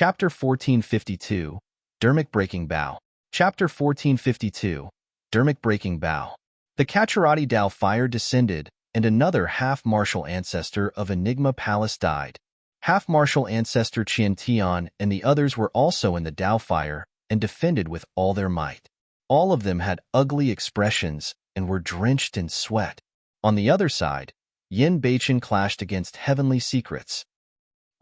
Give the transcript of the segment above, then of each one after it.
Chapter 1452, Dharmic Breaking Bow. Chapter 1452, Dharmic Breaking Bow. The Kacharati Dao fire descended, and another half-martial ancestor of Enigma Palace died. Half-martial ancestor Qian Tian and the others were also in the Dao fire and defended with all their might. All of them had ugly expressions and were drenched in sweat. On the other side, Yin Beichen clashed against Heavenly Secrets.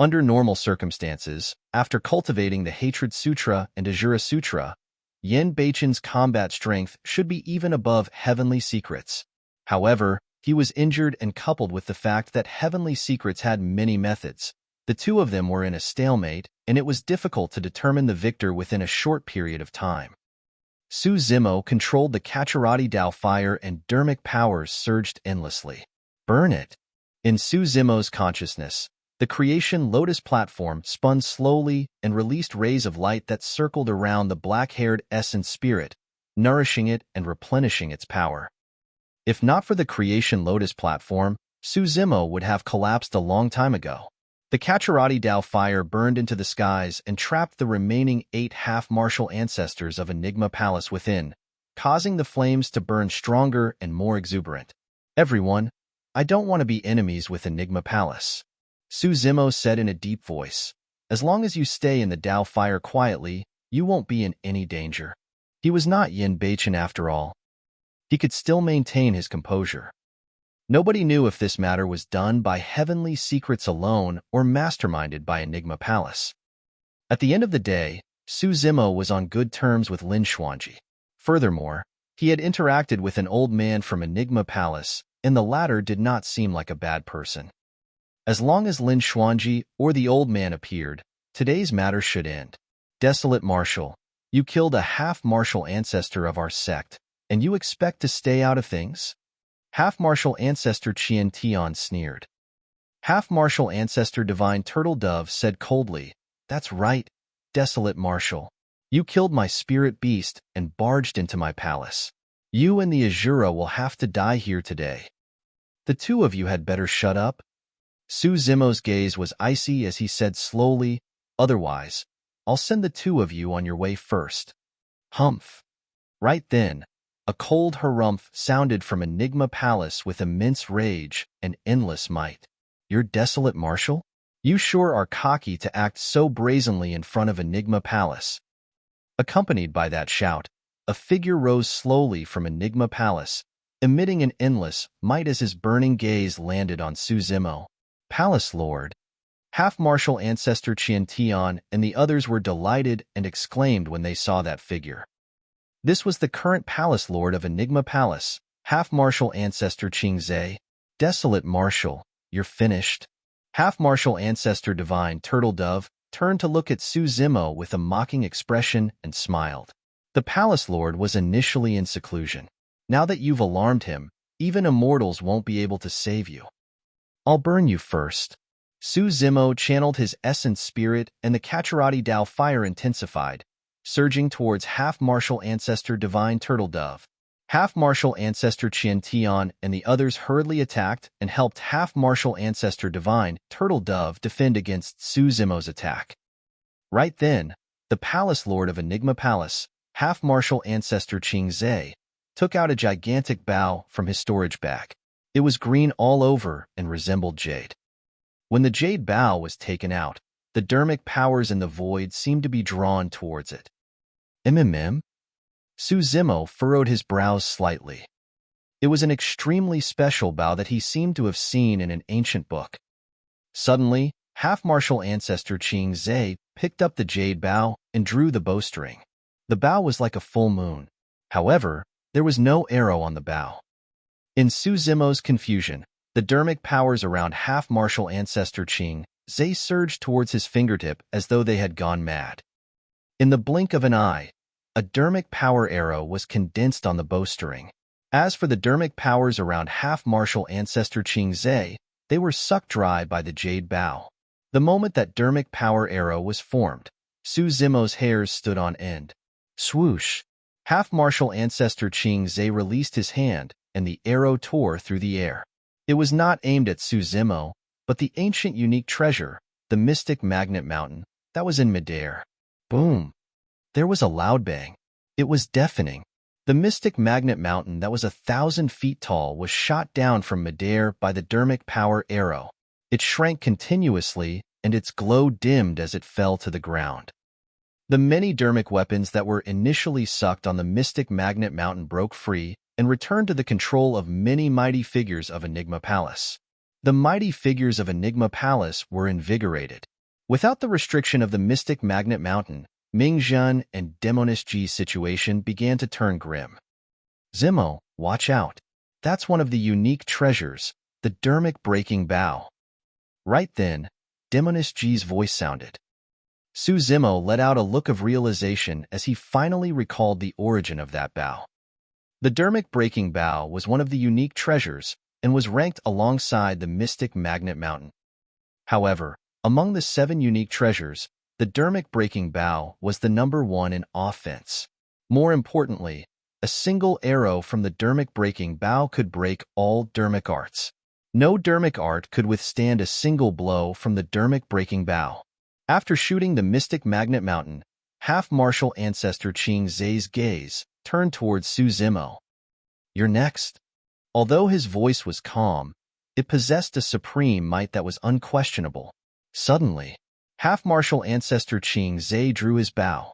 Under normal circumstances, after cultivating the Hatred Sutra and Ajura Sutra, Yin Beichen's combat strength should be even above Heavenly Secrets. However, he was injured, and coupled with the fact that Heavenly Secrets had many methods, the two of them were in a stalemate, and it was difficult to determine the victor within a short period of time. Su Zimo controlled the Kacharati Dao fire, and Dharmic powers surged endlessly. Burn it! In Su Zimo's consciousness, the creation lotus platform spun slowly and released rays of light that circled around the black-haired essence spirit, nourishing it and replenishing its power. If not for the creation lotus platform, Su Zimo would have collapsed a long time ago. The Kacharati Dao fire burned into the skies and trapped the remaining 8 half-martial ancestors of Enigma Palace within, causing the flames to burn stronger and more exuberant. Everyone, I don't want to be enemies with Enigma Palace, Su Zimo said in a deep voice. As long as you stay in the Dao fire quietly, you won't be in any danger. He was not Yin Beichen after all. He could still maintain his composure. Nobody knew if this matter was done by Heavenly Secrets alone or masterminded by Enigma Palace. At the end of the day, Su Zimo was on good terms with Lin Xuanji. Furthermore, he had interacted with an old man from Enigma Palace, and the latter did not seem like a bad person. As long as Lin Xuanji or the old man appeared, today's matter should end. Desolate Marshal, you killed a half-martial ancestor of our sect, and you expect to stay out of things? Half-martial ancestor Qian Tian sneered. Half-martial ancestor Divine Turtle Dove said coldly, "That's right, Desolate Marshal. You killed my spirit beast and barged into my palace. You and the Azura will have to die here today. The two of you had better shut up." Su Zimo's gaze was icy as he said slowly, "Otherwise, I'll send the two of you on your way first." Humph. Right then, a cold harumph sounded from Enigma Palace with immense rage and endless might. "You're Desolate Marshal? You sure are cocky to act so brazenly in front of Enigma Palace." Accompanied by that shout, a figure rose slowly from Enigma Palace, emitting an endless might as his burning gaze landed on Su Zimo. Palace Lord. Half-martial ancestor Qian Tian and the others were delighted and exclaimed when they saw that figure. This was the current Palace Lord of Enigma Palace, half-martial ancestor Qing Zhe. Desolate Marshal, you're finished. Half-martial ancestor Divine Turtle Dove turned to look at Su Zimo with a mocking expression and smiled. The Palace Lord was initially in seclusion. Now that you've alarmed him, even immortals won't be able to save you. I'll burn you first. Su Zimo channeled his essence spirit, and the Kacharati Dao fire intensified, surging towards half-martial ancestor Divine Turtle Dove. Half-martial ancestor Qian Tian and the others hurriedly attacked and helped half-martial ancestor Divine Turtle Dove defend against Su Zimo's attack. Right then, the Palace Lord of Enigma Palace, half-martial ancestor Qing Zhe, took out a gigantic bow from his storage bag. It was green all over and resembled jade. When the jade bow was taken out, the Dharmic powers in the void seemed to be drawn towards it. Su Zimo furrowed his brows slightly. It was an extremely special bow that he seemed to have seen in an ancient book. Suddenly, half-martial ancestor Qing Zhe picked up the jade bow and drew the bowstring. The bow was like a full moon. However, there was no arrow on the bow. In Su Zimo's confusion, the Dharmic powers around half-martial ancestor Qing Zhe surged towards his fingertip as though they had gone mad. In the blink of an eye, a Dharmic power arrow was condensed on the bowstring. As for the Dharmic powers around half-martial ancestor Qing Zhe, they were sucked dry by the jade bow. The moment that Dharmic power arrow was formed, Su Zimo's hairs stood on end. Swoosh! Half-martial ancestor Qing Zhe released his hand, and the arrow tore through the air. It was not aimed at Su Zimo, but the ancient unique treasure, the mystic magnet mountain, that was in midair. Boom! There was a loud bang. It was deafening. The mystic magnet mountain that was 1,000 feet tall was shot down from midair by the Dharmic power arrow. It shrank continuously, and its glow dimmed as it fell to the ground. The many Dharmic weapons that were initially sucked on the mystic magnet mountain broke free and returned to the control of many mighty figures of Enigma Palace. The mighty figures of Enigma Palace were invigorated. Without the restriction of the mystic magnet mountain, Ming Zhen and Demoness Ji's situation began to turn grim. Zimo, watch out. That's one of the unique treasures, the Dharmic breaking bow. Right then, Demoness Ji's voice sounded. Su Zimo let out a look of realization as he finally recalled the origin of that bow. The Dharmic breaking bow was one of the unique treasures and was ranked alongside the mystic magnet mountain. However, among the 7 unique treasures, the Dharmic breaking bow was the number 1 in offense. More importantly, a single arrow from the Dharmic breaking bow could break all Dharmic arts. No Dharmic art could withstand a single blow from the Dharmic breaking bow. After shooting the mystic magnet mountain, half-martial Ancestor Qing Zai's gaze turned towards Su Zimo. You're next. Although his voice was calm, it possessed a supreme might that was unquestionable. Suddenly, half-martial Ancestor Qing Zai drew his bow.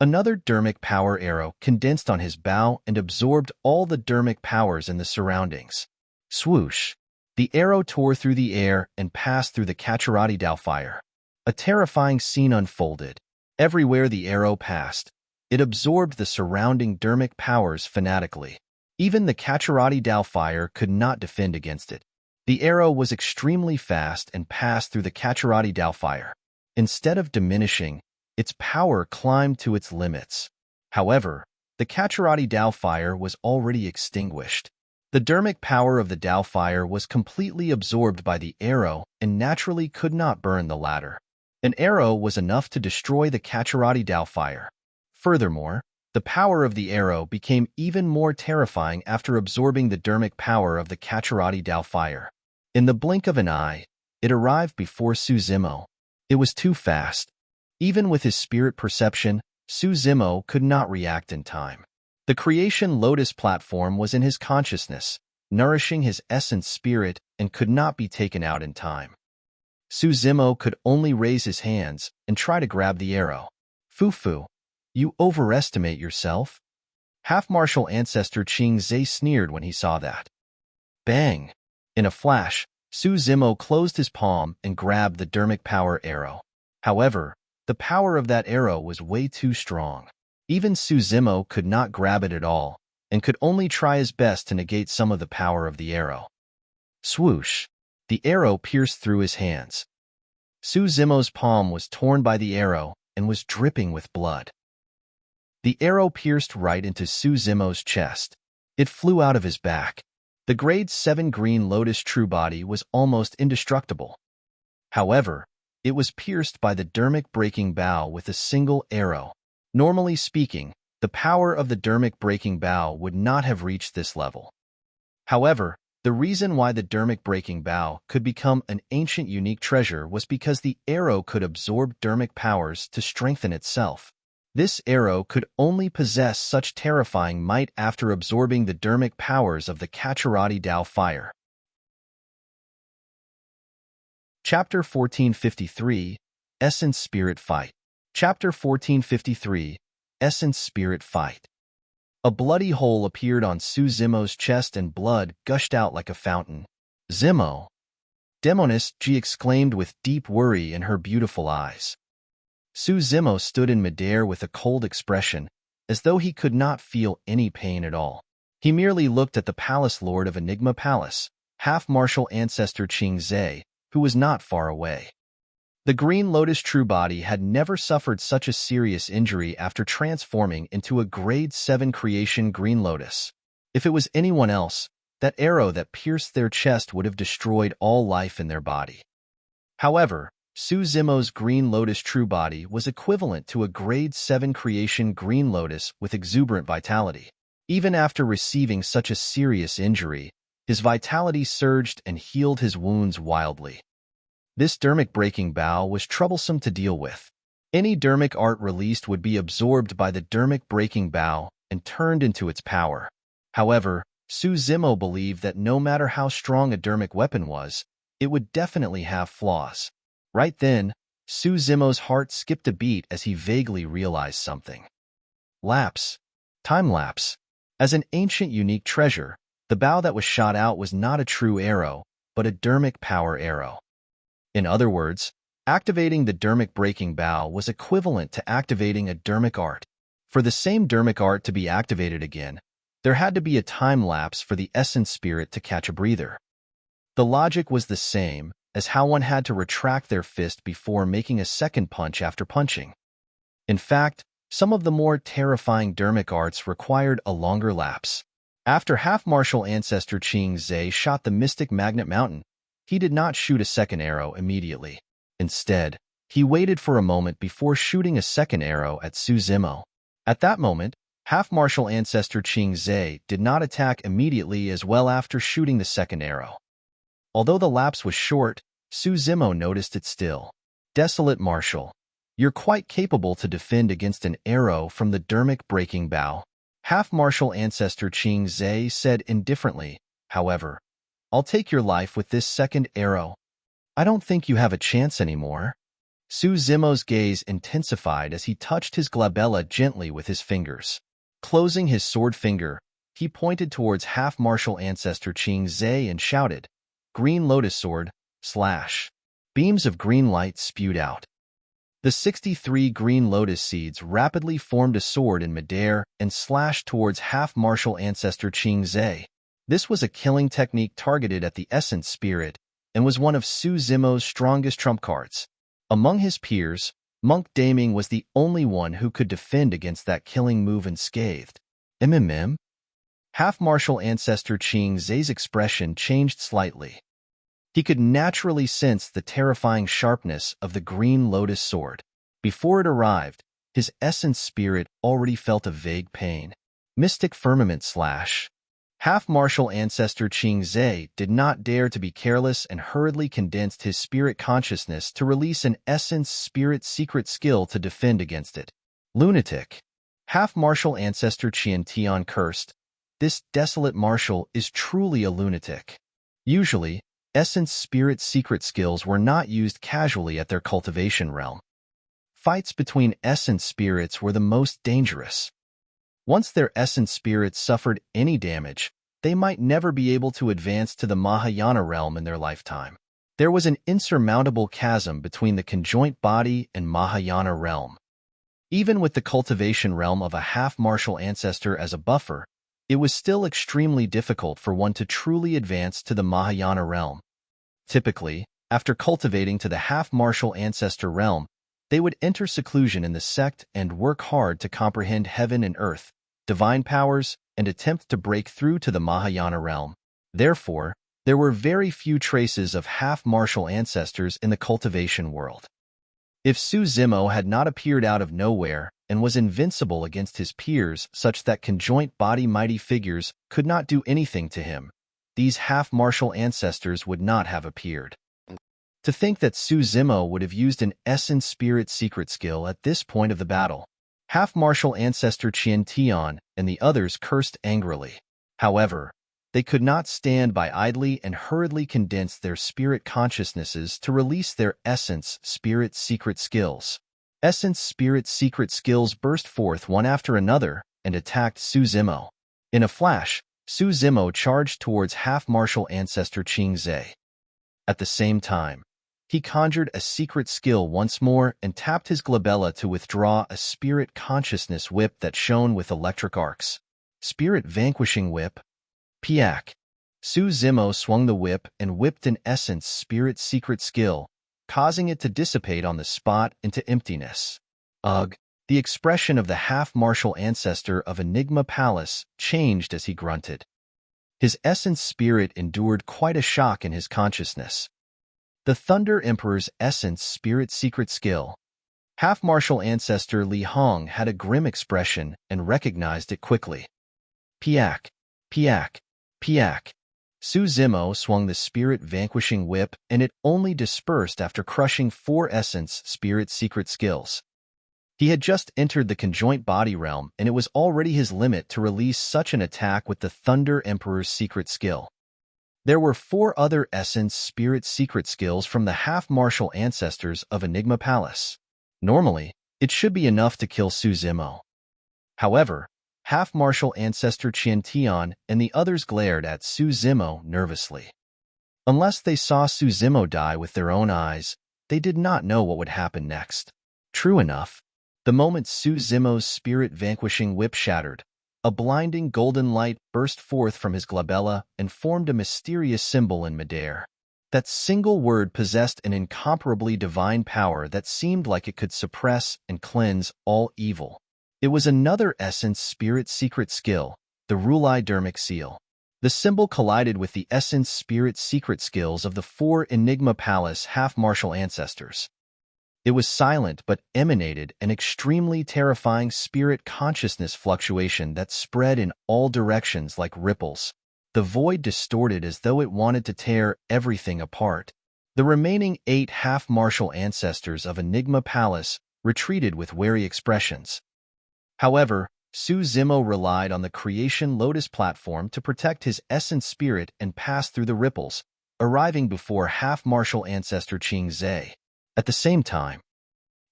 Another Dharmic power arrow condensed on his bow and absorbed all the Dharmic powers in the surroundings. Swoosh! The arrow tore through the air and passed through the Kacharati Dao fire. A terrifying scene unfolded. Everywhere the arrow passed, it absorbed the surrounding Dharmic powers fanatically. Even the Kacharati Dao fire could not defend against it. The arrow was extremely fast and passed through the Kacharati Dao fire. Instead of diminishing, its power climbed to its limits. However, the Kacharati Dao fire was already extinguished. The Dharmic power of the Dao fire was completely absorbed by the arrow and naturally could not burn the latter. An arrow was enough to destroy the Kacharati Dao fire. Furthermore, the power of the arrow became even more terrifying after absorbing the Dharmic power of the Kacharati Dao fire. In the blink of an eye, it arrived before Su Zimo. It was too fast. Even with his spirit perception, Su Zimo could not react in time. The creation lotus platform was in his consciousness, nourishing his essence spirit and could not be taken out in time. Su Zimo could only raise his hands and try to grab the arrow. Fufu, you overestimate yourself? Half-martial Ancestor Qing Zai sneered when he saw that. Bang! In a flash, Su Zimo closed his palm and grabbed the Dharmic power arrow. However, the power of that arrow was way too strong. Even Su Zimo could not grab it at all, and could only try his best to negate some of the power of the arrow. Swoosh! The arrow pierced through his hands. Su Zimo's palm was torn by the arrow and was dripping with blood. The arrow pierced right into Su Zimo's chest. It flew out of his back. The Grade 7 Green Lotus True Body was almost indestructible. However, it was pierced by the Dharmic breaking bow with a single arrow. Normally speaking, the power of the Dharmic breaking bow would not have reached this level. However, the reason why the Dharmic breaking bow could become an ancient unique treasure was because the arrow could absorb Dharmic powers to strengthen itself. This arrow could only possess such terrifying might after absorbing the Dharmic powers of the Kacharati Dao fire. Chapter 1453, Essence Spirit Fight. Chapter 1453, Essence Spirit Fight. A bloody hole appeared on Su Zimo's chest and blood gushed out like a fountain. Zimo! Demoness Ji exclaimed with deep worry in her beautiful eyes. Su Zimo stood in midair with a cold expression, as though he could not feel any pain at all. He merely looked at the Palace Lord of Enigma Palace, half-martial Ancestor Qing Zai, who was not far away. The Green Lotus True Body had never suffered such a serious injury after transforming into a Grade 7 creation Green Lotus. If it was anyone else, that arrow that pierced their chest would have destroyed all life in their body. However, Su Zimo's Green Lotus True Body was equivalent to a Grade 7 creation Green Lotus with exuberant vitality. Even after receiving such a serious injury, his vitality surged and healed his wounds wildly. This Dharmic breaking bow was troublesome to deal with. Any Dharmic art released would be absorbed by the Dharmic breaking bow and turned into its power. However, Su Zimo believed that no matter how strong a Dharmic weapon was, it would definitely have flaws. Right then, Su Zimo's heart skipped a beat as he vaguely realized something. Lapse. Time lapse. As an ancient unique treasure, the bow that was shot out was not a true arrow, but a Dharmic power arrow. In other words, activating the Dharmic breaking bow was equivalent to activating a Dharmic art. For the same Dharmic art to be activated again, there had to be a time lapse for the essence spirit to catch a breather. The logic was the same as how one had to retract their fist before making a second punch after punching. In fact, some of the more terrifying Dharmic arts required a longer lapse. After half-martial ancestor Qing Zhe shot the mystic magnet mountain, he did not shoot a second arrow immediately. Instead, he waited for a moment before shooting a second arrow at Su Zimo. At that moment, half-martial ancestor Qing Zhe did not attack immediately as well after shooting the second arrow. Although the lapse was short, Su Zimo noticed it still. Desolate Martial, you're quite capable to defend against an arrow from the Dharmic breaking bow. Half-martial ancestor Qing Zhe said indifferently, however, I'll take your life with this second arrow. I don't think you have a chance anymore. Su Zimo's gaze intensified as he touched his glabella gently with his fingers. Closing his sword finger, he pointed towards half-martial ancestor Qing Zhe and shouted, Green Lotus Sword, slash. Beams of green light spewed out. The 63 green lotus seeds rapidly formed a sword in midair and slashed towards half-martial ancestor Qing Zhe. This was a killing technique targeted at the essence spirit and was one of Su Zimo's strongest trump cards. Among his peers, Monk Daming was the only one who could defend against that killing move unscathed. MMM? Half-martial ancestor Qing Zhe's expression changed slightly. He could naturally sense the terrifying sharpness of the green lotus sword. Before it arrived, his essence spirit already felt a vague pain. Mystic firmament slash. Half-martial ancestor Qing Zhe did not dare to be careless and hurriedly condensed his spirit consciousness to release an essence spirit secret skill to defend against it. Lunatic. Half-martial ancestor Qian Tian cursed. This desolate martial is truly a lunatic. Usually, essence spirit secret skills were not used casually at their cultivation realm. Fights between essence spirits were the most dangerous. Once their essence spirits suffered any damage, they might never be able to advance to the Mahayana realm in their lifetime. There was an insurmountable chasm between the conjoint body and Mahayana realm. Even with the cultivation realm of a half-martial ancestor as a buffer, it was still extremely difficult for one to truly advance to the Mahayana realm. Typically, after cultivating to the half-martial ancestor realm, they would enter seclusion in the sect and work hard to comprehend heaven and earth, divine powers, and attempt to break through to the Mahayana realm. Therefore, there were very few traces of half-martial ancestors in the cultivation world. If Su Zimo had not appeared out of nowhere and was invincible against his peers such that conjoint body mighty figures could not do anything to him, these half-martial ancestors would not have appeared. To think that Su Zimo would have used an essence spirit secret skill at this point of the battle. Half-martial ancestor Qian Tian and the others cursed angrily. However, they could not stand by idly and hurriedly condense their spirit consciousnesses to release their essence spirit secret skills. Essence spirit secret skills burst forth one after another and attacked Su Zimo. In a flash, Su Zimo charged towards half-martial ancestor Qing Zhe. At the same time, he conjured a secret skill once more and tapped his glabella to withdraw a spirit consciousness whip that shone with electric arcs. Spirit vanquishing whip. Piak. Su Zimo swung the whip and whipped an essence spirit secret skill, causing it to dissipate on the spot into emptiness. Ugh! The expression of the half-martial ancestor of Enigma Palace changed as he grunted. His essence spirit endured quite a shock in his consciousness. The Thunder Emperor's essence spirit secret skill. Half-martial ancestor Li Hong had a grim expression and recognized it quickly. Piak, piak, piak. Su Zimo swung the spirit vanquishing whip and it only dispersed after crushing 4 essence spirit secret skills. He had just entered the conjoint body realm, and it was already his limit to release such an attack with the Thunder Emperor's secret skill. There were 4 other Essence Spirit secret skills from the half-martial ancestors of Enigma Palace. Normally, it should be enough to kill Su Zimo. However, half-martial ancestor Qian Tian and the others glared at Su Zimo nervously. Unless they saw Su Zimo die with their own eyes, they did not know what would happen next. True enough, the moment Su Zimo's spirit-vanquishing whip shattered, a blinding golden light burst forth from his glabella and formed a mysterious symbol in midair. That single word possessed an incomparably divine power that seemed like it could suppress and cleanse all evil. It was another Essence Spirit secret skill, the Rulai Dharmic seal. The symbol collided with the Essence Spirit secret skills of the 4 Enigma Palace half-martial ancestors. It was silent but emanated an extremely terrifying spirit consciousness fluctuation that spread in all directions like ripples. The void distorted as though it wanted to tear everything apart. The remaining 8 half-martial ancestors of Enigma Palace retreated with wary expressions. However, Su Zimo relied on the Creation Lotus platform to protect his essence spirit and pass through the ripples, arriving before half-martial ancestor Qing Zhe. At the same time,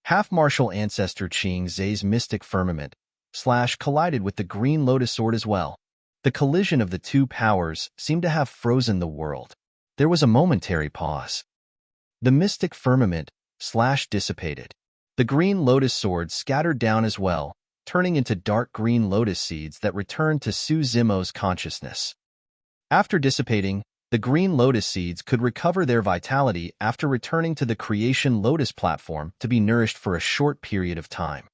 half-martial ancestor Qing Zhe's mystic firmament collided with the Green Lotus sword as well. The collision of the 2 powers seemed to have frozen the world. There was a momentary pause. The mystic firmament dissipated. The Green Lotus sword scattered down as well, turning into dark green lotus seeds that returned to Su Zimo's consciousness. After dissipating, the green lotus seeds could recover their vitality after returning to the Creation Lotus platform to be nourished for a short period of time.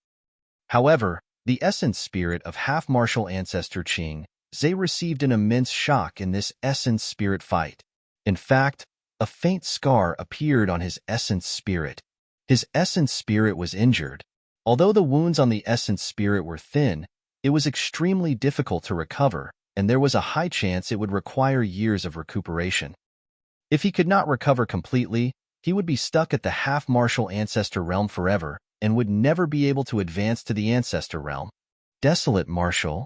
However, the essence spirit of half-martial ancestor Qing Zhe received an immense shock in this essence spirit fight. In fact, a faint scar appeared on his essence spirit. His essence spirit was injured. Although the wounds on the essence spirit were thin, it was extremely difficult to recover, and there was a high chance it would require years of recuperation. If he could not recover completely, he would be stuck at the half-martial ancestor realm forever and would never be able to advance to the ancestor realm. Desolate martial.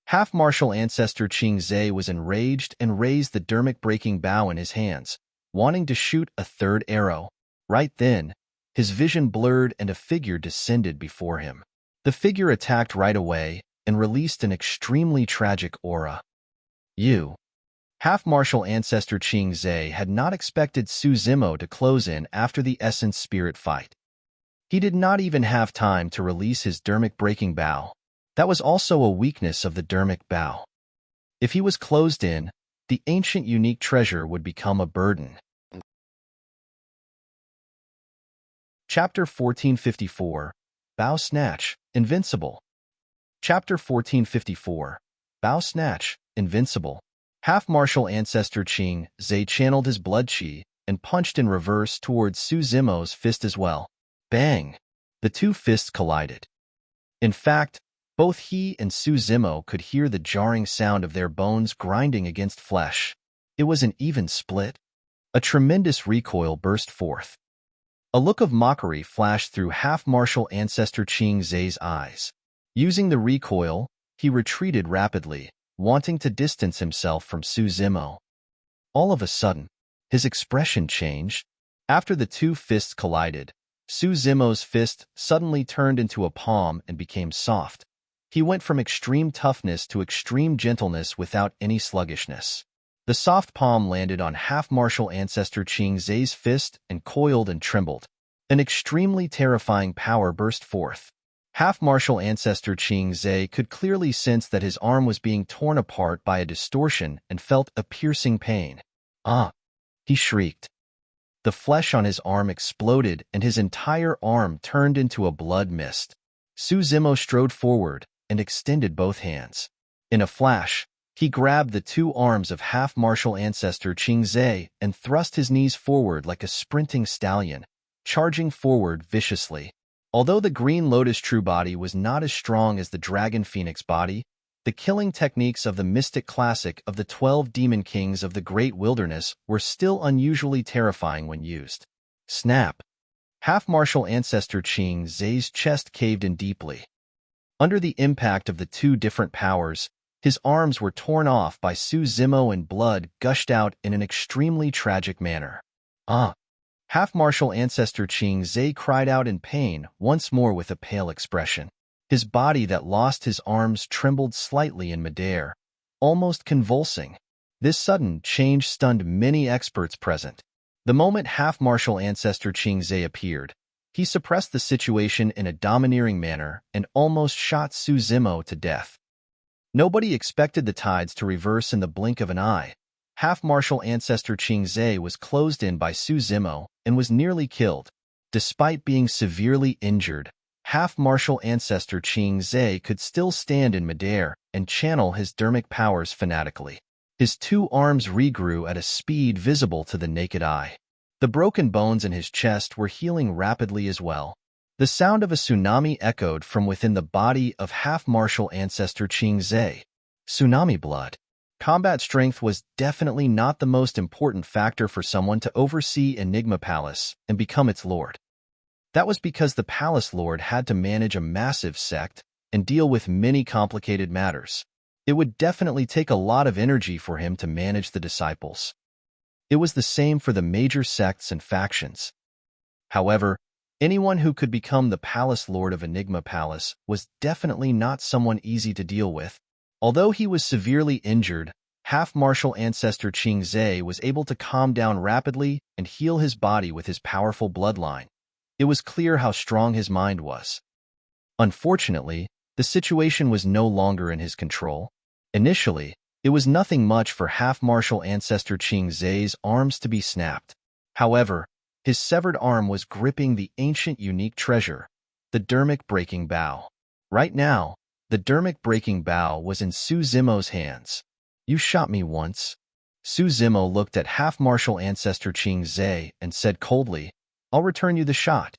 Half-martial ancestor Qing Zhe was enraged and raised the Dharmic breaking bow in his hands, wanting to shoot a 3rd arrow. Right then, his vision blurred and a figure descended before him. The figure attacked right away and released an extremely tragic aura. Half-martial ancestor Qing Zhe had not expected Su Zimo to close in after the essence spirit fight. He did not even have time to release his Dharmic breaking bow. That was also a weakness of the Dharmic bow. If he was closed in, the ancient unique treasure would become a burden. Chapter 1454, Bao Snatch, Invincible. Chapter 1454, Bao Snatch, Invincible. Half-martial ancestor Qing Zhe channeled his blood qi and punched in reverse towards Su Zimo's fist as well. Bang! The 2 fists collided. In fact, both he and Su Zimo could hear the jarring sound of their bones grinding against flesh. It was an even split. A tremendous recoil burst forth. A look of mockery flashed through half-martial ancestor Qing Zhe's eyes. Using the recoil, he retreated rapidly, wanting to distance himself from Su Zimo. All of a sudden, his expression changed. After the 2 fists collided, Su Zimo's fist suddenly turned into a palm and became soft. He went from extreme toughness to extreme gentleness without any sluggishness. The soft palm landed on half-martial ancestor Qing Zhe's fist and coiled and trembled. An extremely terrifying power burst forth. Half-martial ancestor Qing Zhe could clearly sense that his arm was being torn apart by a distortion and felt a piercing pain. "Ah!" he shrieked. The flesh on his arm exploded and his entire arm turned into a blood mist. Su Zimo strode forward and extended both hands. In a flash, he grabbed the 2 arms of half-martial ancestor Qing Zhe and thrust his knees forward like a sprinting stallion, charging forward viciously. Although the Green Lotus true body was not as strong as the Dragon Phoenix body, the killing techniques of the mystic classic of the 12 demon kings of the great wilderness were still unusually terrifying when used. Snap! Half-martial ancestor Qing Zai's chest caved in deeply. Under the impact of the two different powers, his arms were torn off by Su Zimo and blood gushed out in an extremely tragic manner. Half-martial ancestor Qing Zai cried out in pain once more with a pale expression. His body that lost his arms trembled slightly in midair, almost convulsing. This sudden change stunned many experts present. The moment half-martial ancestor Qing Zai appeared, he suppressed the situation in a domineering manner and almost shot Su Zimo to death. Nobody expected the tides to reverse in the blink of an eye. Half-martial ancestor Qing Zai was closed in by Su Zimo and was nearly killed. Despite being severely injured, half-martial ancestor Qing Zai could still stand in midair and channel his Dharmic powers fanatically. His two arms regrew at a speed visible to the naked eye. The broken bones in his chest were healing rapidly as well. The sound of a tsunami echoed from within the body of half-martial ancestor Qing Zai. Tsunami blood. Combat strength was definitely not the most important factor for someone to oversee Enigma Palace and become its lord. That was because the palace lord had to manage a massive sect and deal with many complicated matters. It would definitely take a lot of energy for him to manage the disciples. It was the same for the major sects and factions. However, anyone who could become the palace lord of Enigma Palace was definitely not someone easy to deal with. Although he was severely injured, half-martial ancestor Qing Zai was able to calm down rapidly and heal his body with his powerful bloodline. It was clear how strong his mind was. Unfortunately, the situation was no longer in his control. Initially, it was nothing much for half-martial ancestor Qing Zai's arms to be snapped. However, his severed arm was gripping the ancient unique treasure, the Dharmic breaking bow. Right now, the Dharmic breaking bow was in Su Zimo's hands. "You shot me once." Su Zimo looked at half-martial ancestor Qing Zai and said coldly, "I'll return you the shot."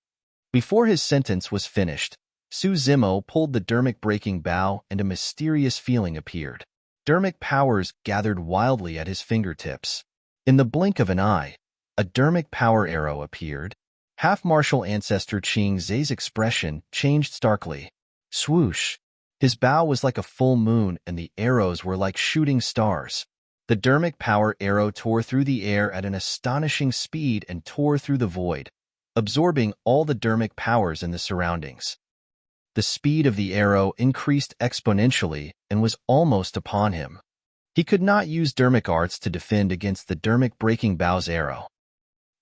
Before his sentence was finished, Su Zimo pulled the Dharmic breaking bow and a mysterious feeling appeared. Dharmic powers gathered wildly at his fingertips. In the blink of an eye, a Dharmic power arrow appeared. Half-martial ancestor Qing Zai's expression changed starkly. Swoosh! His bow was like a full moon and the arrows were like shooting stars. The Dharmic power arrow tore through the air at an astonishing speed and tore through the void, absorbing all the Dharmic powers in the surroundings. The speed of the arrow increased exponentially and was almost upon him. He could not use Dharmic arts to defend against the Dharmic breaking bow's arrow.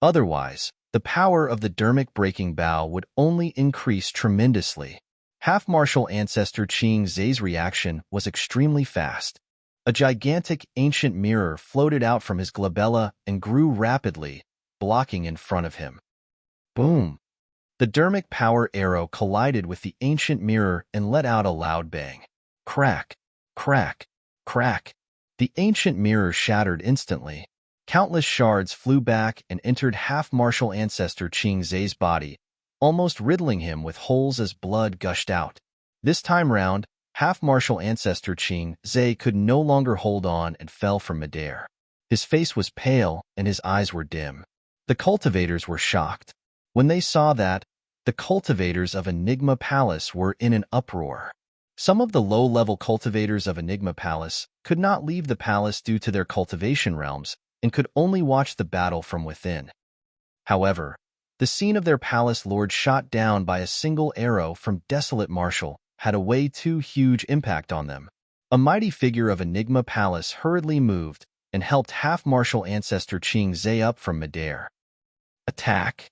Otherwise, the power of the Dharmic breaking bow would only increase tremendously. Half-martial ancestor Qing Zai's reaction was extremely fast. A gigantic ancient mirror floated out from his glabella and grew rapidly, blocking in front of him. Boom! The Dharmic power arrow collided with the ancient mirror and let out a loud bang. Crack! Crack! Crack! The ancient mirror shattered instantly. Countless shards flew back and entered half-martial ancestor Qing Zai's body, almost riddling him with holes as blood gushed out. This time round, half-martial ancestor Qing Zai could no longer hold on and fell from midair. His face was pale and his eyes were dim. The cultivators were shocked. When they saw that, the cultivators of Enigma Palace were in an uproar. Some of the low-level cultivators of Enigma Palace could not leave the palace due to their cultivation realms and could only watch the battle from within. However, the scene of their palace lord shot down by a single arrow from Desolate Marshal had a way too huge impact on them. A mighty figure of Enigma Palace hurriedly moved and helped half-martial ancestor Qing Zai up from midair. Attack!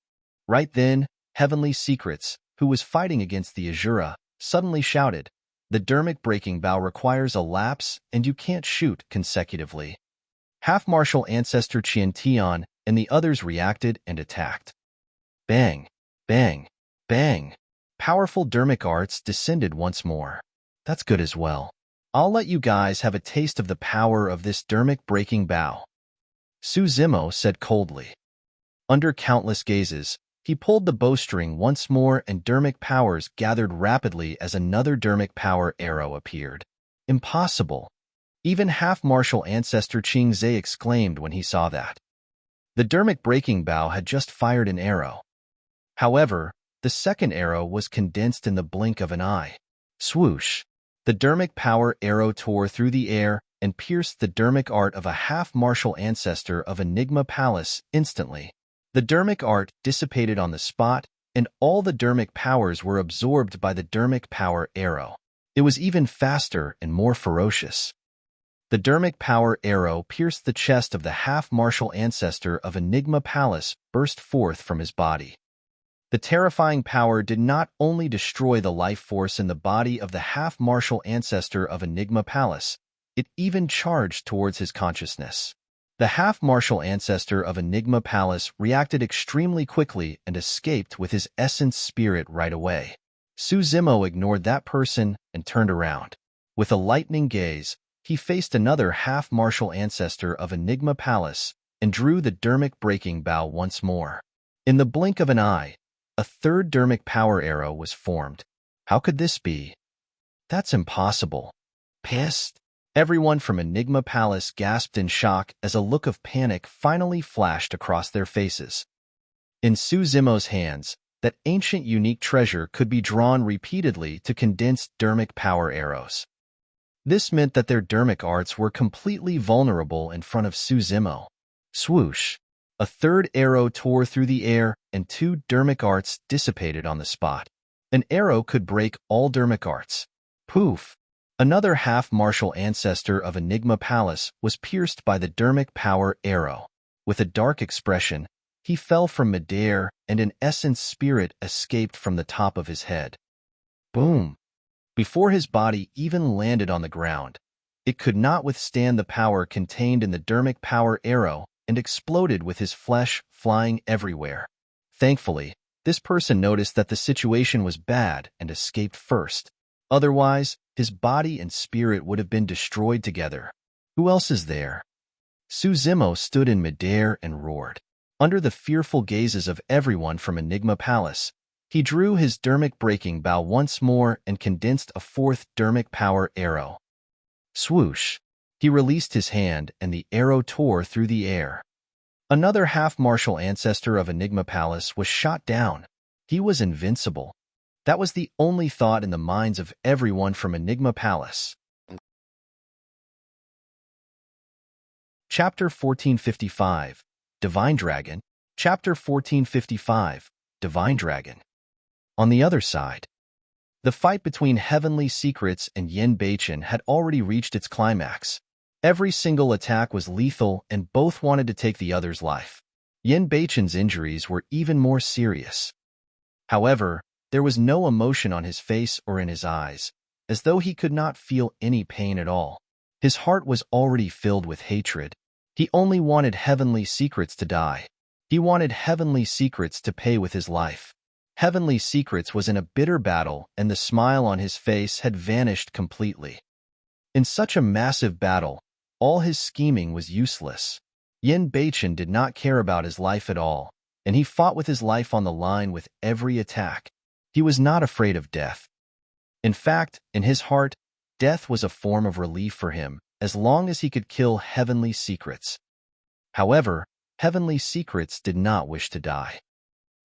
Right then, Heavenly Secrets, who was fighting against the Azura, suddenly shouted, "The Dharmic breaking bow requires a lapse and you can't shoot consecutively." Half-martial ancestor Qian Tian and the others reacted and attacked. Bang! Bang! Bang! Powerful Dharmic arts descended once more. That's good as well. I'll let you guys have a taste of the power of this Dharmic breaking bow. Su Zimo said coldly. Under countless gazes, he pulled the bowstring once more and Dharmic powers gathered rapidly as another Dharmic power arrow appeared. Impossible! Even half-martial ancestor Qing Zai exclaimed when he saw that. The Dharmic breaking bow had just fired an arrow. However, the second arrow was condensed in the blink of an eye. Swoosh! The Dharmic power arrow tore through the air and pierced the Dharmic art of a half-martial ancestor of Enigma Palace instantly. The Dharmic art dissipated on the spot, and all the Dharmic powers were absorbed by the Dharmic power arrow. It was even faster and more ferocious. The Dharmic power arrow pierced the chest of the half-martial ancestor of Enigma Palace, burst forth from his body. The terrifying power did not only destroy the life force in the body of the half-martial ancestor of Enigma Palace, it even charged towards his consciousness. The half-martial ancestor of Enigma Palace reacted extremely quickly and escaped with his essence spirit right away. Suzimo ignored that person and turned around. With a lightning gaze, he faced another half-martial ancestor of Enigma Palace and drew the Dharmic breaking bow once more. In the blink of an eye, a third Dharmic power arrow was formed. How could this be? That's impossible. Pissed? Everyone from Enigma Palace gasped in shock as a look of panic finally flashed across their faces. In Suzimo's hands, that ancient unique treasure could be drawn repeatedly to condensed Dharmic power arrows. This meant that their Dharmic arts were completely vulnerable in front of Suzimo. Swoosh! A third arrow tore through the air, and two Dharmic arts dissipated on the spot. An arrow could break all Dharmic arts. Poof! Another half-martial ancestor of Enigma Palace was pierced by the Dharmic power arrow. With a dark expression, he fell from midair, and an essence spirit escaped from the top of his head. Boom! Before his body even landed on the ground, it could not withstand the power contained in the Dharmic power arrow and exploded with his flesh flying everywhere. Thankfully, this person noticed that the situation was bad and escaped first. Otherwise, his body and spirit would have been destroyed together. Who else is there? Suzimo stood in midair and roared. Under the fearful gazes of everyone from Enigma Palace, he drew his Dharmic breaking bow once more and condensed a fourth Dharmic power arrow. Swoosh! He released his hand and the arrow tore through the air. Another half-martial ancestor of Enigma Palace was shot down. He was invincible. That was the only thought in the minds of everyone from Enigma Palace. Chapter 1455, Divine Dragon. Chapter 1455, Divine Dragon. On the other side, the fight between Heavenly Secrets and Yin Beichen had already reached its climax. Every single attack was lethal and both wanted to take the other's life. Yin Beichen's injuries were even more serious. However, there was no emotion on his face or in his eyes, as though he could not feel any pain at all. His heart was already filled with hatred. He only wanted Heavenly Secrets to die. He wanted Heavenly Secrets to pay with his life. Heavenly Secrets was in a bitter battle, and the smile on his face had vanished completely. In such a massive battle, all his scheming was useless. Yin Beichen did not care about his life at all, and he fought with his life on the line with every attack. He was not afraid of death. In fact, in his heart, death was a form of relief for him, as long as he could kill Heavenly Secrets. However, Heavenly Secrets did not wish to die.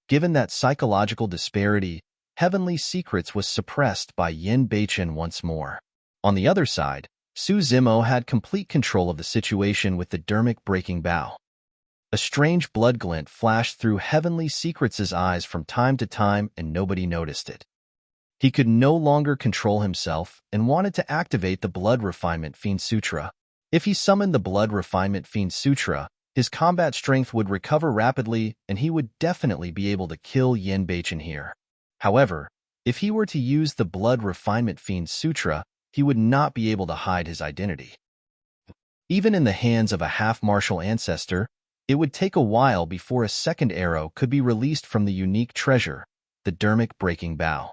Given that psychological disparity, Heavenly Secrets was suppressed by Yin Beichen once more. On the other side, Suzimo had complete control of the situation with the Dharmic breaking bow. A strange blood glint flashed through Heavenly Secrets' eyes from time to time, and nobody noticed it. He could no longer control himself and wanted to activate the Blood Refinement Fiend Sutra. If he summoned the Blood Refinement Fiend Sutra, his combat strength would recover rapidly and he would definitely be able to kill Yin Beichen here. However, if he were to use the Blood Refinement Fiend Sutra, he would not be able to hide his identity. Even in the hands of a half-martial ancestor, it would take a while before a second arrow could be released from the unique treasure, the Dharmic breaking bow.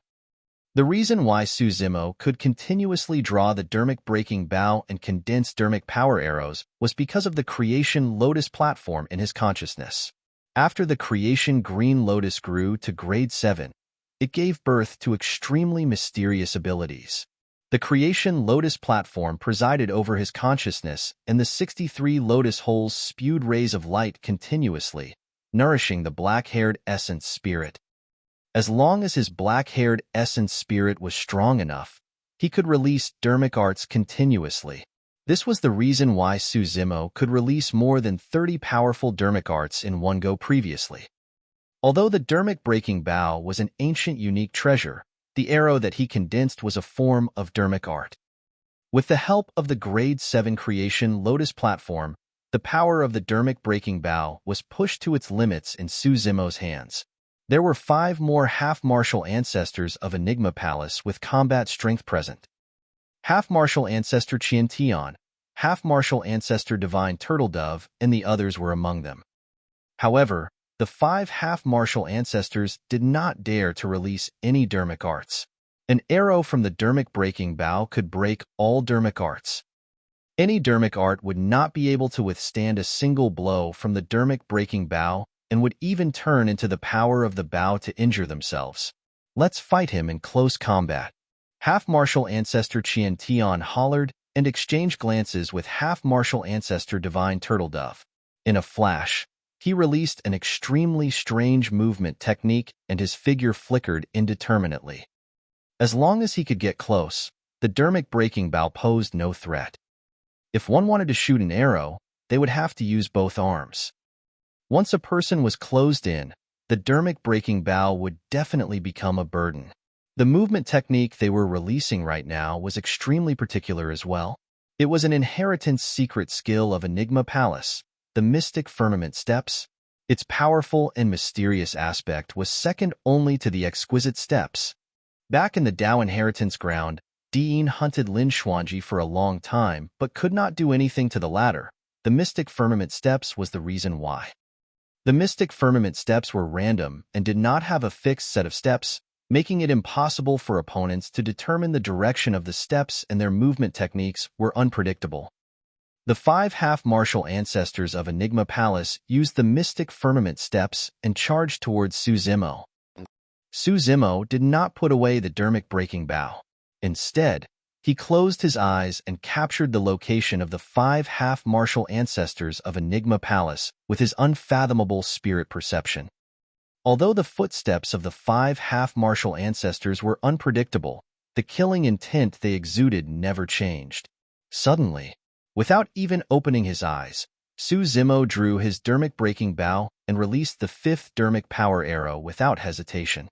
The reason why Suzimo could continuously draw the Dharmic breaking bow and condense Dharmic power arrows was because of the Creation Lotus platform in his consciousness. After the Creation Green Lotus grew to grade 7, it gave birth to extremely mysterious abilities. The Creation Lotus platform presided over his consciousness, and the 63 lotus holes spewed rays of light continuously, nourishing the black-haired essence spirit. As long as his black-haired essence spirit was strong enough, he could release Dharmic arts continuously. This was the reason why Suzimo could release more than 30 powerful Dharmic arts in one go previously. Although the Dharmic breaking bow was an ancient unique treasure, the arrow that he condensed was a form of Dharmic art. With the help of the Grade 7 creation Lotus platform, the power of the Dharmic breaking bow was pushed to its limits in Suzimo's hands. There were 5 more half-martial ancestors of Enigma Palace with combat strength present. Half-martial ancestor Qian, half-martial ancestor Divine Turtle Dove, and the others were among them. However, the 5 half-martial ancestors did not dare to release any Dharmic arts. An arrow from the Dharmic breaking bow could break all Dharmic arts. Any Dharmic art would not be able to withstand a single blow from the Dharmic breaking bow and would even turn into the power of the bow to injure themselves. Let's fight him in close combat. Half-martial ancestor Qian hollered and exchanged glances with half-martial ancestor Divine Turtle Dove. In a flash, he released an extremely strange movement technique and his figure flickered indeterminately. As long as he could get close, the Dharmic breaking bow posed no threat. If one wanted to shoot an arrow, they would have to use both arms. Once a person was closed in, the Dharmic breaking bow would definitely become a burden. The movement technique they were releasing right now was extremely particular as well. It was an inheritance secret skill of Enigma Palace, the mystic firmament steps. Its powerful and mysterious aspect was second only to the exquisite steps. Back in the Dao Inheritance ground, Dean hunted Lin Xuanji for a long time but could not do anything to the latter. The mystic firmament steps was the reason why. The mystic firmament steps were random and did not have a fixed set of steps, making it impossible for opponents to determine the direction of the steps, and their movement techniques were unpredictable. The 5 half-martial ancestors of Enigma Palace used the mystic firmament steps and charged towards Suzimo. Suzimo did not put away the Dharmic breaking bow. Instead, he closed his eyes and captured the location of the 5 half-martial ancestors of Enigma Palace with his unfathomable spirit perception. Although the footsteps of the 5 half-martial ancestors were unpredictable, the killing intent they exuded never changed. Suddenly, without even opening his eyes, Suzimo drew his Dharmic breaking bow and released the 5th Dharmic power arrow without hesitation.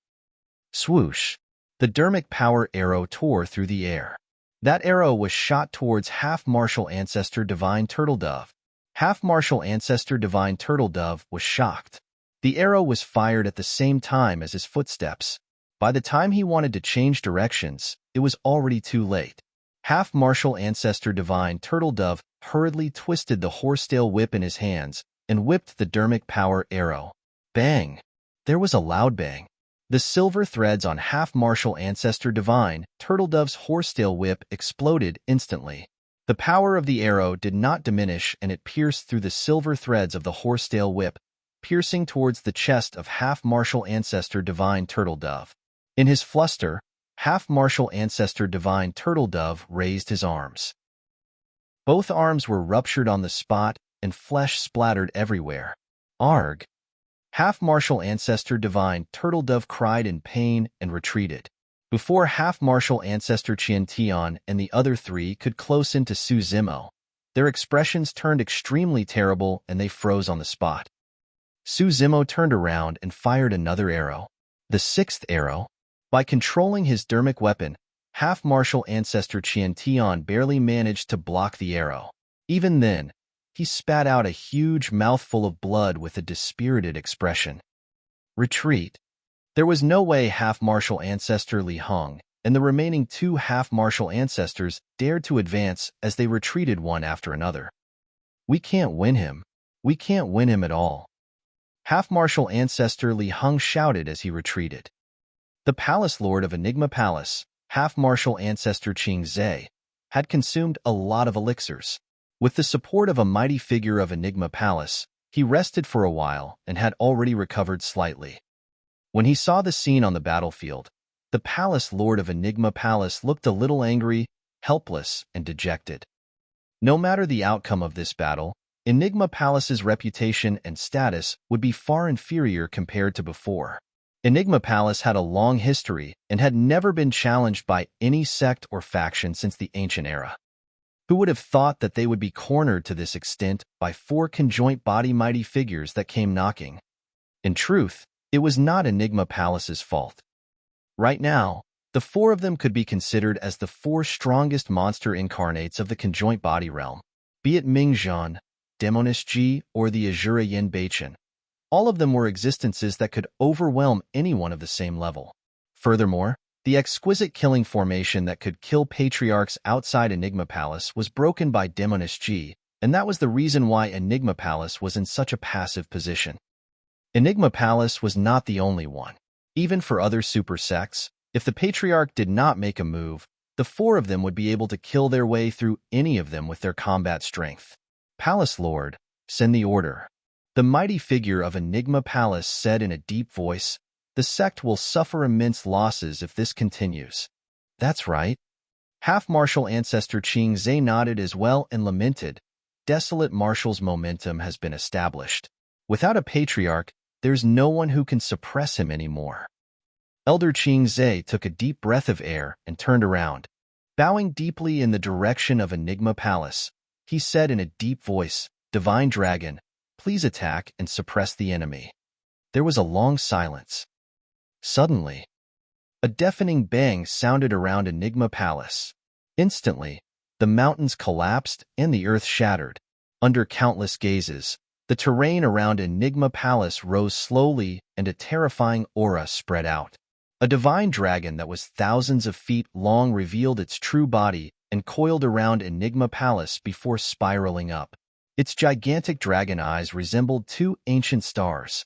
Swoosh! The Dharmic power arrow tore through the air. That arrow was shot towards half-martial ancestor Divine Turtle Dove. Half-martial ancestor Divine Turtle Dove was shocked. The arrow was fired at the same time as his footsteps. By the time he wanted to change directions, it was already too late. Half-martial ancestor Divine Turtle Dove hurriedly twisted the horsetail whip in his hands and whipped the Dharmic power arrow. Bang! There was a loud bang. The silver threads on half-martial ancestor Divine Turtle Dove's horsetail whip exploded instantly. The power of the arrow did not diminish, and it pierced through the silver threads of the horsetail whip, piercing towards the chest of half-martial ancestor Divine Turtle Dove. In his fluster, half-martial ancestor Divine Turtle Dove raised his arms. Both arms were ruptured on the spot, and flesh splattered everywhere. Arg! Half-martial ancestor Divine Turtle Dove cried in pain and retreated. Before half-martial ancestor Qian and the other 3 could close into Suzimo, their expressions turned extremely terrible and they froze on the spot. Suzimo turned around and fired another arrow. The 6th arrow. By controlling his Dharmic weapon, half-martial ancestor Qian barely managed to block the arrow. Even then, he spat out a huge mouthful of blood with a dispirited expression. Retreat. There was no way half-martial ancestor Li Hong and the remaining 2 half-martial ancestors dared to advance as they retreated one after another. We can't win him. We can't win him at all. Half-martial ancestor Li Hong shouted as he retreated. The Palace Lord of Enigma Palace, half-martial ancestor Qing Zhe, had consumed a lot of elixirs. With the support of a mighty figure of Enigma Palace, he rested for a while and had already recovered slightly. When he saw the scene on the battlefield, the Palace Lord of Enigma Palace looked a little angry, helpless, and dejected. No matter the outcome of this battle, Enigma Palace's reputation and status would be far inferior compared to before. Enigma Palace had a long history and had never been challenged by any sect or faction since the ancient era. Who would have thought that they would be cornered to this extent by 4 conjoint body mighty figures that came knocking? In truth, it was not Enigma Palace's fault. Right now, the 4 of them could be considered as the 4 strongest monster incarnates of the conjoint body realm, be it Mingzhan, Demoness Ji, or the Azura Yin Beichen. All of them were existences that could overwhelm anyone of the same level. Furthermore, the exquisite killing formation that could kill patriarchs outside Enigma Palace was broken by Demoness Ji, and that was the reason why Enigma Palace was in such a passive position. Enigma Palace was not the only one. Even for other super sects, if the Patriarch did not make a move, the 4 of them would be able to kill their way through any of them with their combat strength. Palace Lord, send the order. The mighty figure of Enigma Palace said in a deep voice, the sect will suffer immense losses if this continues. That's right. Half-Martial Ancestor Qing Zhe nodded as well and lamented, desolate Martial's momentum has been established. Without a Patriarch, there's no one who can suppress him anymore. Elder Qing Zhe took a deep breath of air and turned around. Bowing deeply in the direction of Enigma Palace, he said in a deep voice, Divine Dragon, please attack and suppress the enemy. There was a long silence. Suddenly, a deafening bang sounded around Enigma Palace. Instantly, the mountains collapsed and the earth shattered. Under countless gazes, the terrain around Enigma Palace rose slowly and a terrifying aura spread out. A divine dragon that was thousands of feet long revealed its true body and coiled around Enigma Palace before spiraling up. Its gigantic dragon eyes resembled 2 ancient stars.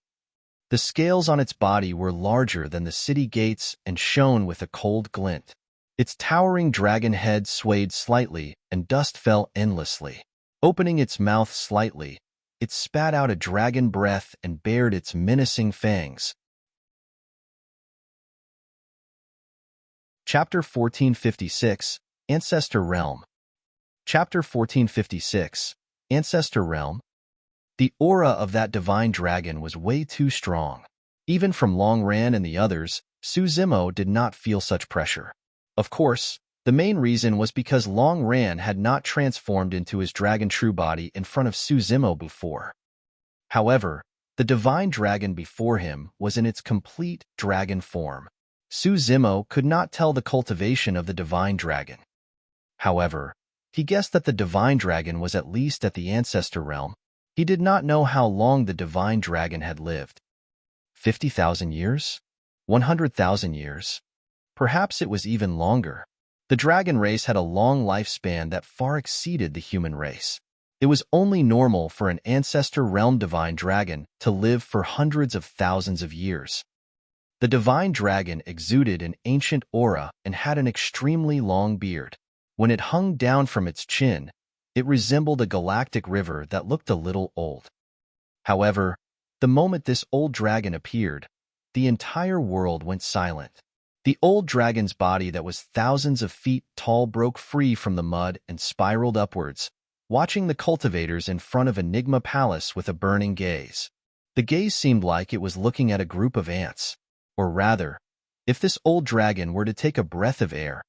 The scales on its body were larger than the city gates and shone with a cold glint. Its towering dragon head swayed slightly and dust fell endlessly. Opening its mouth slightly, it spat out a dragon breath and bared its menacing fangs. Chapter 1456, Ancestor Realm. Chapter 1456, Ancestor Realm. The aura of that divine dragon was way too strong. Even from Long Ran and the others, Su Zimo did not feel such pressure. Of course, the main reason was because Long Ran had not transformed into his dragon true body in front of Su Zimo before. However, the divine dragon before him was in its complete dragon form. Su Zimo could not tell the cultivation of the divine dragon. However, he guessed that the divine dragon was at least at the Ancestor Realm. He did not know how long the divine dragon had lived. 50,000 years? 100,000 years? Perhaps it was even longer. The dragon race had a long lifespan that far exceeded the human race. It was only normal for an Ancestor Realm divine dragon to live for hundreds of thousands of years. The divine dragon exuded an ancient aura and had an extremely long beard. When it hung down from its chin, it resembled a galactic river that looked a little old. However, the moment this old dragon appeared, the entire world went silent. The old dragon's body that was thousands of feet tall broke free from the mud and spiraled upwards, watching the cultivators in front of Enigma Palace with a burning gaze. The gaze seemed like it was looking at a group of ants. Or rather, if this old dragon were to take a breath of air,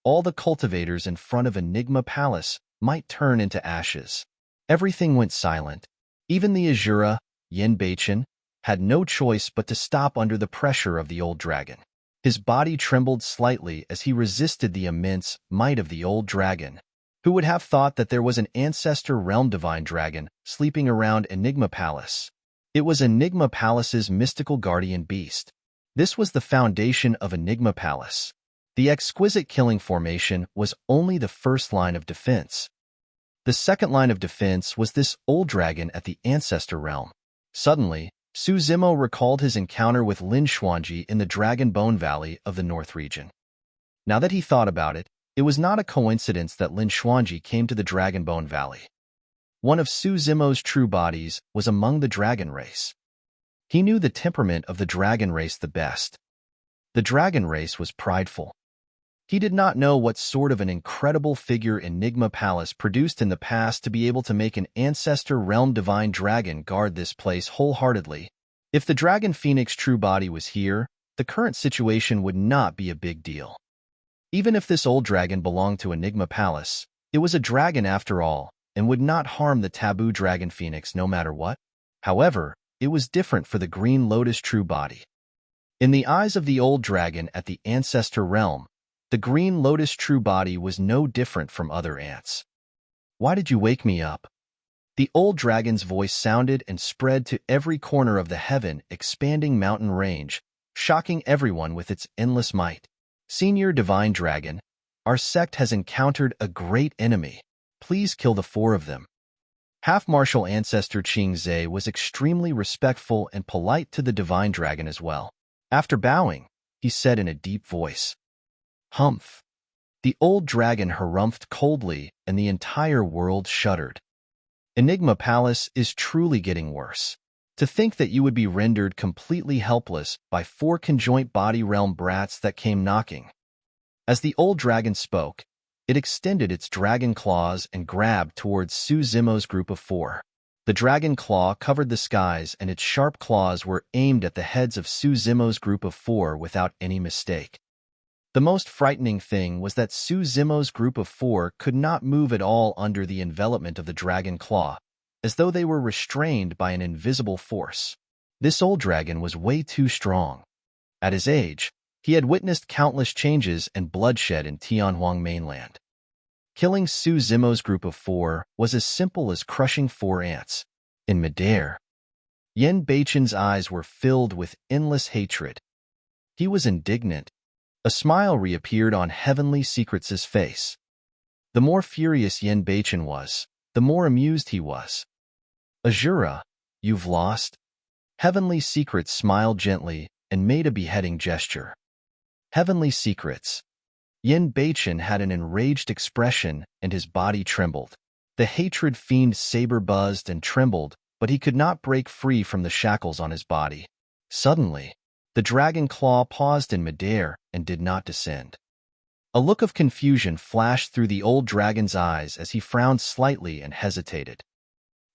all the cultivators in front of Enigma Palace might turn into ashes. Everything went silent. Even the Azura Yin Beichen had no choice but to stop under the pressure of the old dragon. His body trembled slightly as he resisted the immense might of the old dragon. Who would have thought that there was an Ancestor Realm divine dragon sleeping around Enigma Palace? It was Enigma Palace's mystical guardian beast. This was the foundation of Enigma Palace. The exquisite killing formation was only the first line of defense. The second line of defense was this old dragon at the Ancestor Realm. Suddenly, Su Zimo recalled his encounter with Lin Xuanji in the Dragon Bone Valley of the North region. Now that he thought about it, it was not a coincidence that Lin Xuanji came to the Dragon Bone Valley. One of Su Zimo's true bodies was among the dragon race. He knew the temperament of the dragon race the best. The dragon race was prideful. He did not know what sort of an incredible figure Enigma Palace produced in the past to be able to make an Ancestor Realm divine dragon guard this place wholeheartedly. If the Dragon Phoenix true body was here, the current situation would not be a big deal. Even if this old dragon belonged to Enigma Palace, it was a dragon after all, and would not harm the taboo dragon phoenix no matter what. However, it was different for the Green Lotus true body. In the eyes of the old dragon at the Ancestor realm, the Green Lotus true body was no different from other ants. Why did you wake me up? The old dragon's voice sounded and spread to every corner of the heaven-expanding mountain range, shocking everyone with its endless might. Senior Divine Dragon, our sect has encountered a great enemy. Please kill the 4 of them. Half-Martial Ancestor Qing Zhe was extremely respectful and polite to the Divine Dragon as well. After bowing, he said in a deep voice, "Humph." The old dragon harumphed coldly, and the entire world shuddered. Enigma Palace is truly getting worse. To think that you would be rendered completely helpless by 4 conjoint body realm brats that came knocking. As the old dragon spoke, it extended its dragon claws and grabbed towards Su Zimo's group of 4. The dragon claw covered the skies, and its sharp claws were aimed at the heads of Su Zimo's group of 4 without any mistake. The most frightening thing was that Su Zimo's group of 4 could not move at all under the envelopment of the dragon claw, as though they were restrained by an invisible force. This old dragon was way too strong. At his age, he had witnessed countless changes and bloodshed in Tianhuang mainland. Killing Su Zimo's group of 4 was as simple as crushing 4 ants. In midair, Yen Beichen's eyes were filled with endless hatred. He was indignant. A smile reappeared on Heavenly Secrets' face. The more furious Yen Beichen was, the more amused he was. "Azura, you've lost?" Heavenly Secrets smiled gently and made a beheading gesture. Heavenly Secrets. Yen Beichen had an enraged expression and his body trembled. The hatred fiend saber buzzed and trembled, but he could not break free from the shackles on his body. Suddenly, the dragon claw paused in midair and did not descend. A look of confusion flashed through the old dragon's eyes as he frowned slightly and hesitated.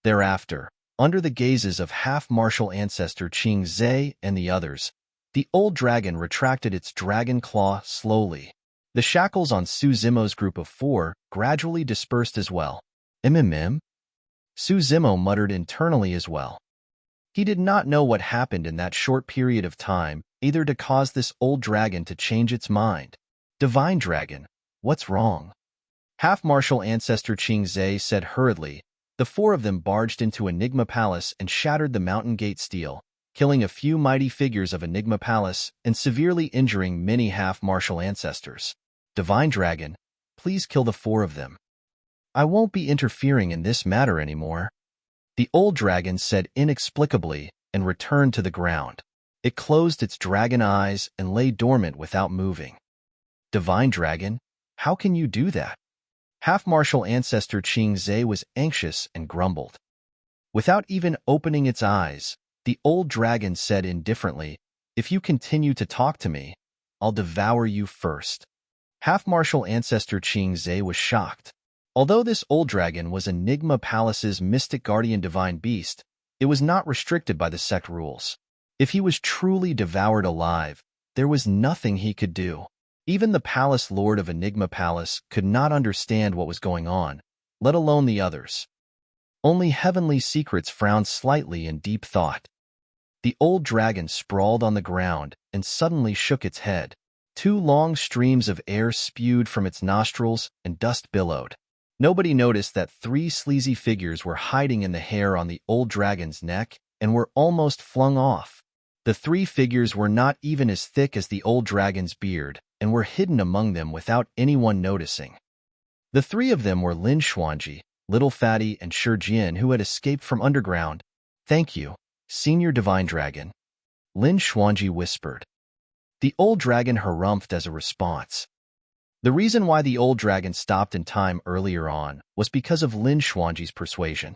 Thereafter, under the gazes of half-martial Ancestor Qing Zhe and the others, the old dragon retracted its dragon claw slowly. The shackles on Su Zimo's group of 4 gradually dispersed as well. Su Zimo muttered internally as well. He did not know what happened in that short period of time, either to cause this old dragon to change its mind. "Divine Dragon, what's wrong?" Half-Martial Ancestor Qing Zhe said hurriedly. The 4 of them barged into Enigma Palace and shattered the mountain gate steel, killing a few mighty figures of Enigma Palace and severely injuring many half-martial ancestors. "Divine Dragon, please kill the 4 of them. I won't be interfering in this matter anymore." The old dragon said inexplicably and returned to the ground. It closed its dragon eyes and lay dormant without moving. "Divine Dragon, how can you do that?" Half-martial Ancestor Qing Zhe was anxious and grumbled. Without even opening its eyes, the old dragon said indifferently, "If you continue to talk to me, I'll devour you first." Half-martial Ancestor Qing Zhe was shocked. Although this old dragon was Enigma Palace's mystic guardian divine beast, it was not restricted by the sect rules. If he was truly devoured alive, there was nothing he could do. Even the palace lord of Enigma Palace could not understand what was going on, let alone the others. Only Heavenly Secrets frowned slightly in deep thought. The old dragon sprawled on the ground and suddenly shook its head. 2 long streams of air spewed from its nostrils and dust billowed. Nobody noticed that 3 sleazy figures were hiding in the hair on the old dragon's neck and were almost flung off. The 3 figures were not even as thick as the old dragon's beard and were hidden among them without anyone noticing. The 3 of them were Lin Xuanji, Little Fatty, and Shi Jian, who had escaped from underground. "Thank you, Senior Divine Dragon," Lin Xuanji whispered. The old dragon harumphed as a response. The reason why the old dragon stopped in time earlier on was because of Lin Xuanji's persuasion.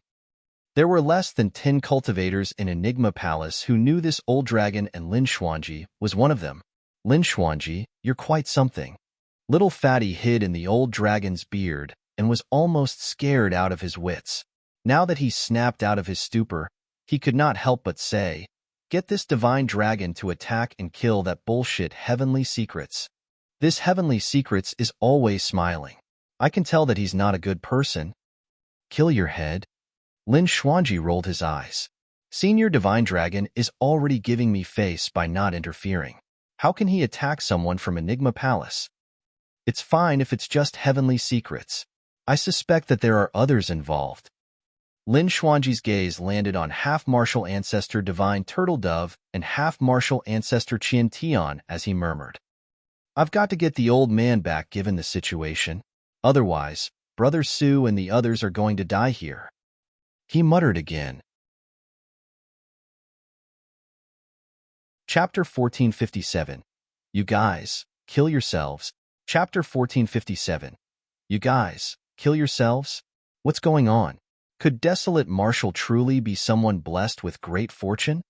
There were less than 10 cultivators in Enigma Palace who knew this old dragon, and Lin Xuanji was one of them. "Lin Xuanji, you're quite something." Little Fatty hid in the old dragon's beard and was almost scared out of his wits. Now that he snapped out of his stupor, he could not help but say, Get this divine dragon to attack and kill that bullshit Heavenly Secrets. This Heavenly Secrets is always smiling. I can tell that he's not a good person. Kill your head. Lin Xuanji rolled his eyes. Senior Divine Dragon is already giving me face by not interfering. How can he attack someone from Enigma Palace? It's fine if it's just Heavenly Secrets. I suspect that there are others involved. Lin Xuanji's gaze landed on half-martial Ancestor Divine Turtle Dove and half-martial Ancestor Qian Tian as he murmured, I've got to get the old man back given the situation. Otherwise, Brother Su and the others are going to die here. He muttered again. Chapter 1457. You guys, kill yourselves. Chapter 1457. You guys, kill yourselves? What's going on? Could Desolate Marshal truly be someone blessed with great fortune?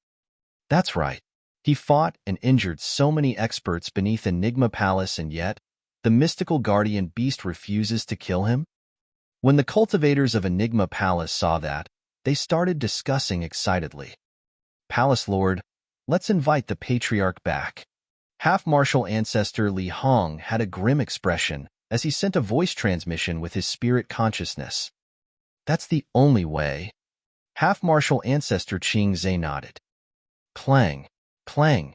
That's right. He fought and injured so many experts beneath Enigma Palace, and yet, the mystical guardian beast refuses to kill him? When the cultivators of Enigma Palace saw that, they started discussing excitedly. Palace Lord, let's invite the Patriarch back. Half-Martial Ancestor Li Hong had a grim expression as he sent a voice transmission with his spirit consciousness. That's the only way. Half-Martial Ancestor Qing Zhe nodded. Clang, clang.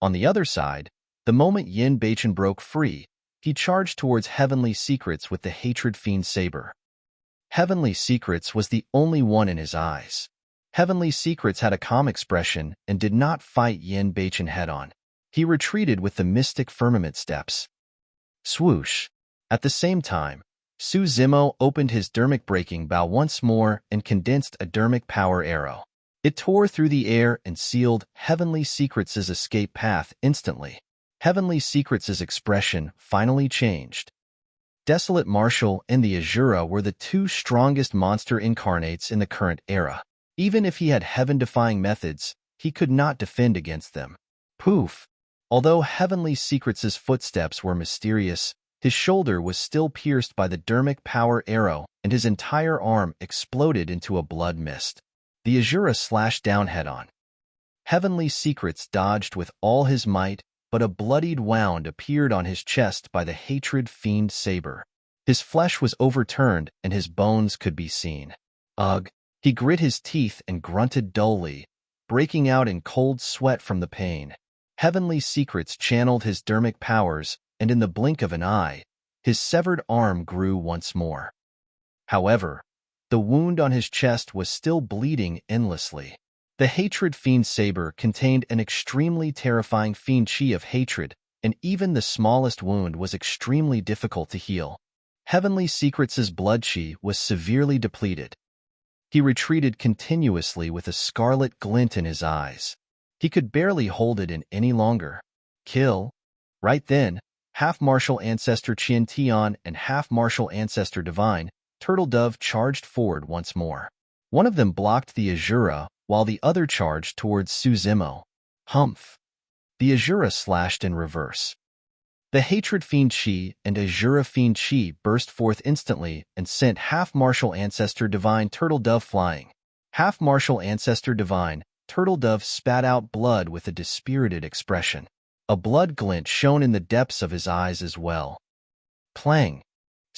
On the other side, the moment Yin Beichen broke free, he charged towards Heavenly Secrets with the Hatred Fiend Saber. Heavenly Secrets was the only one in his eyes. Heavenly Secrets had a calm expression and did not fight Yin Beichen head-on. He retreated with the mystic firmament steps. Swoosh. At the same time, Su Zimo opened his Dharmic breaking bow once more and condensed a Dharmic power arrow. It tore through the air and sealed Heavenly Secrets' escape path instantly. Heavenly Secrets' expression finally changed. Desolate Marshal and the Azura were the two strongest monster incarnates in the current era. Even if he had heaven-defying methods, he could not defend against them. Poof! Although Heavenly Secrets' footsteps were mysterious, his shoulder was still pierced by the Dharmic power arrow, and his entire arm exploded into a blood mist. The Azura slashed down head-on. Heavenly Secrets dodged with all his might, but a bloodied wound appeared on his chest by the Hatred Fiend Saber. His flesh was overturned, and his bones could be seen. Ugh! He grit his teeth and grunted dully, breaking out in cold sweat from the pain. Heavenly Secrets channeled his Dharmic powers, and in the blink of an eye, his severed arm grew once more. However, the wound on his chest was still bleeding endlessly. The Hatred Fiend Saber contained an extremely terrifying fiend chi of hatred, and even the smallest wound was extremely difficult to heal. Heavenly Secrets' blood chi was severely depleted. He retreated continuously with a scarlet glint in his eyes. He could barely hold it in any longer. Kill. Right then, half-martial Ancestor Qian Tian and half-martial Ancestor Divine Turtle Dove charged forward once more. One of them blocked the Azura, while the other charged towards Su Zimo. Humph! The Azura slashed in reverse. The Hatred Fiend Chi and Azura Fiend Chi burst forth instantly and sent half-martial Ancestor Divine Turtle Dove flying. Half-martial Ancestor Divine Turtle Dove spat out blood with a dispirited expression. A blood glint shone in the depths of his eyes as well. Clang!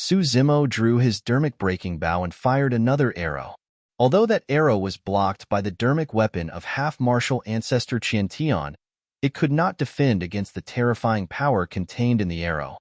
Su Zimo drew his Dharmic breaking bow and fired another arrow. Although that arrow was blocked by the Dharmic weapon of half-martial Ancestor Qian Tian, it could not defend against the terrifying power contained in the arrow.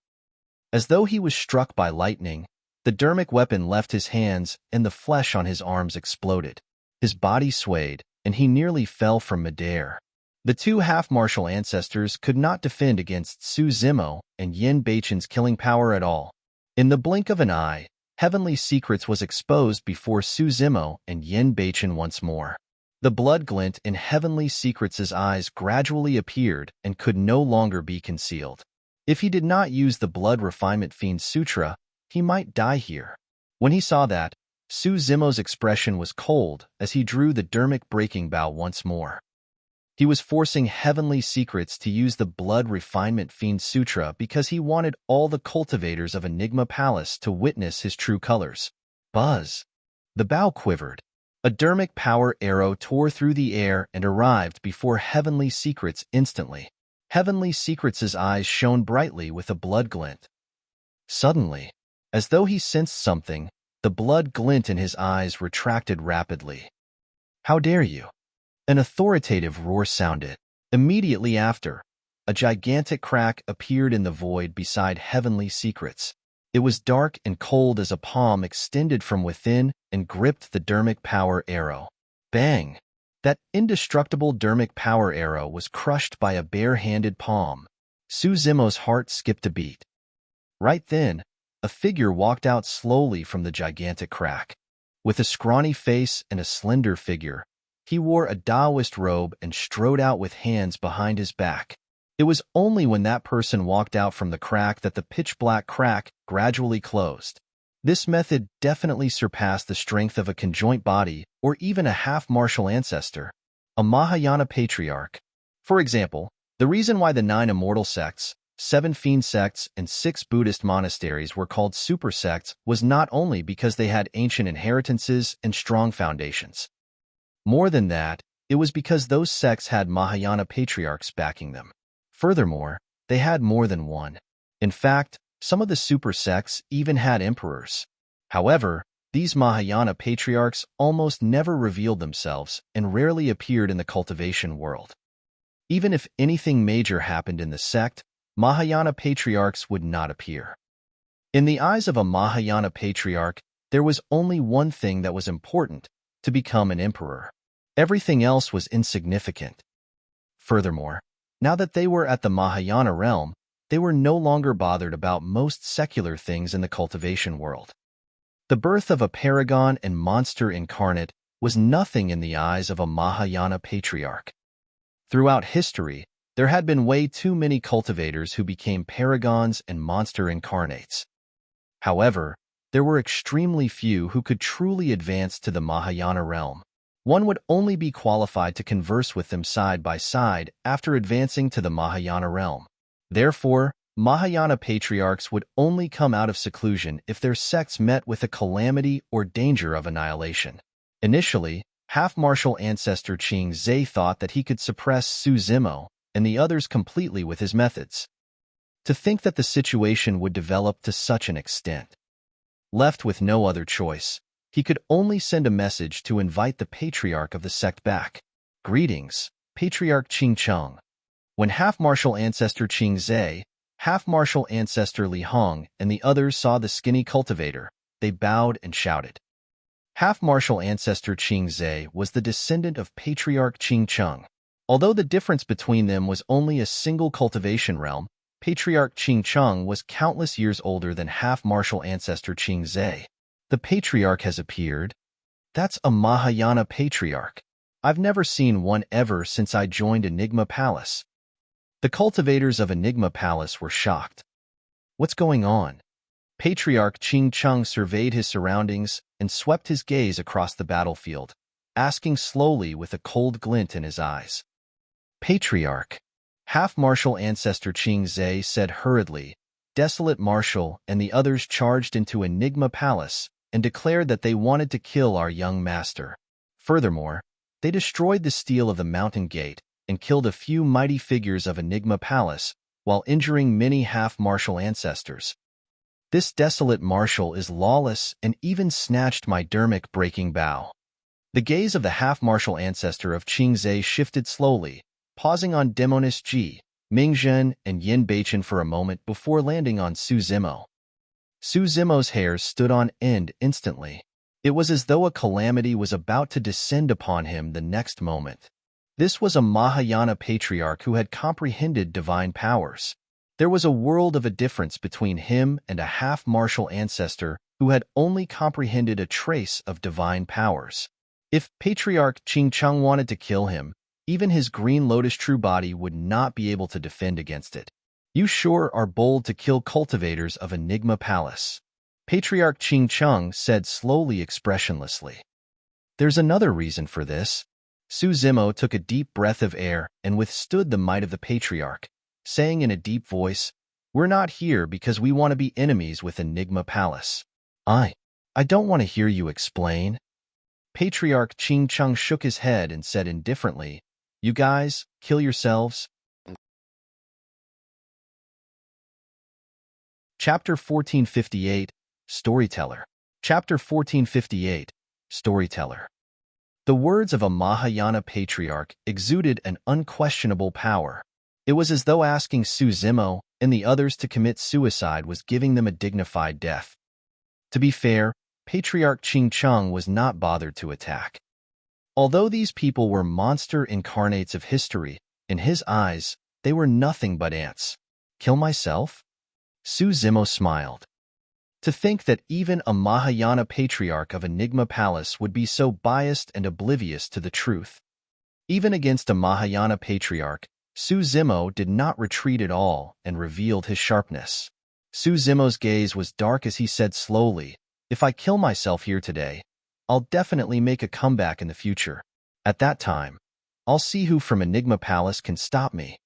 As though he was struck by lightning, the Dharmic weapon left his hands and the flesh on his arms exploded. His body swayed, and he nearly fell from midair. The two half-martial ancestors could not defend against Su Zimo and Yin Beichen's killing power at all. In the blink of an eye, Heavenly Secrets was exposed before Su Zimo and Yin Beichen once more. The blood glint in Heavenly Secrets' eyes gradually appeared and could no longer be concealed. If he did not use the Blood Refinement Fiend Sutra, he might die here. When he saw that, Su Zimo's expression was cold as he drew the Dharmic breaking bow once more. He was forcing Heavenly Secrets to use the Blood Refinement Fiend Sutra because he wanted all the cultivators of Enigma Palace to witness his true colors. Buzz! The bow quivered. A Dharmic power arrow tore through the air and arrived before Heavenly Secrets instantly. Heavenly Secrets' eyes shone brightly with a blood glint. Suddenly, as though he sensed something, the blood glint in his eyes retracted rapidly. "How dare you?" An authoritative roar sounded. Immediately after, a gigantic crack appeared in the void beside Heavenly Secrets. It was dark and cold as a palm extended from within and gripped the Dharmic power arrow. Bang! That indestructible Dharmic power arrow was crushed by a bare-handed palm. Suzumo's heart skipped a beat. Right then, a figure walked out slowly from the gigantic crack. With a scrawny face and a slender figure, he wore a Taoist robe and strode out with hands behind his back. It was only when that person walked out from the crack that the pitch-black crack gradually closed. This method definitely surpassed the strength of a conjoint body or even a half-martial ancestor, a Mahayana Patriarch. For example, the reason why the 9 immortal sects, 7 fiend sects, and 6 Buddhist monasteries were called super sects was not only because they had ancient inheritances and strong foundations. More than that, it was because those sects had Mahayana Patriarchs backing them. Furthermore, they had more than one. In fact, some of the super sects even had emperors. However, these Mahayana Patriarchs almost never revealed themselves and rarely appeared in the cultivation world. Even if anything major happened in the sect, Mahayana Patriarchs would not appear. In the eyes of a Mahayana Patriarch, there was only one thing that was important: to become an emperor. Everything else was insignificant. Furthermore, now that they were at the Mahayana realm, they were no longer bothered about most secular things in the cultivation world. The birth of a paragon and monster incarnate was nothing in the eyes of a Mahayana Patriarch. Throughout history, there had been way too many cultivators who became paragons and monster incarnates. However, there were extremely few who could truly advance to the Mahayana realm. One would only be qualified to converse with them side by side after advancing to the Mahayana realm. Therefore, Mahayana Patriarchs would only come out of seclusion if their sects met with a calamity or danger of annihilation. Initially, half-martial ancestor Qing Zhe thought that he could suppress Suzumo and the others completely with his methods. To think that the situation would develop to such an extent. Left with no other choice, he could only send a message to invite the patriarch of the sect back. "Greetings, Patriarch Qing Cheng." When half-martial ancestor Qing Zhe, half-martial ancestor Li Hong, and the others saw the skinny cultivator, they bowed and shouted. Half-martial ancestor Qing Zhe was the descendant of Patriarch Qing Cheng. Although the difference between them was only a single cultivation realm, Patriarch Qing Cheng was countless years older than half-martial ancestor Qing Zhe. "The Patriarch has appeared." "That's a Mahayana Patriarch. I've never seen one ever since I joined Enigma Palace." The cultivators of Enigma Palace were shocked. "What's going on?" Patriarch Qing Cheng surveyed his surroundings and swept his gaze across the battlefield, asking slowly with a cold glint in his eyes. "Patriarch." Half-martial ancestor Qing Zhe said hurriedly. Desolate Marshal and the others charged into Enigma Palace and declared that they wanted to kill our young master. Furthermore, they destroyed the steel of the mountain gate and killed a few mighty figures of Enigma Palace while injuring many half-martial ancestors. This desolate Marshal is lawless and even snatched my Dharmic breaking bow. The gaze of the half-martial ancestor of Qing Zhe shifted slowly, pausing on Demonist Ji, Mingzhen, and Yin Beichen for a moment before landing on Suzumo. Suzumo's hairs stood on end instantly. It was as though a calamity was about to descend upon him the next moment. This was a Mahayana Patriarch who had comprehended divine powers. There was a world of a difference between him and a half-martial ancestor who had only comprehended a trace of divine powers. If Patriarch Qing Cheng wanted to kill him, even his green lotus true body would not be able to defend against it. "You sure are bold to kill cultivators of Enigma Palace," Patriarch Qing Cheng said slowly, expressionlessly. "There's another reason for this." Suzumo took a deep breath of air and withstood the might of the Patriarch, saying in a deep voice, "We're not here because we want to be enemies with Enigma Palace. I don't want to hear you explain." Patriarch Ching Chung shook his head and said indifferently, "You guys, kill yourselves." Chapter 1458, Storyteller. Chapter 1458, Storyteller. The words of a Mahayana patriarch exuded an unquestionable power. It was as though asking Su Zimo and the others to commit suicide was giving them a dignified death. To be fair, Patriarch Ching Chung was not bothered to attack. Although these people were monster incarnates of history, in his eyes, they were nothing but ants. Kill myself? Su Zimo smiled. To think that even a Mahayana patriarch of Enigma Palace would be so biased and oblivious to the truth. Even against a Mahayana patriarch, Su Zimo did not retreat at all and revealed his sharpness. Su Zimo's gaze was dark as he said slowly, "If I kill myself here today, I'll definitely make a comeback in the future. At that time, I'll see who from Enigma Palace can stop me."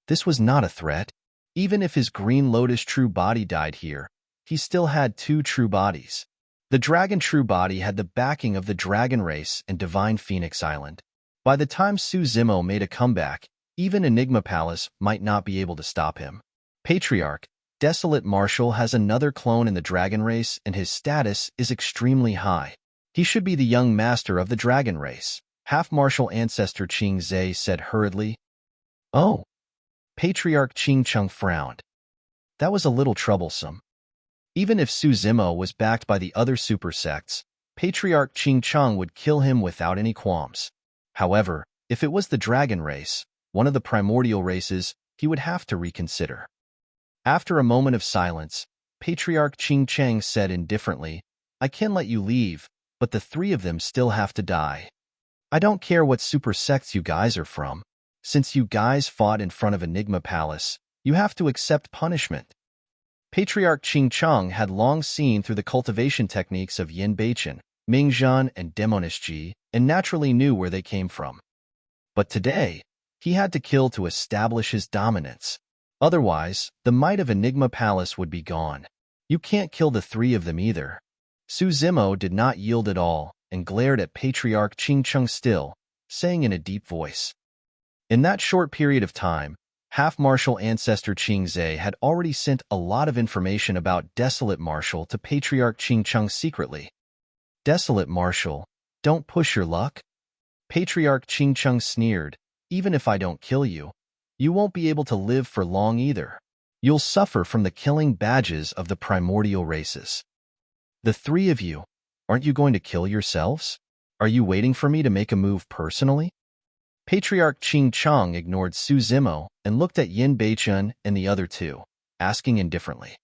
This was not a threat. Even if his Green Lotus true body died here, he still had two true bodies. The Dragon true body had the backing of the Dragon race and Divine Phoenix Island. By the time Su Zimo made a comeback, even Enigma Palace might not be able to stop him. Patriarch, Desolate Marshal has another clone in the Dragon race and his status is extremely high. He should be the young master of the Dragon race. Half-Marshal Ancestor Ching Zhe said hurriedly. "Oh." Patriarch Ching Chung frowned. That was a little troublesome. Even if Su Zimo was backed by the other super sects, Patriarch Ching Chung would kill him without any qualms. However, if it was the Dragon race, one of the primordial races, he would have to reconsider. After a moment of silence, Patriarch Ching Cheng said indifferently, "I can let you leave, but the three of them still have to die. I don't care what super sects you guys are from. Since you guys fought in front of Enigma Palace, you have to accept punishment." Patriarch Ching Chung had long seen through the cultivation techniques of Yin Beichen, Mingzhan, and Demonistji, and naturally knew where they came from. But today, he had to kill to establish his dominance. Otherwise, the might of Enigma Palace would be gone. You can't kill the three of them either. Su Zimo did not yield at all and glared at Patriarch Ching Chung still, saying in a deep voice. In that short period of time, Half-Marshal Ancestor Ching Zhe had already sent a lot of information about Desolate Marshal to Patriarch Ching Chung secretly. "Desolate Marshal, don't push your luck?" Patriarch Ching Chung sneered, "Even if I don't kill you, you won't be able to live for long either. You'll suffer from the killing badges of the primordial races. The three of you, aren't you going to kill yourselves? Are you waiting for me to make a move personally?" Patriarch Ching Chung ignored Su Zimo and looked at Yin Beichen and the other two, asking indifferently.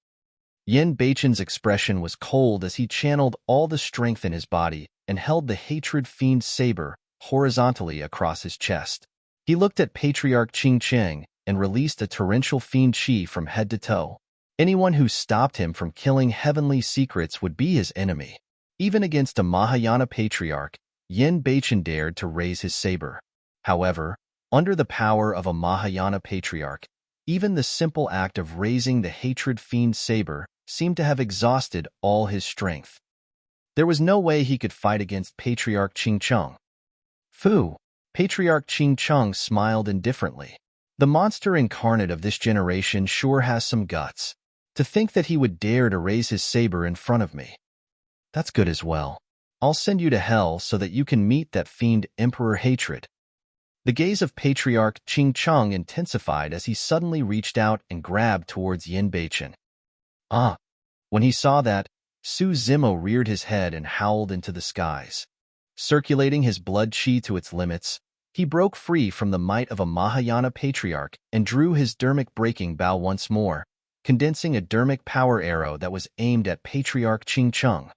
Yin Beichen's expression was cold as he channeled all the strength in his body and held the Hatred Fiend saber horizontally across his chest. He looked at Patriarch Ching Cheng and released a torrential fiend chi from head to toe. Anyone who stopped him from killing heavenly secrets would be his enemy. Even against a Mahayana patriarch, Yin Beichen dared to raise his saber. However, under the power of a Mahayana patriarch, even the simple act of raising the Hatred Fiend saber seemed to have exhausted all his strength. There was no way he could fight against Patriarch Ching Chung. "Fu." Patriarch Ching Chung smiled indifferently. "The monster incarnate of this generation sure has some guts. To think that he would dare to raise his saber in front of me. That's good as well. I'll send you to hell so that you can meet that fiend Emperor Hatred." The gaze of Patriarch Ching Chung intensified as he suddenly reached out and grabbed towards Yin Beichen. "Ah!" When he saw that, Su Zimo reared his head and howled into the skies. Circulating his blood chi to its limits, he broke free from the might of a Mahayana patriarch and drew his Dharmic breaking bow once more, condensing a Dharmic power arrow that was aimed at Patriarch Ching Chung.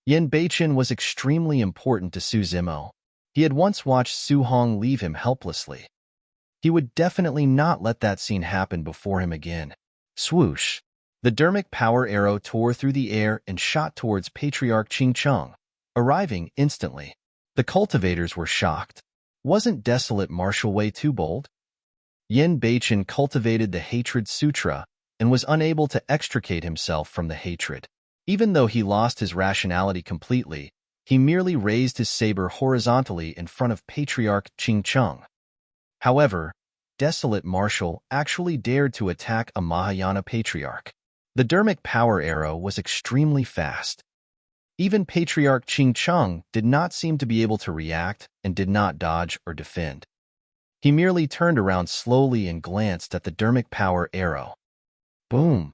Yin Beichen was extremely important to Su Zimo. He had once watched Su Hong leave him helplessly. He would definitely not let that scene happen before him again. Swoosh! The Dharmic power arrow tore through the air and shot towards Patriarch Ching Chung, arriving instantly. The cultivators were shocked. Wasn't Desolate Marshal way too bold? Yin Beichen cultivated the Hatred Sutra and was unable to extricate himself from the hatred. Even though he lost his rationality completely, He merely raised his saber horizontally in front of Patriarch Ching Chung. However, Desolate Marshal actually dared to attack a Mahayana Patriarch. The Dharmic power arrow was extremely fast. Even Patriarch Ching Chung did not seem to be able to react and did not dodge or defend. He merely turned around slowly and glanced at the Dharmic power arrow. Boom!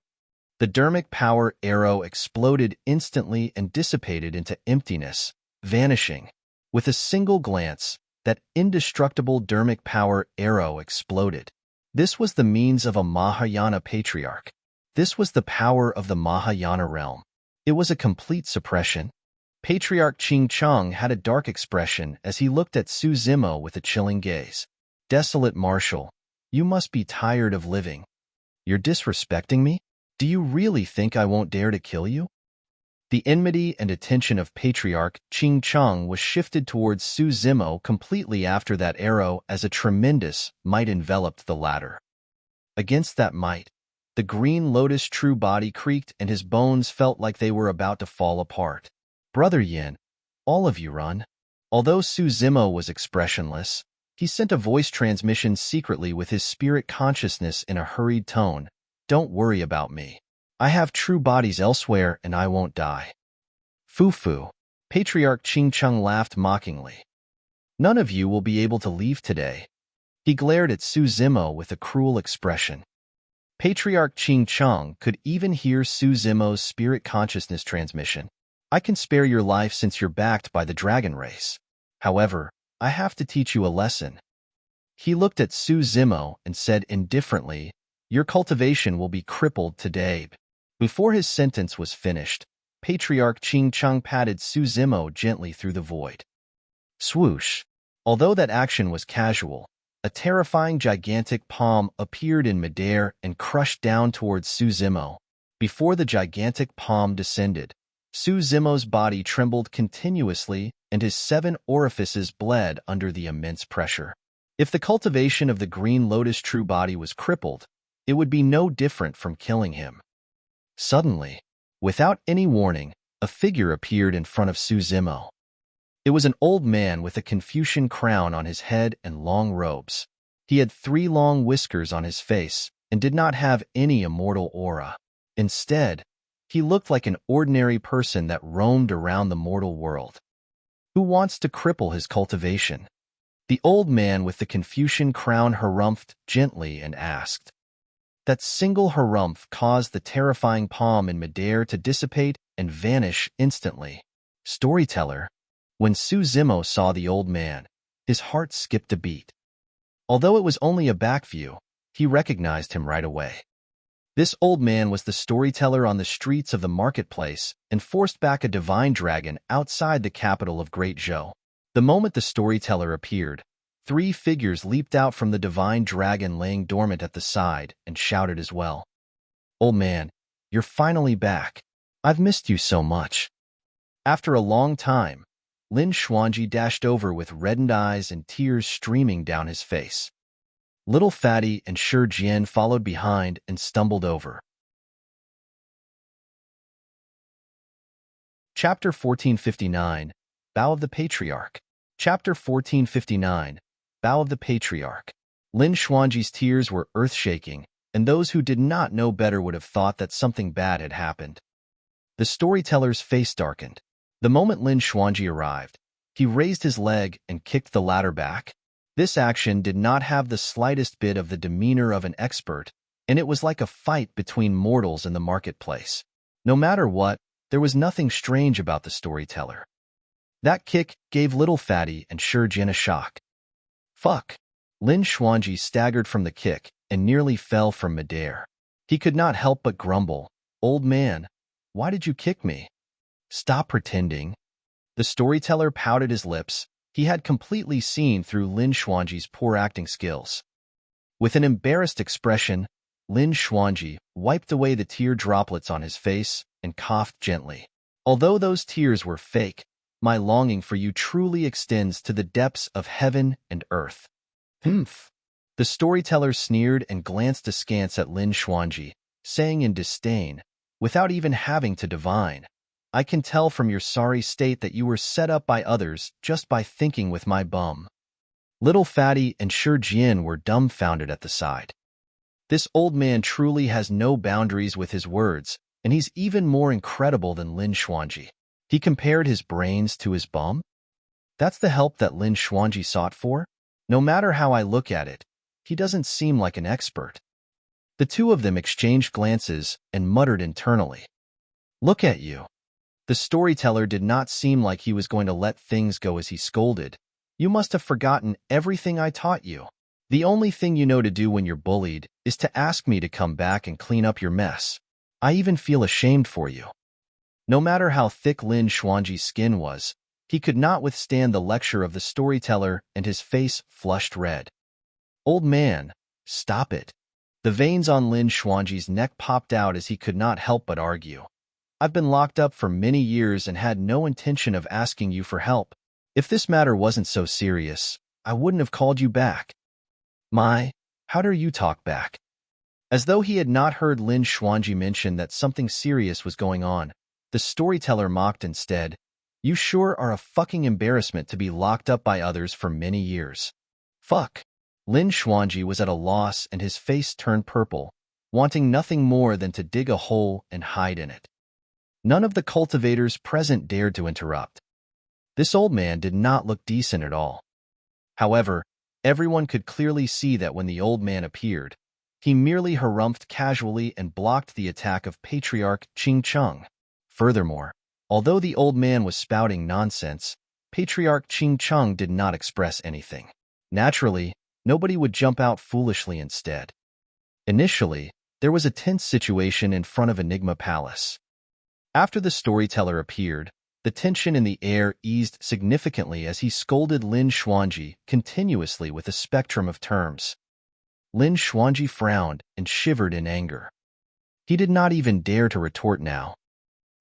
The Dharmic power arrow exploded instantly and dissipated into emptiness, vanishing. With a single glance, that indestructible Dharmic power arrow exploded. This was the means of a Mahayana Patriarch. This was the power of the Mahayana realm. It was a complete suppression. Patriarch Ching Chung had a dark expression as he looked at Su Zimo with a chilling gaze. Desolate Marshal, you must be tired of living. You're disrespecting me? Do you really think I won't dare to kill you? The enmity and attention of Patriarch Ching Chung was shifted towards Su Zimo completely after that arrow as a tremendous might enveloped the latter. Against that might, the green lotus true body creaked and his bones felt like they were about to fall apart. Brother Yin, all of you run. Although Su Zimo was expressionless, he sent a voice transmission secretly with his spirit consciousness in a hurried tone. Don't worry about me. I have true bodies elsewhere and I won't die. Foo-foo. Patriarch Ching Chung laughed mockingly. None of you will be able to leave today. He glared at Su Zimo with a cruel expression. Patriarch Ching Chung could even hear Su Zimo's spirit consciousness transmission. I can spare your life since you're backed by the dragon race. However, I have to teach you a lesson. He looked at Su Zimo and said indifferently, your cultivation will be crippled today. Before his sentence was finished, Patriarch Ching Chung patted Su Zimo gently through the void. Swoosh! Although that action was casual, a terrifying gigantic palm appeared in midair and crushed down towards Su Zimo. Before the gigantic palm descended, Su Zimo's body trembled continuously and his 7 orifices bled under the immense pressure. If the cultivation of the green lotus true body was crippled, it would be no different from killing him. Suddenly, without any warning, a figure appeared in front of Su Zimo. It was an old man with a Confucian crown on his head and long robes. He had 3 long whiskers on his face and did not have any immortal aura. Instead, he looked like an ordinary person that roamed around the mortal world. Who wants to cripple his cultivation? The old man with the Confucian crown harumphed gently and asked. That single harumph caused the terrifying palm in midair to dissipate and vanish instantly. Storyteller. When Su Zimo saw the old man, his heart skipped a beat. Although it was only a back view, he recognized him right away. This old man was the storyteller on the streets of the marketplace and forced back a divine dragon outside the capital of Great Zhou. The moment the storyteller appeared, 3 figures leaped out from the divine dragon laying dormant at the side and shouted as well. Old man, you're finally back. I've missed you so much. After a long time, Lin Xuanji dashed over with reddened eyes and tears streaming down his face. Little Fatty and Shi Jian followed behind and stumbled over. Chapter 1459, Bow of the Patriarch. Chapter 1459, Bow of the Patriarch. Lin Xuanji's tears were earth-shaking, and those who did not know better would have thought that something bad had happened. The storyteller's face darkened. The moment Lin Xuanji arrived, he raised his leg and kicked the ladder back. This action did not have the slightest bit of the demeanor of an expert, and it was like a fight between mortals in the marketplace. No matter what, there was nothing strange about the storyteller. That kick gave Little Fatty and Shi Jian a shock. Fuck! Lin Xuanji staggered from the kick and nearly fell from midair. He could not help but grumble, Old man, why did you kick me? Stop pretending. The storyteller pouted his lips. He had completely seen through Lin Xuanji's poor acting skills. With an embarrassed expression, Lin Xuanji wiped away the tear droplets on his face and coughed gently. Although those tears were fake, my longing for you truly extends to the depths of heaven and earth. Humph. The storyteller sneered and glanced askance at Lin Xuanji, saying in disdain, without even having to divine, I can tell from your sorry state that you were set up by others just by thinking with my bum. Little Fatty and Shi Jian were dumbfounded at the sight. This old man truly has no boundaries with his words, and he's even more incredible than Lin Xuanji. He compared his brains to his bum? That's the help that Lin Xuanji sought for? No matter how I look at it, he doesn't seem like an expert. The two of them exchanged glances and muttered internally. Look at you. The storyteller did not seem like he was going to let things go as he scolded. You must have forgotten everything I taught you. The only thing you know to do when you're bullied is to ask me to come back and clean up your mess. I even feel ashamed for you. No matter how thick Lin Xuanji's skin was, he could not withstand the lecture of the storyteller, and his face flushed red. Old man, stop it. The veins on Lin Xuanji's neck popped out as he could not help but argue. I've been locked up for many years and had no intention of asking you for help. If this matter wasn't so serious, I wouldn't have called you back. How dare you talk back? As though he had not heard Lin Xuanji mention that something serious was going on, the storyteller mocked instead. You sure are a fucking embarrassment to be locked up by others for many years. Fuck. Lin Xuanji was at a loss and his face turned purple, wanting nothing more than to dig a hole and hide in it. None of the cultivators present dared to interrupt. This old man did not look decent at all. However, everyone could clearly see that when the old man appeared, he merely harumphed casually and blocked the attack of Patriarch Ching Chung. Furthermore, although the old man was spouting nonsense, Patriarch Ching Chung did not express anything. Naturally, nobody would jump out foolishly instead. Initially, there was a tense situation in front of Enigma Palace. After the storyteller appeared, the tension in the air eased significantly as he scolded Lin Xuanji continuously with a spectrum of terms. Lin Xuanji frowned and shivered in anger. He did not even dare to retort now.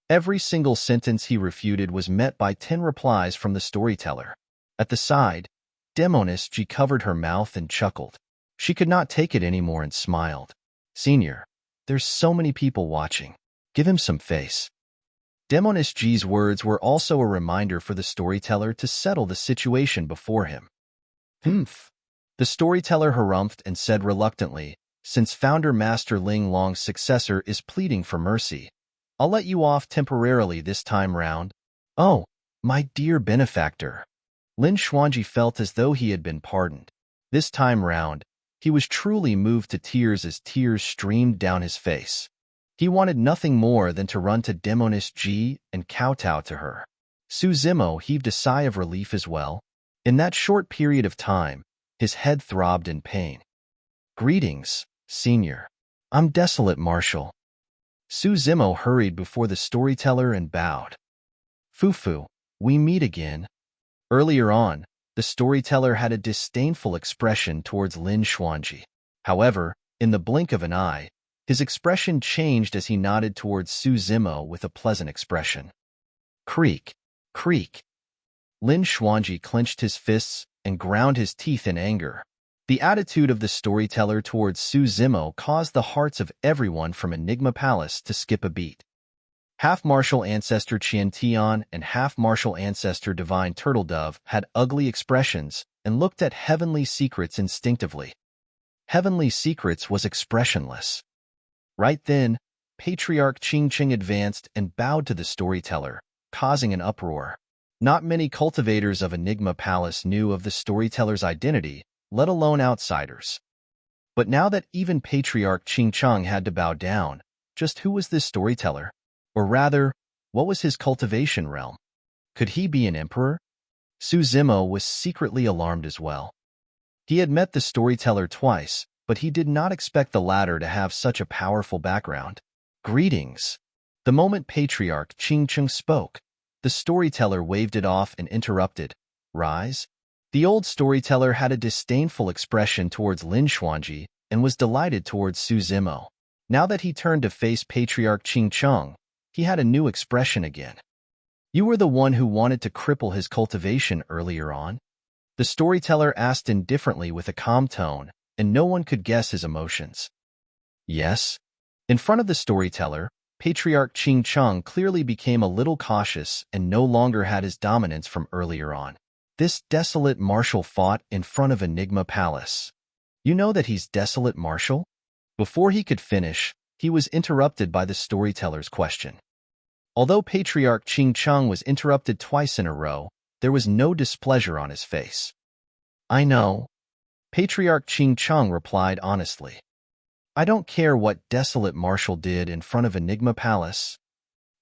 Every single sentence he refuted was met by 10 replies from the storyteller. At the side, Demoness G covered her mouth and chuckled. She could not take it anymore and smiled. Senior, there's so many people watching. Give him some face. Demoness G's words were also a reminder for the storyteller to settle the situation before him. Humph. The storyteller harumphed and said reluctantly, since Founder Master Ling Long's successor is pleading for mercy, I'll let you off temporarily this time round. Oh, my dear benefactor. Lin Xuanji felt as though he had been pardoned. This time round, he was truly moved to tears as tears streamed down his face. He wanted nothing more than to run to Demoness G and kowtow to her. Su Zimo heaved a sigh of relief as well. In that short period of time, his head throbbed in pain. Greetings, Senior. I'm Desolate Marshal. Su Zimo hurried before the storyteller and bowed. Fufu, we meet again. Earlier on, the storyteller had a disdainful expression towards Lin Xuanji. However, in the blink of an eye, his expression changed as he nodded towards Su Zimo with a pleasant expression. Creak, creak. Lin Xuanji clenched his fists and ground his teeth in anger. The attitude of the storyteller towards Su Zimo caused the hearts of everyone from Enigma Palace to skip a beat. Half-Martial Ancestor Qian Tian and Half-Martial Ancestor Divine Turtledove had ugly expressions and looked at Heavenly Secrets instinctively. Heavenly Secrets was expressionless. Right then, Patriarch Ching Ching advanced and bowed to the storyteller, causing an uproar. Not many cultivators of Enigma Palace knew of the storyteller's identity, let alone outsiders. But now that even Patriarch Ching Chong had to bow down, just who was this storyteller? Or rather, what was his cultivation realm? Could he be an emperor? Su Zimo was secretly alarmed as well. He had met the storyteller twice, but he did not expect the latter to have such a powerful background. Greetings. The moment Patriarch Ching Chong spoke, the storyteller waved it off and interrupted. Rise? The old storyteller had a disdainful expression towards Lin Xuanji and was delighted towards Su Zimo. Now that he turned to face Patriarch Ching Chong, he had a new expression again. You were the one who wanted to cripple his cultivation earlier on? The storyteller asked indifferently with a calm tone, and no one could guess his emotions. Yes. In front of the storyteller, Patriarch Ching Cheng clearly became a little cautious and no longer had his dominance from earlier on. This desolate marshal fought in front of Enigma Palace. You know that he's desolate marshal? Before he could finish, he was interrupted by the storyteller's question. Although Patriarch Ching Cheng was interrupted twice in a row, there was no displeasure on his face. I know. Patriarch Ching Cheng replied honestly. I don't care what desolate marshal did in front of Enigma Palace.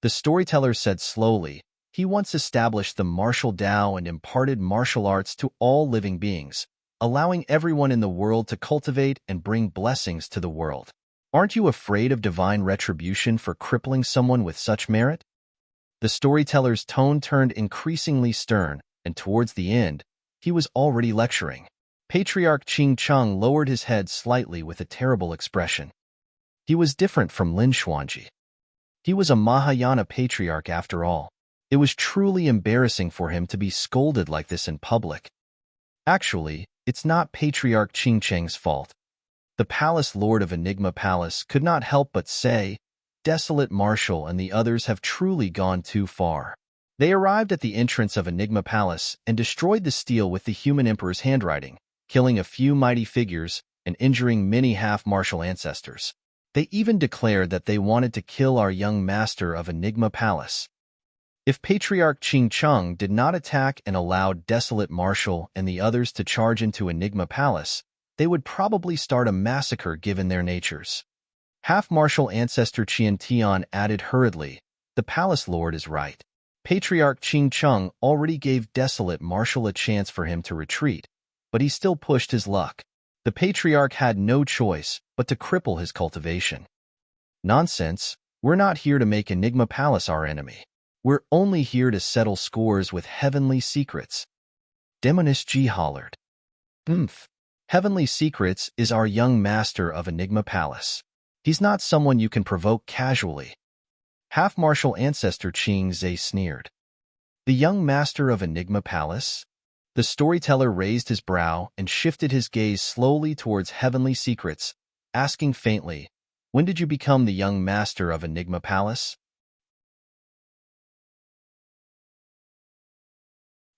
The storyteller said slowly, he once established the martial Dao and imparted martial arts to all living beings, allowing everyone in the world to cultivate and bring blessings to the world. Aren't you afraid of divine retribution for crippling someone with such merit? The storyteller's tone turned increasingly stern, and towards the end, he was already lecturing. Patriarch Ching Cheng lowered his head slightly with a terrible expression. He was different from Lin Xuanji. He was a Mahayana patriarch after all. It was truly embarrassing for him to be scolded like this in public. Actually, it's not Patriarch Ching Cheng's fault. The palace lord of Enigma Palace could not help but say, Desolate Marshal and the others have truly gone too far. They arrived at the entrance of Enigma Palace and destroyed the stele with the human emperor's handwriting, killing a few mighty figures and injuring many half-martial ancestors. They even declared that they wanted to kill our young master of Enigma Palace. If Patriarch Ching Cheng did not attack and allowed Desolate Marshal and the others to charge into Enigma Palace, they would probably start a massacre given their natures. Half-Martial Ancestor Qian Tian added hurriedly, the Palace Lord is right. Patriarch Ching Cheng already gave Desolate Marshal a chance for him to retreat, but he still pushed his luck. The Patriarch had no choice but to cripple his cultivation. Nonsense, we're not here to make Enigma Palace our enemy. We're only here to settle scores with heavenly secrets. Demonist Ji hollered. Heavenly Secrets is our young master of Enigma Palace. He's not someone you can provoke casually. Half-Martial Ancestor Ching Zhe sneered. The young master of Enigma Palace? The storyteller raised his brow and shifted his gaze slowly towards Heavenly Secrets, asking faintly, when did you become the young master of Enigma Palace?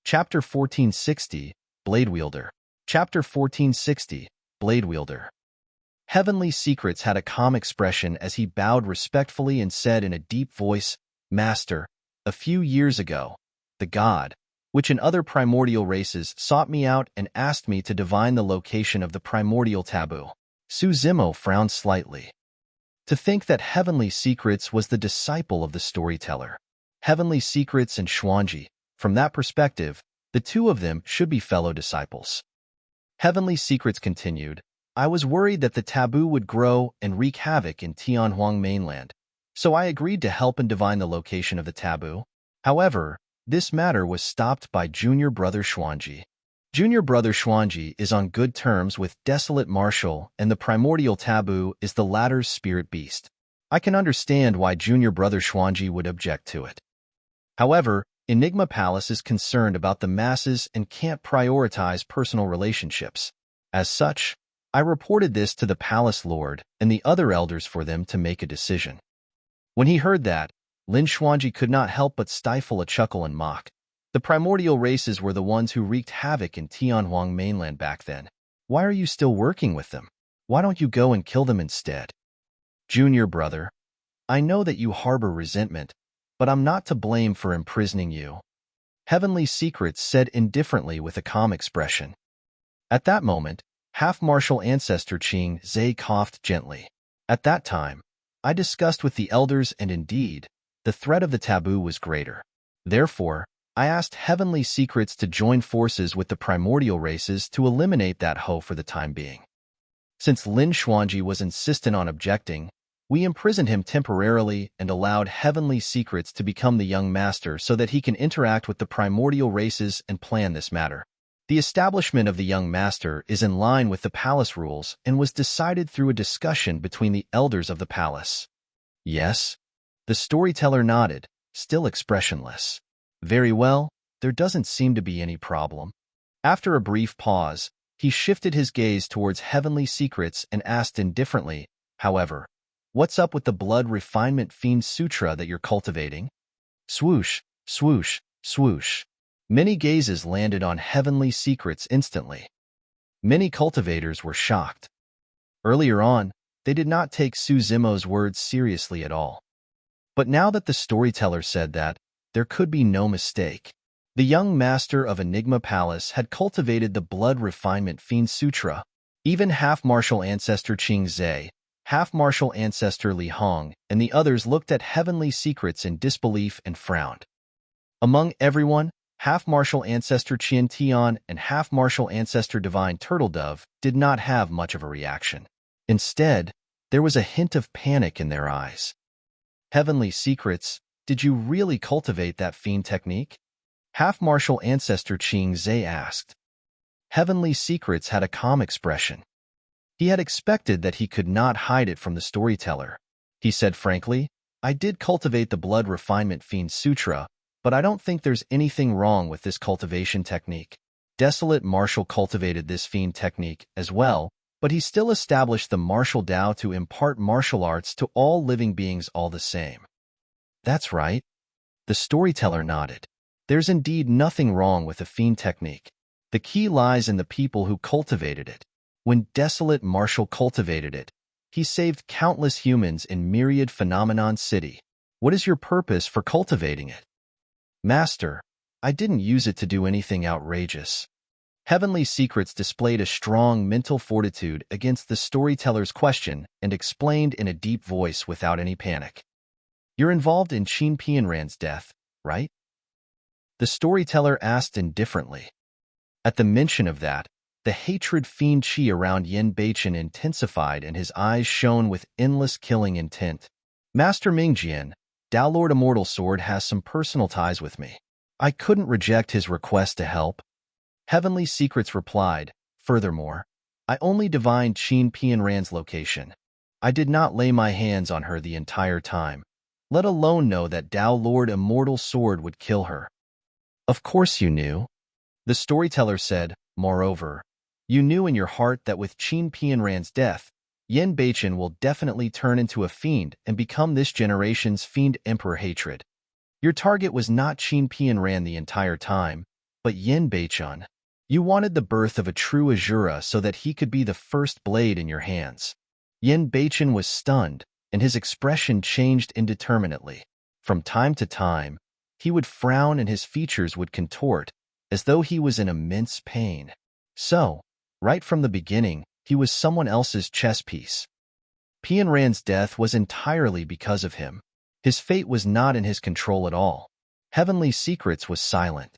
Chapter 1460, Blade Wielder. Chapter 1460, Blade Wielder. Heavenly Secrets had a calm expression as he bowed respectfully and said in a deep voice, Master, a few years ago, the god, which in other primordial races sought me out and asked me to divine the location of the primordial taboo. Su Zimo frowned slightly. To think that Heavenly Secrets was the disciple of the storyteller. Heavenly Secrets and Xuanji, from that perspective, the two of them should be fellow disciples. Heavenly Secrets continued, I was worried that the taboo would grow and wreak havoc in Tianhuang mainland, so I agreed to help and divine the location of the taboo. However, this matter was stopped by Junior Brother Xuanji. Junior Brother Xuanji is on good terms with Desolate Marshal, and the primordial taboo is the latter's spirit beast. I can understand why Junior Brother Xuanji would object to it. However, Enigma Palace is concerned about the masses and can't prioritize personal relationships. As such, I reported this to the Palace Lord and the other elders for them to make a decision. When he heard that, Lin Xuanji could not help but stifle a chuckle and mock. The primordial races were the ones who wreaked havoc in Tianhuang mainland back then. Why are you still working with them? Why don't you go and kill them instead? Junior brother, I know that you harbor resentment, but I'm not to blame for imprisoning you. Heavenly Secrets said indifferently with a calm expression. At that moment, Half-Martial Ancestor Ching Zhe coughed gently. At that time, I discussed with the elders and indeed, the threat of the taboo was greater. Therefore, I asked Heavenly Secrets to join forces with the primordial races to eliminate that hoe for the time being. Since Lin Xuanji was insistent on objecting, we imprisoned him temporarily and allowed Heavenly Secrets to become the young master so that he can interact with the primordial races and plan this matter. The establishment of the young master is in line with the palace rules and was decided through a discussion between the elders of the palace. Yes? The storyteller nodded, still expressionless. Very well, there doesn't seem to be any problem. After a brief pause, he shifted his gaze towards Heavenly Secrets and asked indifferently, however, What's up with the blood refinement fiend sutra that you're cultivating? Swoosh, swoosh, swoosh. Many gazes landed on heavenly secrets instantly. Many cultivators were shocked. Earlier on, they did not take Suzimo's words seriously at all. But now that the storyteller said that, there could be no mistake. The young master of Enigma Palace had cultivated the blood refinement fiend sutra. Even half-martial ancestor Qing Zhe, half-martial ancestor Li Hong, and the others looked at heavenly secrets in disbelief and frowned. Among everyone, half-martial ancestor Qian Tian and half-martial ancestor Divine Turtledove did not have much of a reaction. Instead, there was a hint of panic in their eyes. Heavenly secrets, did you really cultivate that fiend technique? Half-martial ancestor Qing Zhe asked. Heavenly secrets had a calm expression. He had expected that he could not hide it from the storyteller. He said frankly, I did cultivate the blood refinement fiend sutra, but I don't think there's anything wrong with this cultivation technique. Desolate Martial cultivated this fiend technique as well, but he still established the martial Dao to impart martial arts to all living beings all the same. That's right. The storyteller nodded. There's indeed nothing wrong with the fiend technique. The key lies in the people who cultivated it. When Desolate Martial cultivated it, he saved countless humans in Myriad Phenomenon City. What is your purpose for cultivating it? Master, I didn't use it to do anything outrageous. Heavenly Secrets displayed a strong mental fortitude against the storyteller's question and explained in a deep voice without any panic. You're involved in Qin Pianran's death, right? The storyteller asked indifferently. At the mention of that, the hatred fiend qi around Yin Beichen intensified and his eyes shone with endless killing intent. Master Mingjian, Dao Lord Immortal Sword has some personal ties with me. I couldn't reject his request to help. Heavenly Secrets replied, furthermore, I only divined Qin Pianran's location. I did not lay my hands on her the entire time, let alone know that Dao Lord Immortal Sword would kill her. Of course you knew. The storyteller said, moreover, you knew in your heart that with Qin Pianran's death, Yin Beichen will definitely turn into a fiend and become this generation's fiend emperor hatred. Your target was not Qin Pianran the entire time, but Yin Beichen. You wanted the birth of a true Azura so that he could be the first blade in your hands. Yin Beichen was stunned, and his expression changed indeterminately. From time to time, he would frown and his features would contort, as though he was in immense pain. So, right from the beginning, he was someone else's chess piece. Pianran's death was entirely because of him. His fate was not in his control at all. Heavenly Secrets was silent.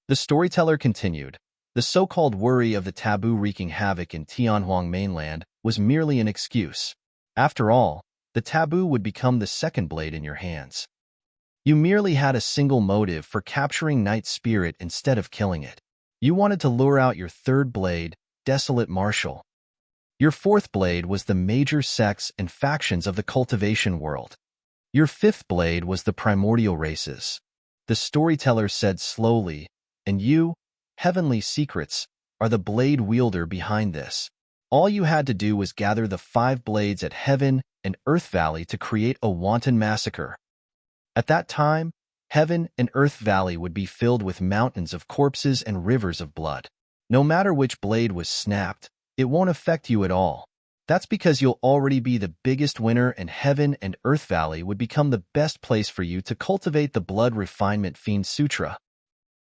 The storyteller continued, the so-called worry of the taboo wreaking havoc in Tianhuang mainland was merely an excuse. After all, the taboo would become the second blade in your hands. You merely had a single motive for capturing Night Spirit instead of killing it. You wanted to lure out your third blade, Desolate Martial. Your fourth blade was the major sects and factions of the cultivation world. Your fifth blade was the primordial races. The storyteller said slowly, and you, Heavenly Secrets, are the blade wielder behind this. All you had to do was gather the 5 blades at Heaven and Earth Valley to create a wanton massacre. At that time, Heaven and Earth Valley would be filled with mountains of corpses and rivers of blood. No matter which blade was snapped, it won't affect you at all. That's because you'll already be the biggest winner and Heaven and Earth Valley would become the best place for you to cultivate the Blood Refinement Fiend Sutra.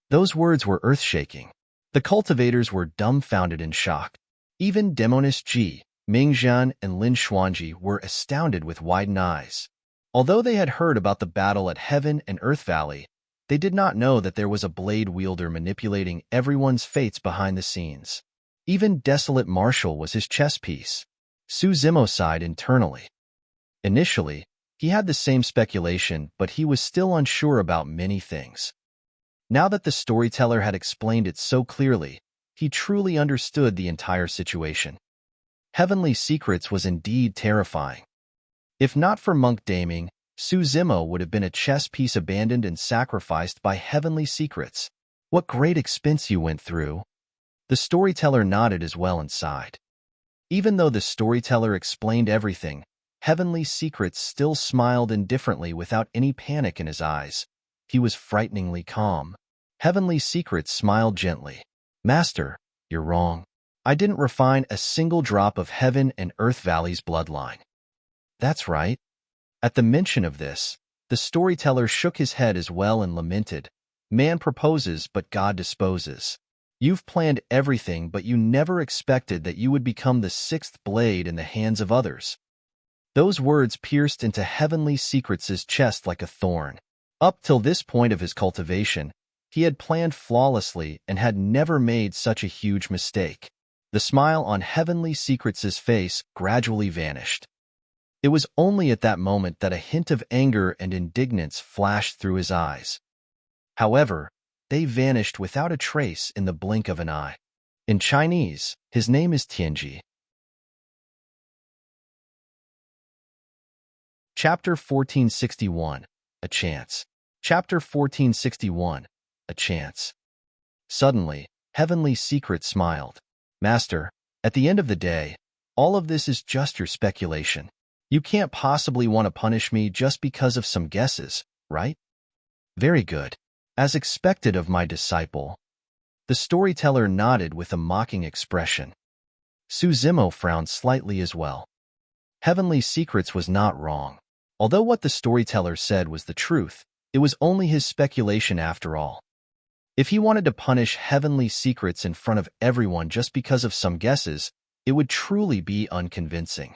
Those words were earth-shaking. The cultivators were dumbfounded in shock. Even Demonist Ji, Mingjian, and Lin Xuanji were astounded with widened eyes. Although they had heard about the battle at Heaven and Earth Valley, they did not know that there was a blade wielder manipulating everyone's fates behind the scenes. Even Desolate Martial was his chess piece. Suzimo sighed internally. Initially, he had the same speculation, but he was still unsure about many things. Now that the storyteller had explained it so clearly, he truly understood the entire situation. Heavenly Secrets was indeed terrifying. If not for Monk Daming, Suzimo would have been a chess piece abandoned and sacrificed by Heavenly Secrets. What great expense you went through. The storyteller nodded as well and sighed. Even though the storyteller explained everything, Heavenly Secrets still smiled indifferently without any panic in his eyes. He was frighteningly calm. Heavenly Secrets smiled gently. Master, you're wrong. I didn't refine a single drop of Heaven and Earth Valley's bloodline. That's right. At the mention of this, the storyteller shook his head as well and lamented, Man proposes, but God disposes. You've planned everything, but you never expected that you would become the sixth blade in the hands of others. Those words pierced into Heavenly Secrets' chest like a thorn. Up till this point of his cultivation, he had planned flawlessly and had never made such a huge mistake. The smile on Heavenly Secrets' face gradually vanished. It was only at that moment that a hint of anger and indignance flashed through his eyes. However, they vanished without a trace in the blink of an eye. In Chinese, his name is Tianji. Chapter 1461, A Chance. Chapter 1461, A Chance. Suddenly, Heavenly Secret smiled. Master, at the end of the day, all of this is just your speculation. You can't possibly want to punish me just because of some guesses, right? Very good. As expected of my disciple. The storyteller nodded with a mocking expression. Su Zimo frowned slightly as well. Heavenly Secrets was not wrong. Although what the storyteller said was the truth, it was only his speculation after all. If he wanted to punish Heavenly Secrets in front of everyone just because of some guesses, it would truly be unconvincing.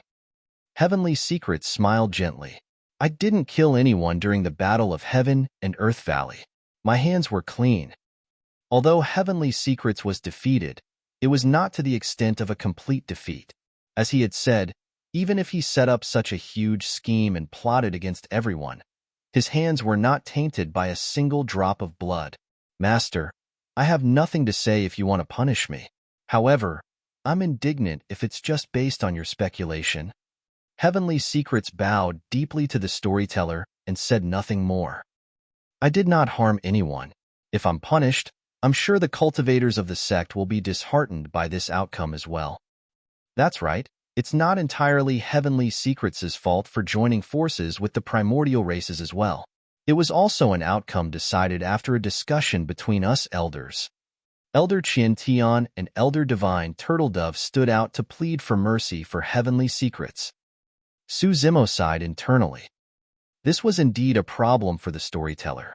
Heavenly Secrets smiled gently. I didn't kill anyone during the Battle of Heaven and Earth Valley. My hands were clean. Although Heavenly Secrets was defeated, it was not to the extent of a complete defeat. As he had said, even if he set up such a huge scheme and plotted against everyone, his hands were not tainted by a single drop of blood. Master, I have nothing to say if you want to punish me. However, I'm indignant if it's just based on your speculation. Heavenly Secrets bowed deeply to the storyteller and said nothing more. I did not harm anyone. If I'm punished, I'm sure the cultivators of the sect will be disheartened by this outcome as well. That's right. It's not entirely Heavenly Secrets' fault for joining forces with the primordial races as well. It was also an outcome decided after a discussion between us elders. Elder Qian Tian and Elder Divine Turtledove stood out to plead for mercy for Heavenly Secrets. Su Zimo sighed internally. This was indeed a problem for the storyteller.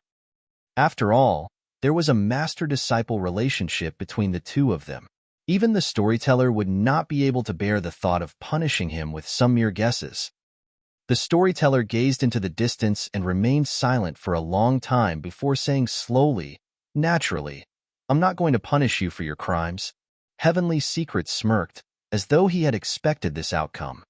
After all, there was a master-disciple relationship between the two of them. Even the storyteller would not be able to bear the thought of punishing him with some mere guesses. The storyteller gazed into the distance and remained silent for a long time before saying slowly, naturally, I'm not going to punish you for your crimes. Heavenly Secrets smirked, as though he had expected this outcome.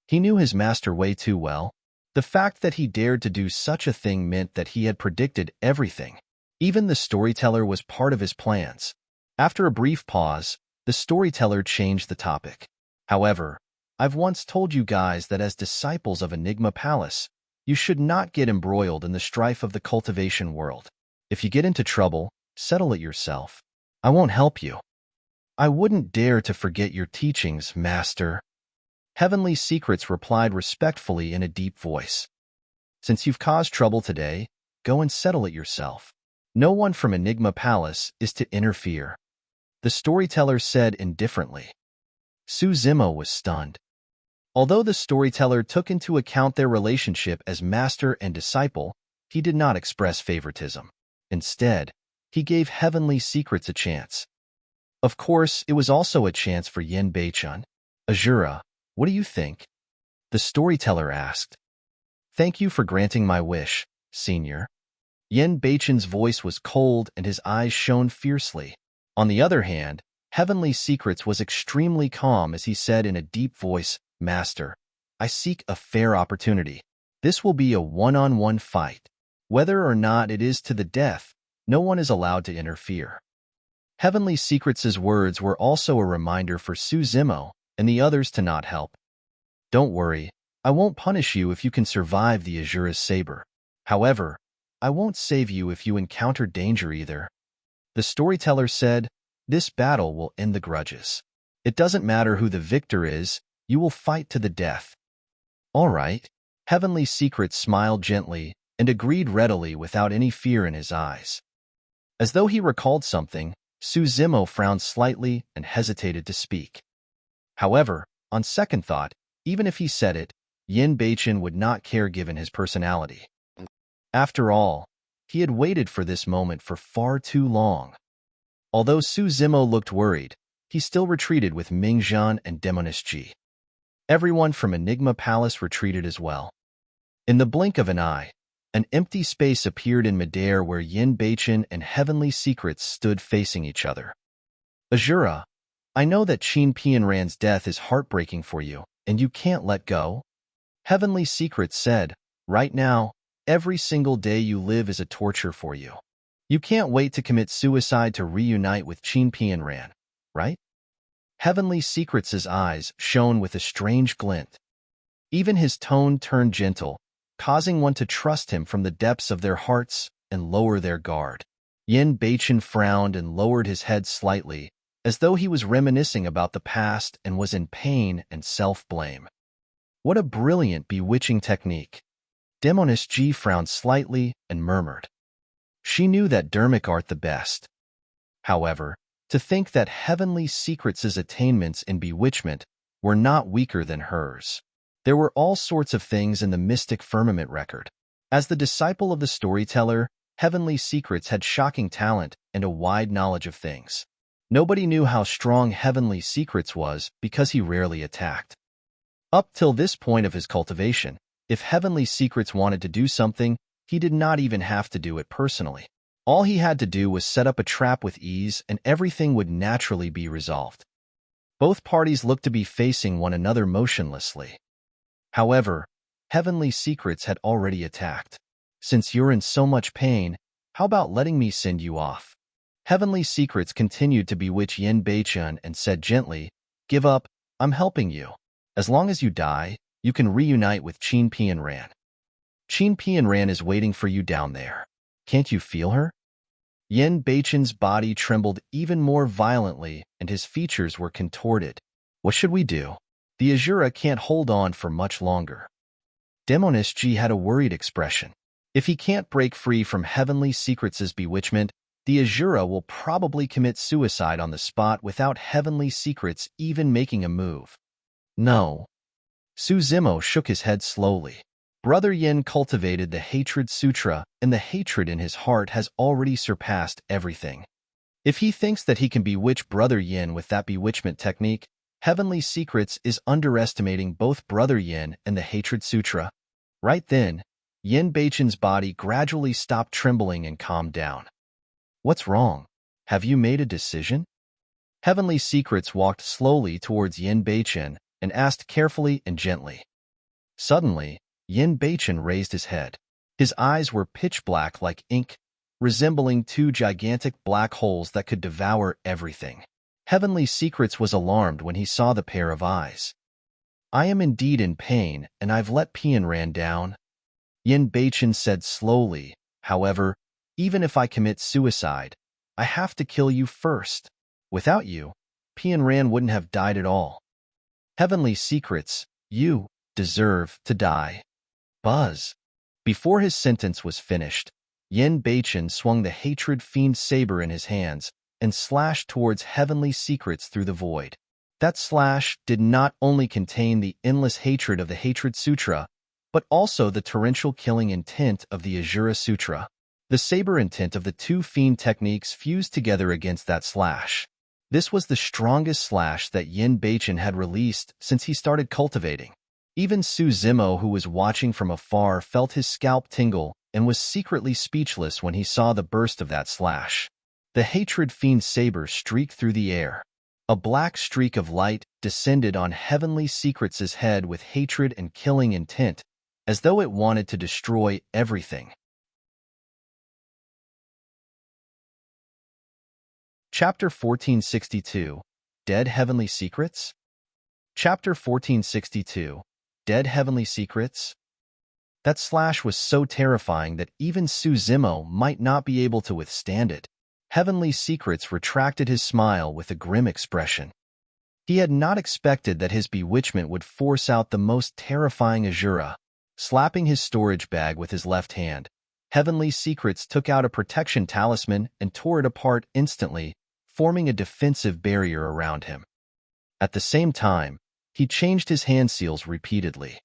He knew his master way too well. The fact that he dared to do such a thing meant that he had predicted everything. Even the storyteller was part of his plans. After a brief pause, the storyteller changed the topic. However, I've once told you guys that as disciples of Enigma Palace, you should not get embroiled in the strife of the cultivation world. If you get into trouble, settle it yourself. I won't help you. I wouldn't dare to forget your teachings, Master. Heavenly Secrets replied respectfully in a deep voice. Since you've caused trouble today, go and settle it yourself. No one from Enigma Palace is to interfere. The storyteller said indifferently. Su Zimo was stunned. Although the storyteller took into account their relationship as master and disciple, he did not express favoritism. Instead, he gave Heavenly Secrets a chance. Of course, it was also a chance for Yen Beichun. Azura, what do you think? The storyteller asked. Thank you for granting my wish, Senior. Yen Beichun's voice was cold and his eyes shone fiercely. On the other hand, Heavenly Secrets was extremely calm as he said in a deep voice, Master, I seek a fair opportunity. This will be a one-on-one fight. Whether or not it is to the death, no one is allowed to interfere. Heavenly Secrets' words were also a reminder for Su Zimo and the others to not help. Don't worry, I won't punish you if you can survive the Azura's saber. However, I won't save you if you encounter danger either. The storyteller said, this battle will end the grudges. It doesn't matter who the victor is, you will fight to the death. All right. Heavenly Secrets smiled gently and agreed readily without any fear in his eyes. As though he recalled something, Suzimo frowned slightly and hesitated to speak. However, on second thought, even if he said it, Yin Beichen would not care given his personality. After all, he had waited for this moment for far too long. Although Suzimo looked worried, he still retreated with Mingzhan and Demoness Ji. Everyone from Enigma Palace retreated as well. In the blink of an eye, an empty space appeared in midair where Yin Beichen and Heavenly Secrets stood facing each other. Azura, I know that Qin Pianran's death is heartbreaking for you, and you can't let go. Heavenly Secrets said, right now, every single day you live is a torture for you. You can't wait to commit suicide to reunite with Qin Pianran, right? Heavenly Secrets' eyes shone with a strange glint. Even his tone turned gentle, causing one to trust him from the depths of their hearts and lower their guard. Yin Beichen frowned and lowered his head slightly, as though he was reminiscing about the past and was in pain and self-blame. What a brilliant, bewitching technique. Demoness Ji frowned slightly and murmured. She knew that Dharmic art the best. However, to think that Heavenly Secrets' attainments in bewitchment were not weaker than hers. There were all sorts of things in the mystic firmament record. As the disciple of the Storyteller, Heavenly Secrets had shocking talent and a wide knowledge of things. Nobody knew how strong Heavenly Secrets was because he rarely attacked. Up till this point of his cultivation, if Heavenly Secrets wanted to do something, he did not even have to do it personally. All he had to do was set up a trap with ease and everything would naturally be resolved. Both parties looked to be facing one another motionlessly. However, Heavenly Secrets had already attacked. Since you're in so much pain, how about letting me send you off? Heavenly Secrets continued to bewitch Yin Beichen and said gently, give up, I'm helping you. As long as you die, you can reunite with Qin Pianran. Qin Pianran is waiting for you down there. Can't you feel her? Yin Beichen's body trembled even more violently and his features were contorted. What should we do? The Azura can't hold on for much longer. Demoness Ji had a worried expression. If he can't break free from Heavenly Secrets' bewitchment, the Azura will probably commit suicide on the spot without Heavenly Secrets even making a move. No. Suzimo shook his head slowly. Brother Yin cultivated the Hatred Sutra, and the hatred in his heart has already surpassed everything. If he thinks that he can bewitch Brother Yin with that bewitchment technique, Heavenly Secrets is underestimating both Brother Yin and the Hatred Sutra. Right then, Yin Beichen's body gradually stopped trembling and calmed down. What's wrong? Have you made a decision? Heavenly Secrets walked slowly towards Yin Beichen and asked carefully and gently. Suddenly, Yin Beichen raised his head. His eyes were pitch black like ink, resembling two gigantic black holes that could devour everything. Heavenly Secrets was alarmed when he saw the pair of eyes. I am indeed in pain, and I've let Pianran down. Yin Beichen said slowly, however, even if I commit suicide, I have to kill you first. Without you, Pianran wouldn't have died at all. Heavenly Secrets, you deserve to die. Buzz. Before his sentence was finished, Yin Beichen swung the Hatred Fiend saber in his hands and slashed towards Heavenly Secrets through the void. That slash did not only contain the endless hatred of the Hatred Sutra, but also the torrential killing intent of the Azura Sutra. The saber intent of the two fiend techniques fused together against that slash. This was the strongest slash that Yin Beichen had released since he started cultivating. Even Suzimo, who was watching from afar, felt his scalp tingle and was secretly speechless when he saw the burst of that slash. The Hatred Fiend saber streaked through the air. A black streak of light descended on Heavenly Secrets' head with hatred and killing intent, as though it wanted to destroy everything. Chapter 1462, Dead Heavenly Secrets? Chapter 1462, Dead Heavenly Secrets? That slash was so terrifying that even Suzimo might not be able to withstand it. Heavenly Secrets retracted his smile with a grim expression. He had not expected that his bewitchment would force out the most terrifying Azura. Slapping his storage bag with his left hand, Heavenly Secrets took out a protection talisman and tore it apart instantly, forming a defensive barrier around him. At the same time, he changed his hand seals repeatedly.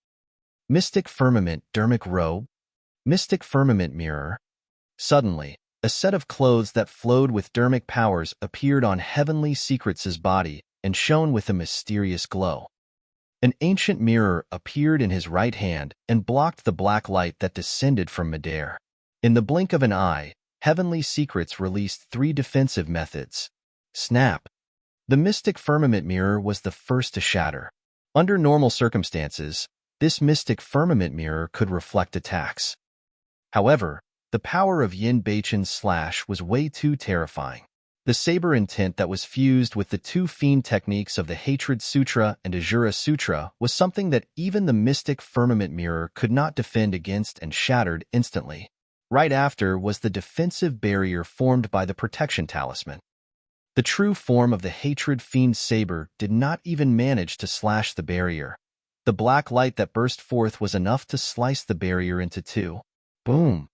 Mystic Firmament Dharmic Robe, Mystic Firmament Mirror. Suddenly, a set of clothes that flowed with Dharmic powers appeared on Heavenly Secrets' body and shone with a mysterious glow. An ancient mirror appeared in his right hand and blocked the black light that descended from midair. In the blink of an eye, Heavenly Secrets released 3 defensive methods. Snap. The Mystic Firmament Mirror was the first to shatter. Under normal circumstances, this Mystic Firmament Mirror could reflect attacks. However, the power of Yin Beichen's slash was way too terrifying. The saber intent that was fused with the 2 fiend techniques of the Hatred Sutra and Azura Sutra was something that even the Mystic Firmament Mirror could not defend against and shattered instantly. Right after was the defensive barrier formed by the protection talisman. The true form of the Hatred Fiend saber did not even manage to slash the barrier. The black light that burst forth was enough to slice the barrier into 2. Boom!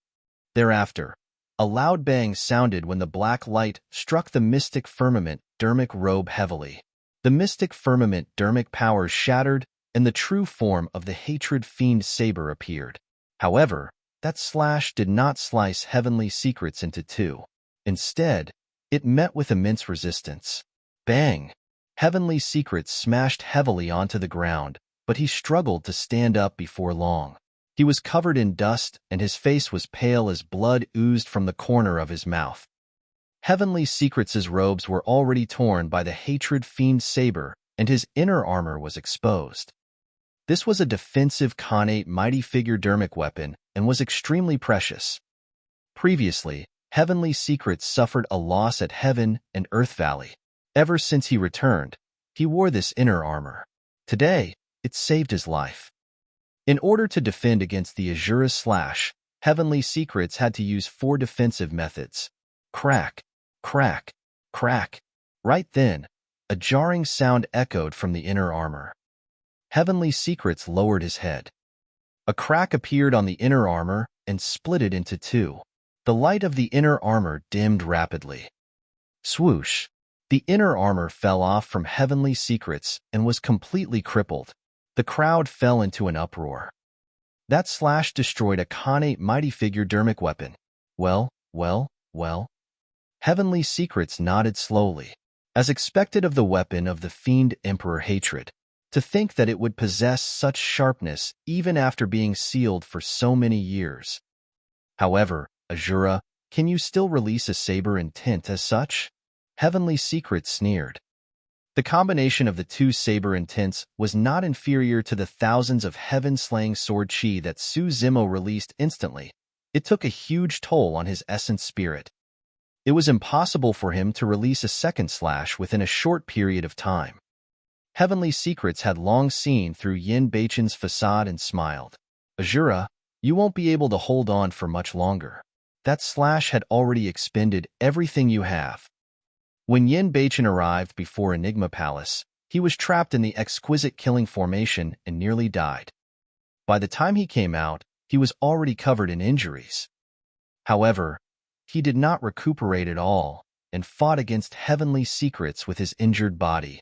Thereafter, a loud bang sounded when the black light struck the Mystic Firmament Dharmic robe heavily. The Mystic Firmament Dharmic powers shattered, and the true form of the Hatred Fiend saber appeared. However, that slash did not slice Heavenly Secrets into 2. Instead, it met with immense resistance. Bang! Heavenly Secrets smashed heavily onto the ground, but he struggled to stand up before long. He was covered in dust, and his face was pale as blood oozed from the corner of his mouth. Heavenly Secrets' robes were already torn by the Hatred Fiend saber, and his inner armor was exposed. This was a defensive Khanate mighty figure Dharmic weapon and was extremely precious. Previously, Heavenly Secrets suffered a loss at Heaven and Earth Valley. Ever since he returned, he wore this inner armor. Today, it saved his life. In order to defend against the Azura's slash, Heavenly Secrets had to use 4 defensive methods. Crack, crack, crack. Right then, a jarring sound echoed from the inner armor. Heavenly Secrets lowered his head. A crack appeared on the inner armor and split it into 2. The light of the inner armor dimmed rapidly. Swoosh! The inner armor fell off from Heavenly Secrets and was completely crippled. The crowd fell into an uproar. That slash destroyed a Khanate mighty figure Dharmic weapon. Well. Heavenly Secrets nodded slowly, as expected of the weapon of the Fiend Emperor Hatred. To think that it would possess such sharpness even after being sealed for so many years. However, Azura, can you still release a saber intent as such? Heavenly Secrets sneered. The combination of the 2 saber intents was not inferior to the thousands of heaven-slaying sword chi that Su Zimo released instantly. It took a huge toll on his essence spirit. It was impossible for him to release a second slash within a short period of time. Heavenly Secrets had long seen through Yin Beichen's facade and smiled. Azura, you won't be able to hold on for much longer. That slash had already expended everything you have. When Yin Beichen arrived before Enigma Palace, he was trapped in the exquisite killing formation and nearly died. By the time he came out, he was already covered in injuries. However, he did not recuperate at all and fought against Heavenly Secrets with his injured body.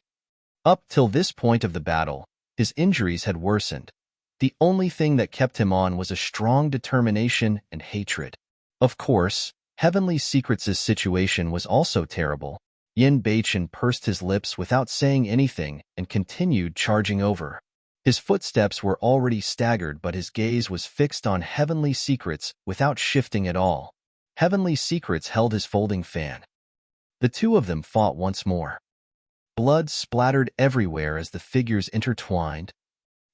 Up till this point of the battle, his injuries had worsened. The only thing that kept him on was a strong determination and hatred. Of course, Heavenly Secrets' situation was also terrible. Yin Beichen pursed his lips without saying anything and continued charging over. His footsteps were already staggered, but his gaze was fixed on Heavenly Secrets without shifting at all. Heavenly Secrets held his folding fan. The 2 of them fought once more. Blood splattered everywhere as the figures intertwined.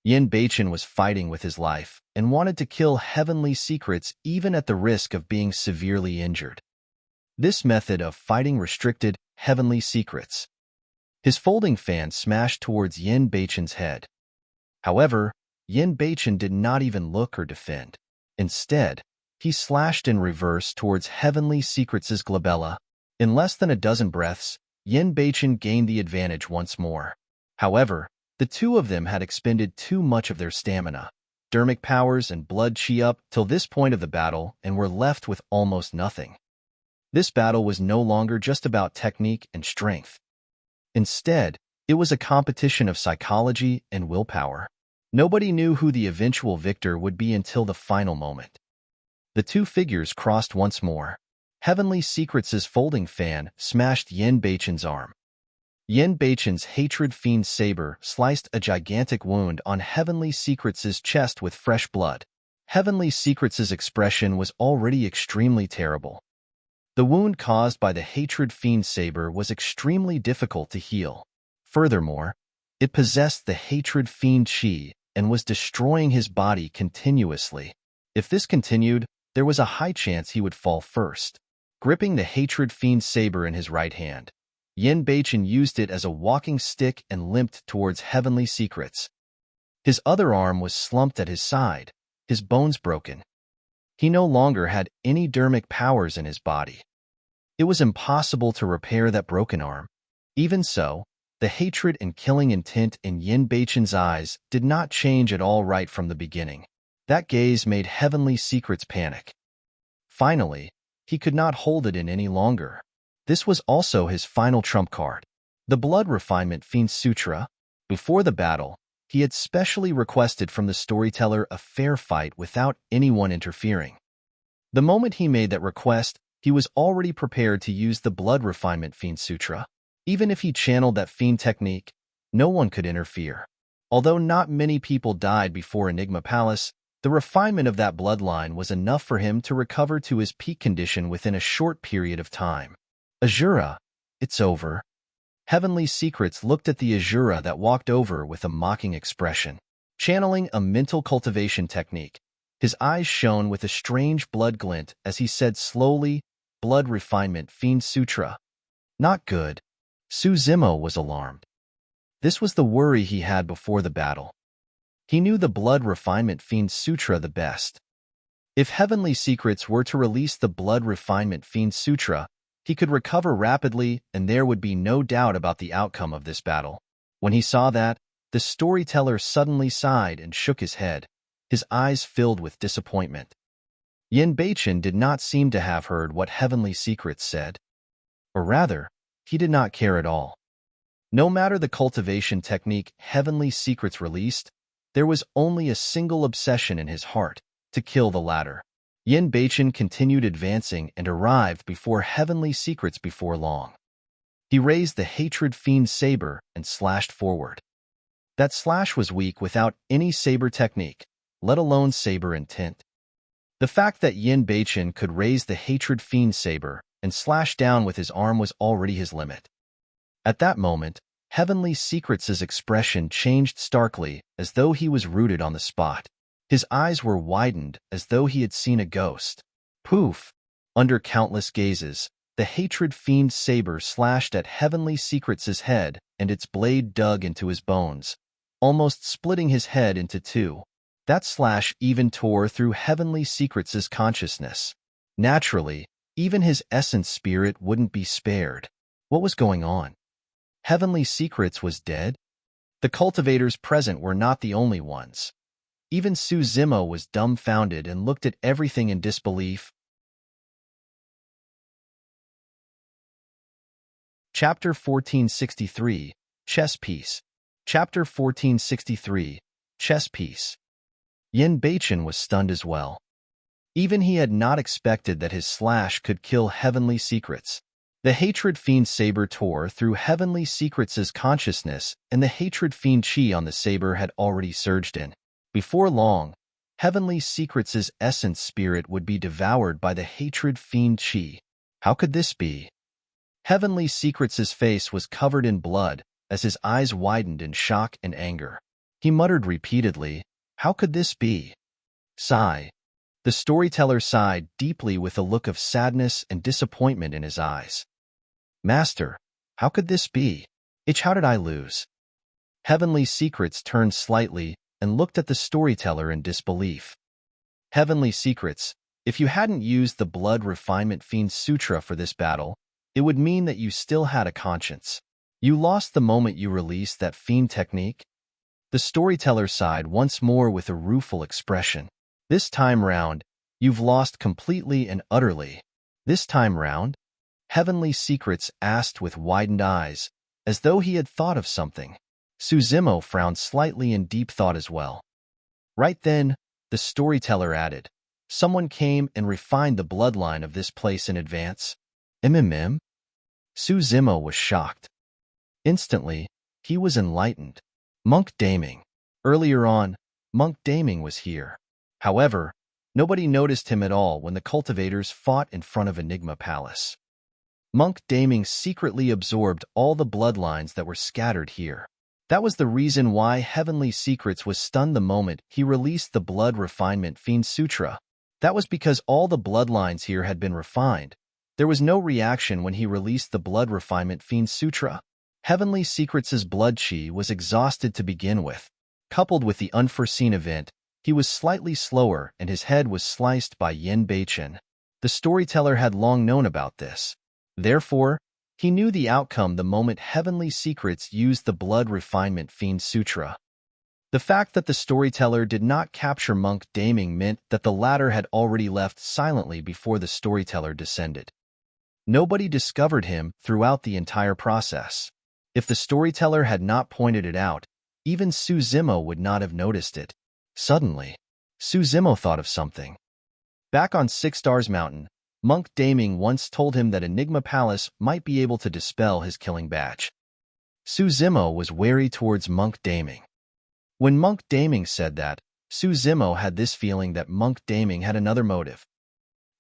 Yin Beichen was fighting with his life and wanted to kill Heavenly Secrets even at the risk of being severely injured. This method of fighting restricted Heavenly Secrets. His folding fan smashed towards Yin Beichen's head. However, Yin Beichen did not even look or defend. Instead, he slashed in reverse towards Heavenly Secrets' glabella. In less than a dozen breaths, Yin Beichen gained the advantage once more. However, the two of them had expended too much of their stamina, Dharmic powers and blood chi up till this point of the battle and were left with almost nothing. This battle was no longer just about technique and strength. Instead, it was a competition of psychology and willpower. Nobody knew who the eventual victor would be until the final moment. The two figures crossed once more. Heavenly Secrets' folding fan smashed Yin Beichen's arm. Yin Beichen's hatred fiend saber sliced a gigantic wound on Heavenly Secrets' chest with fresh blood. Heavenly Secrets' expression was already extremely terrible. The wound caused by the hatred fiend saber was extremely difficult to heal. Furthermore, it possessed the hatred fiend chi and was destroying his body continuously. If this continued, there was a high chance he would fall first. Gripping the hatred fiend saber in his right hand, Yin Beichen used it as a walking stick and limped towards Heavenly Secrets. His other arm was slumped at his side, his bones broken. He no longer had any Dharmic powers in his body. It was impossible to repair that broken arm. Even so, the hatred and killing intent in Yin Beichen's eyes did not change at all right from the beginning. That gaze made Heavenly Secrets panic. Finally, he could not hold it in any longer. This was also his final trump card. The Blood Refinement Fiend Sutra. Before the battle, he had specially requested from the Storyteller a fair fight without anyone interfering. The moment he made that request, he was already prepared to use the Blood Refinement Fiend Sutra. Even if he channeled that fiend technique, no one could interfere. Although not many people died before Enigma Palace, the refinement of that bloodline was enough for him to recover to his peak condition within a short period of time. Azura, it's over. Heavenly Secrets looked at the Azura that walked over with a mocking expression. Channeling a mental cultivation technique, his eyes shone with a strange blood glint as he said slowly, Blood Refinement Fiend Sutra. Not good. Su Zimo was alarmed. This was the worry he had before the battle. He knew the Blood Refinement Fiend Sutra the best. If Heavenly Secrets were to release the Blood Refinement Fiend Sutra, he could recover rapidly and there would be no doubt about the outcome of this battle. When he saw that, the Storyteller suddenly sighed and shook his head, his eyes filled with disappointment. Yin Beichen did not seem to have heard what Heavenly Secrets said. Or rather, he did not care at all. No matter the cultivation technique Heavenly Secrets released, there was only a single obsession in his heart, to kill the latter. Yin Beichen continued advancing and arrived before Heavenly Secrets before long. He raised the Hatred Fiend saber and slashed forward. That slash was weak without any saber technique, let alone saber intent. The fact that Yin Beichen could raise the Hatred Fiend saber and slash down with his arm was already his limit. At that moment, Heavenly Secrets' expression changed starkly as though he was rooted on the spot. His eyes were widened as though he had seen a ghost. Poof! Under countless gazes, the Hatred Fiend saber slashed at Heavenly Secrets' head and its blade dug into his bones, almost splitting his head into two. That slash even tore through Heavenly Secrets' consciousness. Naturally, even his essence spirit wouldn't be spared. What was going on? Heavenly Secrets was dead? The cultivators present were not the only ones. Even Su Zimo was dumbfounded and looked at everything in disbelief. Chapter 1463, Chess Piece. Chapter 1463, Chess Piece. Yin Beichen was stunned as well. Even he had not expected that his slash could kill Heavenly Secrets. The Hatred Fiend saber tore through Heavenly Secrets' consciousness, and the Hatred Fiend chi on the saber had already surged in. Before long, Heavenly Secrets' essence spirit would be devoured by the Hatred Fiend chi. How could this be? Heavenly Secrets' face was covered in blood as his eyes widened in shock and anger. He muttered repeatedly, "How could this be?" Sigh. The Storyteller sighed deeply with a look of sadness and disappointment in his eyes. "Master, how could this be? How did I lose?" Heavenly Secrets turned slightly and looked at the Storyteller in disbelief. Heavenly Secrets, if you hadn't used the Blood Refinement Fiend Sutra for this battle, it would mean that you still had a conscience. You lost the moment you released that fiend technique? The storyteller sighed once more with a rueful expression. This time round, you've lost completely and utterly. This time round? Heavenly Secrets asked with widened eyes, as though he had thought of something. Suzimo frowned slightly in deep thought as well. Right then, the storyteller added, someone came and refined the bloodline of this place in advance. Mm. Suzimo was shocked. Instantly, he was enlightened. Monk Daming. Earlier on, Monk Daming was here. However, nobody noticed him at all when the cultivators fought in front of Enigma Palace. Monk Daming secretly absorbed all the bloodlines that were scattered here. That was the reason why Heavenly Secrets was stunned the moment he released the Blood Refinement Fiend Sutra. That was because all the bloodlines here had been refined. There was no reaction when he released the Blood Refinement Fiend Sutra. Heavenly Secrets' blood chi was exhausted to begin with. Coupled with the unforeseen event, he was slightly slower and his head was sliced by Yin Beichen. The storyteller had long known about this. Therefore, he knew the outcome the moment Heavenly Secrets used the Blood Refinement Fiend Sutra. The fact that the storyteller did not capture Monk Daming meant that the latter had already left silently before the storyteller descended. Nobody discovered him throughout the entire process. If the storyteller had not pointed it out, even Suzimo would not have noticed it. Suddenly, Suzimo thought of something. Back on Six Stars Mountain, Monk Daming once told him that Enigma Palace might be able to dispel his killing badge. Suzimo was wary towards Monk Daming. When Monk Daming said that, Suzimo had this feeling that Monk Daming had another motive.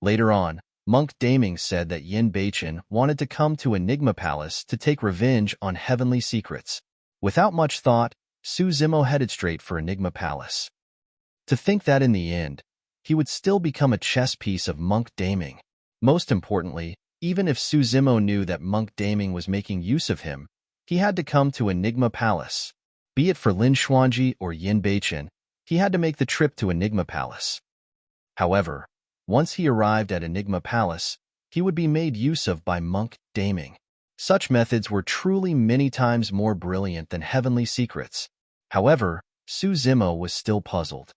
Later on, Monk Daming said that Yin Beichen wanted to come to Enigma Palace to take revenge on Heavenly Secrets. Without much thought, Suzimo headed straight for Enigma Palace. To think that in the end, he would still become a chess piece of Monk Daming. Most importantly, even if Suzimo knew that Monk Daming was making use of him, he had to come to Enigma Palace. Be it for Lin Xuanji or Yin Beichen, he had to make the trip to Enigma Palace. However, once he arrived at Enigma Palace, he would be made use of by Monk Daming. Such methods were truly many times more brilliant than Heavenly Secrets. However, Suzimo was still puzzled.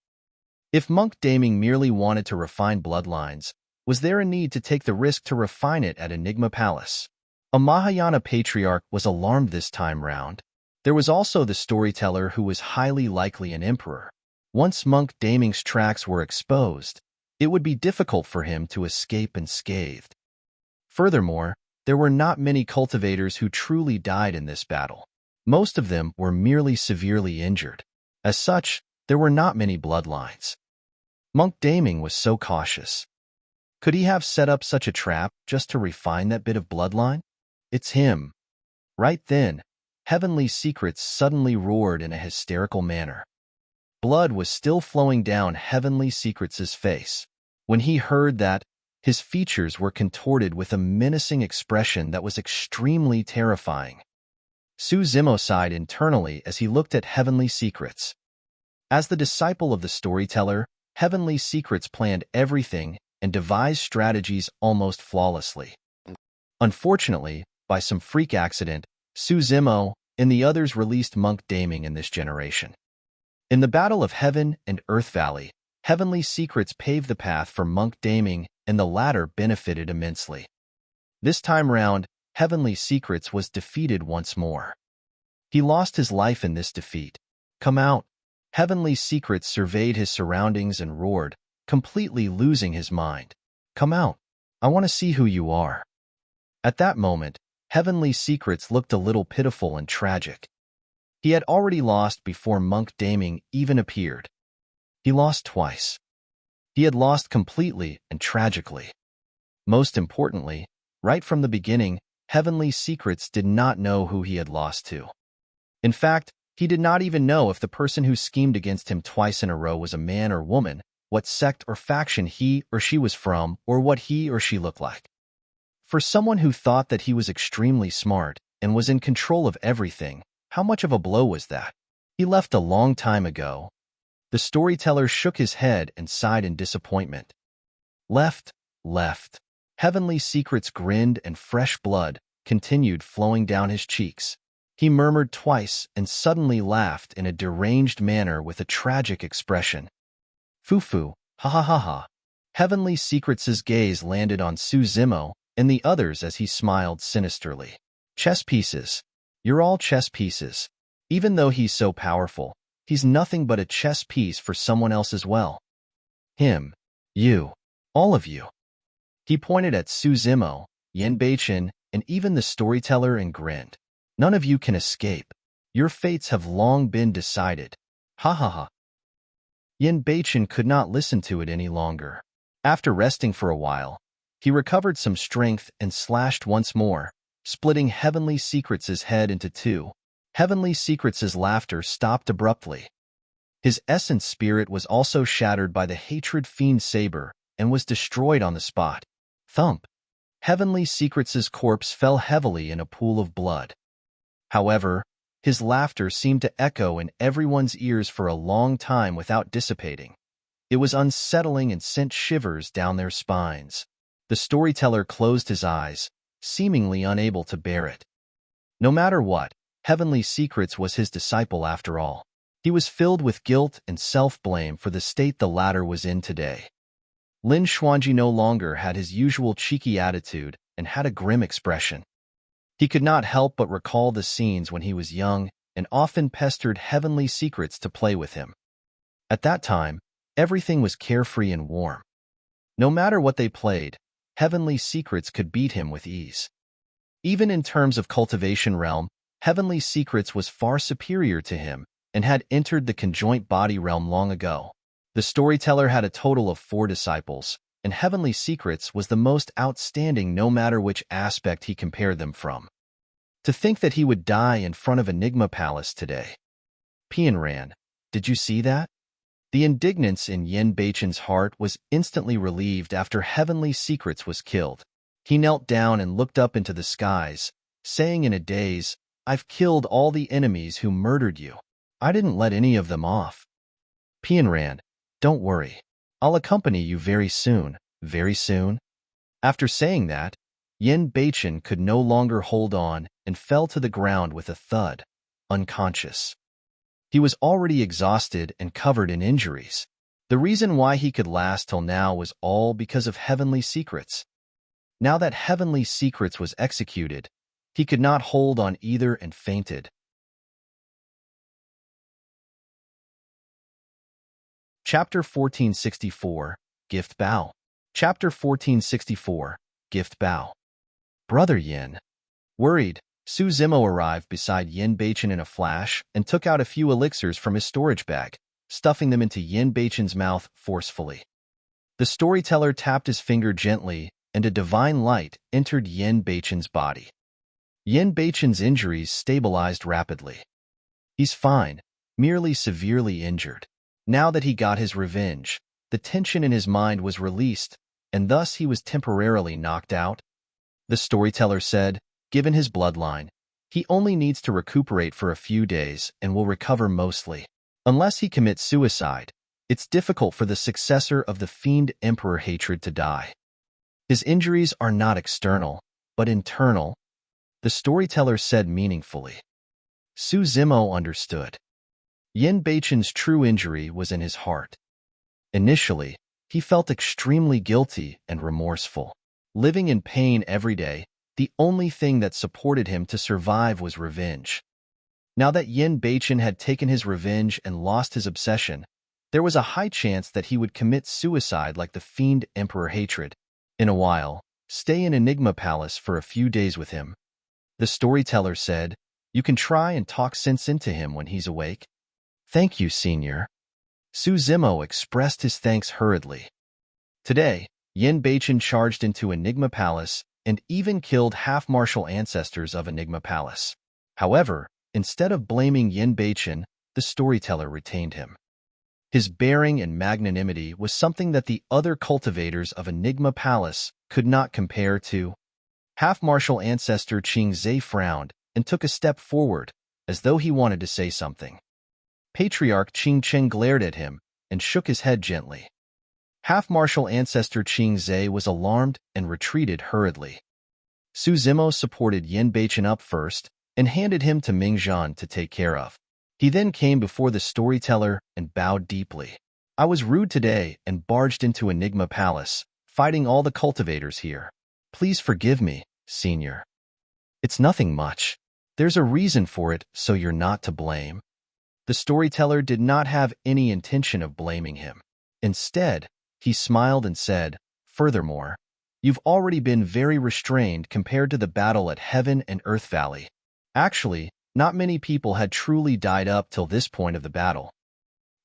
If Monk Daming merely wanted to refine bloodlines, was there a need to take the risk to refine it at Enigma Palace? A Mahayana Patriarch was alarmed this time round. There was also the storyteller who was highly likely an emperor. Once Monk Daming's tracks were exposed, it would be difficult for him to escape unscathed. Furthermore, there were not many cultivators who truly died in this battle. Most of them were merely severely injured. As such, there were not many bloodlines. Monk Daming was so cautious. Could he have set up such a trap just to refine that bit of bloodline? It's him. Right then, Heavenly Secrets suddenly roared in a hysterical manner. Blood was still flowing down Heavenly Secrets' face. When he heard that, his features were contorted with a menacing expression that was extremely terrifying. Suzimo sighed internally as he looked at Heavenly Secrets. As the disciple of the storyteller, Heavenly Secrets planned everything and devised strategies almost flawlessly. Unfortunately, by some freak accident, Suzimo and the others released Monk Daming in this generation. In the Battle of Heaven and Earth Valley, Heavenly Secrets paved the path for Monk Daming and the latter benefited immensely. This time round, Heavenly Secrets was defeated once more. He lost his life in this defeat. Come out. Heavenly Secrets surveyed his surroundings and roared, completely losing his mind. Come out. I want to see who you are. At that moment, Heavenly Secrets looked a little pitiful and tragic. He had already lost before Monk Daming even appeared. He lost twice. He had lost completely and tragically. Most importantly, right from the beginning, Heavenly Secrets did not know who he had lost to. In fact, he did not even know if the person who schemed against him twice in a row was a man or woman, what sect or faction he or she was from, or what he or she looked like. For someone who thought that he was extremely smart and was in control of everything, how much of a blow was that? He left a long time ago. The storyteller shook his head and sighed in disappointment. Left. Heavenly Secrets grinned and fresh blood continued flowing down his cheeks. He murmured twice and suddenly laughed in a deranged manner with a tragic expression. Foo-foo, ha ha ha ha. Heavenly Secrets' gaze landed on Su Zimo and the others as he smiled sinisterly. Chess pieces. You're all chess pieces. Even though he's so powerful, he's nothing but a chess piece for someone else as well. Him. You. All of you. He pointed at Su Zimo, Yen Beichen, and even the Storyteller and grinned. None of you can escape. Your fates have long been decided. Ha ha ha. Yen Beichen could not listen to it any longer. After resting for a while, he recovered some strength and slashed once more, splitting Heavenly Secrets' head into two. Heavenly Secrets' laughter stopped abruptly. His essence spirit was also shattered by the Hatred Fiend Saber and was destroyed on the spot. Thump! Heavenly Secrets' corpse fell heavily in a pool of blood. However, his laughter seemed to echo in everyone's ears for a long time without dissipating. It was unsettling and sent shivers down their spines. The Storyteller closed his eyes, seemingly unable to bear it. No matter what, Heavenly Secrets was his disciple after all. He was filled with guilt and self-blame for the state the latter was in today. Lin Xuanji no longer had his usual cheeky attitude and had a grim expression. He could not help but recall the scenes when he was young and often pestered Heavenly Secrets to play with him. At that time, everything was carefree and warm. No matter what they played, Heavenly Secrets could beat him with ease. Even in terms of cultivation realm, Heavenly Secrets was far superior to him and had entered the conjoint body realm long ago. The Storyteller had a total of 4 disciples, and Heavenly Secrets was the most outstanding no matter which aspect he compared them from. To think that he would die in front of Enigma Palace today. Pianran, did you see that? The indignance in Yen Beichen's heart was instantly relieved after Heavenly Secrets was killed. He knelt down and looked up into the skies, saying in a daze, I've killed all the enemies who murdered you. I didn't let any of them off. Pianran, don't worry. I'll accompany you very soon, very soon. After saying that, Yen Beichen could no longer hold on and fell to the ground with a thud, unconscious. He was already exhausted and covered in injuries. The reason why he could last till now was all because of Heavenly Secrets. Now that Heavenly Secrets was executed, he could not hold on either and fainted. Chapter 1464, Gift Bow. Chapter 1464, Gift Bow. Brother Yin. Worried, Su Zimo arrived beside Yen Beichen in a flash and took out a few elixirs from his storage bag, stuffing them into Yen Beichen's mouth forcefully. The Storyteller tapped his finger gently, and a divine light entered Yen Beichen's body. Yen Beichen's injuries stabilized rapidly. He's fine, merely severely injured. Now that he got his revenge, the tension in his mind was released, and thus he was temporarily knocked out. The Storyteller said, given his bloodline, he only needs to recuperate for a few days and will recover mostly. Unless he commits suicide, it's difficult for the successor of the Fiend Emperor Hatred to die. His injuries are not external, but internal, the Storyteller said meaningfully. Su Zimo understood. Yen Beichen's true injury was in his heart. Initially, he felt extremely guilty and remorseful. Living in pain every day, the only thing that supported him to survive was revenge. Now that Yen Beichen had taken his revenge and lost his obsession, there was a high chance that he would commit suicide like the Fiend Emperor Hatred. In a while, stay in Enigma Palace for a few days with him. The Storyteller said, you can try and talk sense into him when he's awake. Thank you, Senior. Su Zimo expressed his thanks hurriedly. Today, Yen Beichen charged into Enigma Palace and even killed half-martial ancestors of Enigma Palace. However, instead of blaming Yen Beichen, the Storyteller retained him. His bearing and magnanimity was something that the other cultivators of Enigma Palace could not compare to. Half-martial ancestor Qing Zhe frowned and took a step forward, as though he wanted to say something. Patriarch Qing Cheng glared at him and shook his head gently. Half-martial ancestor Qing Zhe was alarmed and retreated hurriedly. Su Zimo supported Yen Beichen up first, and handed him to Mingzhan to take care of. He then came before the storyteller and bowed deeply. I was rude today and barged into Enigma Palace, fighting all the cultivators here. Please forgive me, Senior. It's nothing much. There's a reason for it, so you're not to blame. The storyteller did not have any intention of blaming him. Instead, he smiled and said, "Furthermore, you've already been very restrained compared to the battle at Heaven and Earth Valley. Actually, not many people had truly died up till this point of the battle.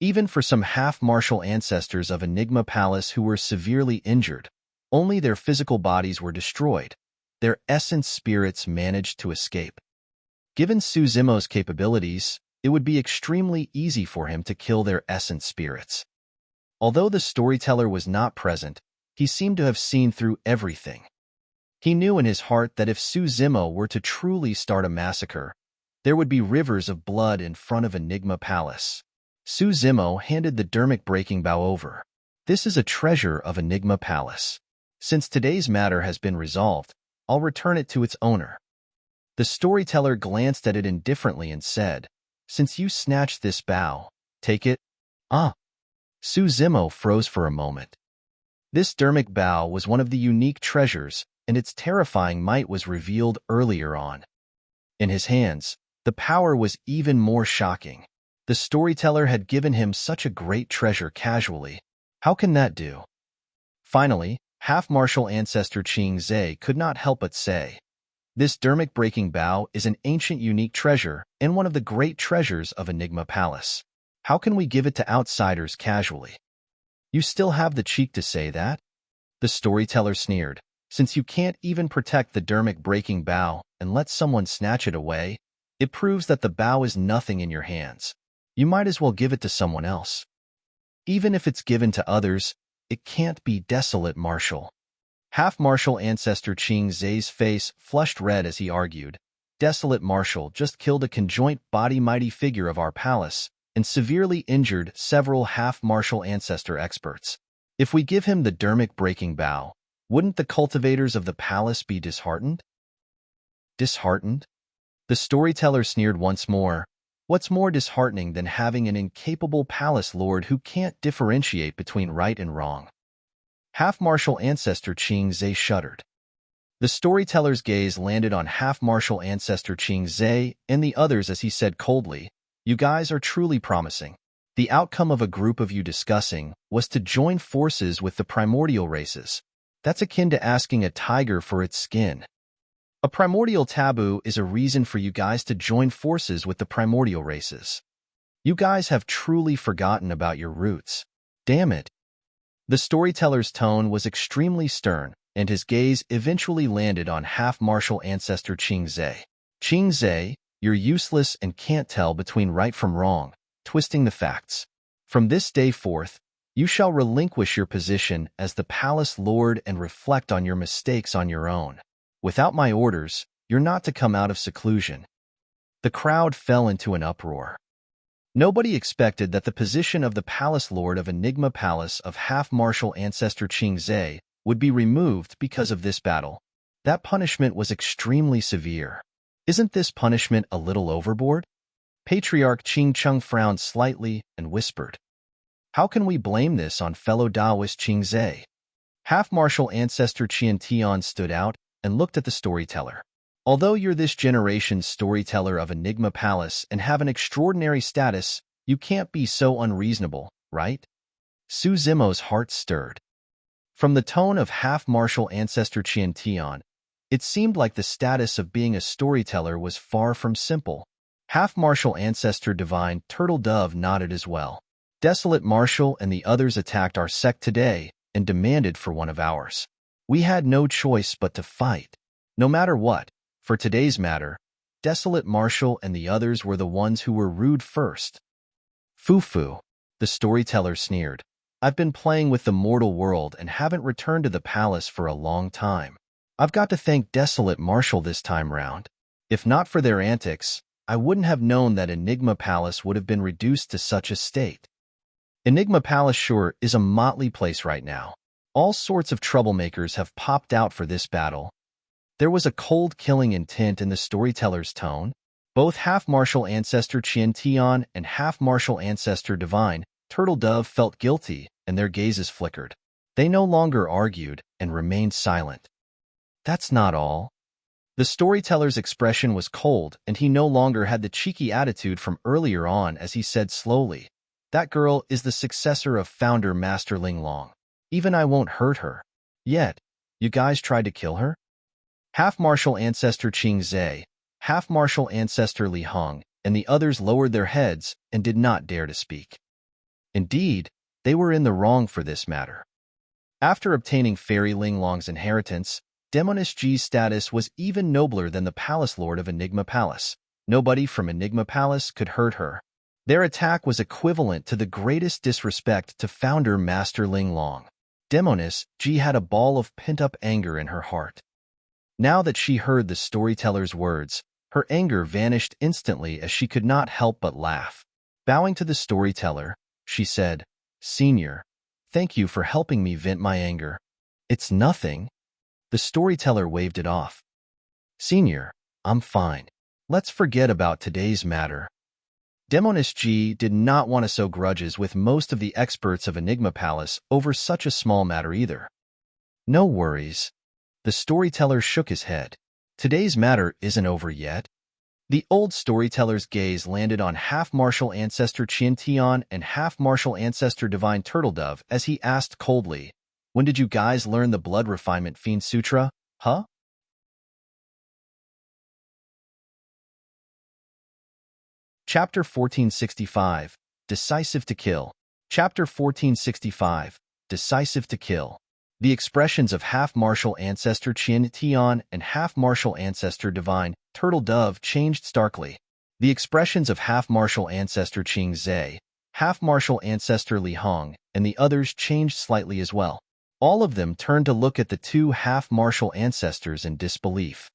Even for some half-martial ancestors of Enigma Palace who were severely injured, only their physical bodies were destroyed. Their essence spirits managed to escape. Given Su Zimo's capabilities, it would be extremely easy for him to kill their essence spirits." Although the storyteller was not present, he seemed to have seen through everything. He knew in his heart that if Su Zimo were to truly start a massacre, there would be rivers of blood in front of Enigma Palace. Su Zimo handed the Dharmic breaking bow over. "This is a treasure of Enigma Palace. Since today's matter has been resolved, I'll return it to its owner." The storyteller glanced at it indifferently and said, "Since you snatched this bow, take it." "Ah." Su Zimo froze for a moment. This Dharmic bow was one of the unique treasures, and its terrifying might was revealed earlier on. In his hands, the power was even more shocking. The storyteller had given him such a great treasure casually. How can that do? Finally, half-martial ancestor Qing Zhe could not help but say, "This Dharmic breaking bow is an ancient unique treasure and one of the great treasures of Enigma Palace. How can we give it to outsiders casually?" "You still have the cheek to say that?" The storyteller sneered. "Since you can't even protect the Dharmic breaking bow and let someone snatch it away, it proves that the bow is nothing in your hands. You might as well give it to someone else. Even if it's given to others, it can't be desolate, Marshal." Half-martial ancestor Qing Zhe's face flushed red as he argued, "Desolate Marshal just killed a conjoint body mighty figure of our palace and severely injured several half-martial ancestor experts. If we give him the Dharmic breaking bow, wouldn't the cultivators of the palace be disheartened?" "Disheartened?" The storyteller sneered once more. "What's more disheartening than having an incapable palace lord who can't differentiate between right and wrong?" Half-martial ancestor Qing Zhe shuddered. The storyteller's gaze landed on half-martial ancestor Qing Zhe and the others as he said coldly, "You guys are truly promising. The outcome of a group of you discussing was to join forces with the primordial races. That's akin to asking a tiger for its skin. A primordial taboo is a reason for you guys to join forces with the primordial races. You guys have truly forgotten about your roots. Damn it." The storyteller's tone was extremely stern, and his gaze eventually landed on half-martial ancestor Qing Zhe. "Qing Zhe, you're useless and can't tell between right from wrong, twisting the facts. From this day forth, you shall relinquish your position as the palace lord and reflect on your mistakes on your own. Without my orders, you're not to come out of seclusion." The crowd fell into an uproar. Nobody expected that the position of the palace lord of Enigma Palace of half-martial ancestor Qing Zhe would be removed because of this battle. That punishment was extremely severe. Isn't this punishment a little overboard? Patriarch Qing Cheng frowned slightly and whispered, "How can we blame this on fellow Taoist Qing Zhe?" Half-martial ancestor Qian Tian stood out and looked at the storyteller. "Although you're this generation's storyteller of Enigma Palace and have an extraordinary status, you can't be so unreasonable, right?" Su Zimo's heart stirred. From the tone of half-martial ancestor Qian Tian, it seemed like the status of being a storyteller was far from simple. Half-martial ancestor Divine Turtle Dove nodded as well. "Desolate Marshal and the others attacked our sect today and demanded for one of ours. We had no choice but to fight. No matter what, for today's matter, Desolate Marshal and the others were the ones who were rude first." "Foo-foo," the storyteller sneered. "I've been playing with the mortal world and haven't returned to the palace for a long time. I've got to thank Desolate Marshal this time round. If not for their antics, I wouldn't have known that Enigma Palace would have been reduced to such a state." Enigma Palace sure is a motley place right now. All sorts of troublemakers have popped out for this battle. There was a cold killing intent in the storyteller's tone, Both half-martial ancestor Qian Tian and half-martial ancestor Divine Turtle Dove felt guilty, and their gazes flickered. They no longer argued and remained silent. That's not all. The storyteller's expression was cold, and he no longer had the cheeky attitude from earlier on as he said slowly, "That girl is the successor of founder Master Ling Long. Even I won't hurt her. Yet, you guys tried to kill her?" Half-martial ancestor Qing Zhe, half-martial ancestor Li Hong, and the others lowered their heads and did not dare to speak. Indeed, they were in the wrong for this matter. After obtaining Fairy Ling Long's inheritance, Demoness Ji's status was even nobler than the Palace Lord of Enigma Palace. Nobody from Enigma Palace could hurt her. Their attack was equivalent to the greatest disrespect to founder Master Ling Long. Demoness Ji had a ball of pent-up anger in her heart. Now that she heard the storyteller's words, her anger vanished instantly as she could not help but laugh. Bowing to the storyteller, she said, "Senior, thank you for helping me vent my anger." "It's nothing." The storyteller waved it off. "Senior, I'm fine. Let's forget about today's matter." Demoness Ji did not want to sow grudges with most of the experts of Enigma Palace over such a small matter either. "No worries." The storyteller shook his head. "Today's matter isn't over yet." The old storyteller's gaze landed on half-martial ancestor Qian Tian and half-martial ancestor Divine Turtle Dove as he asked coldly, "When did you guys learn the Blood Refinement Fiend Sutra, huh?" Chapter 1465, Decisive to Kill. Chapter 1465, Decisive to Kill. The expressions of half-martial ancestor Qian Tian and half-martial ancestor Divine Turtle Dove changed starkly. The expressions of half-martial ancestor Qing Zhe, half-martial ancestor Li Hong, and the others changed slightly as well. All of them turned to look at the two half-martial ancestors in disbelief.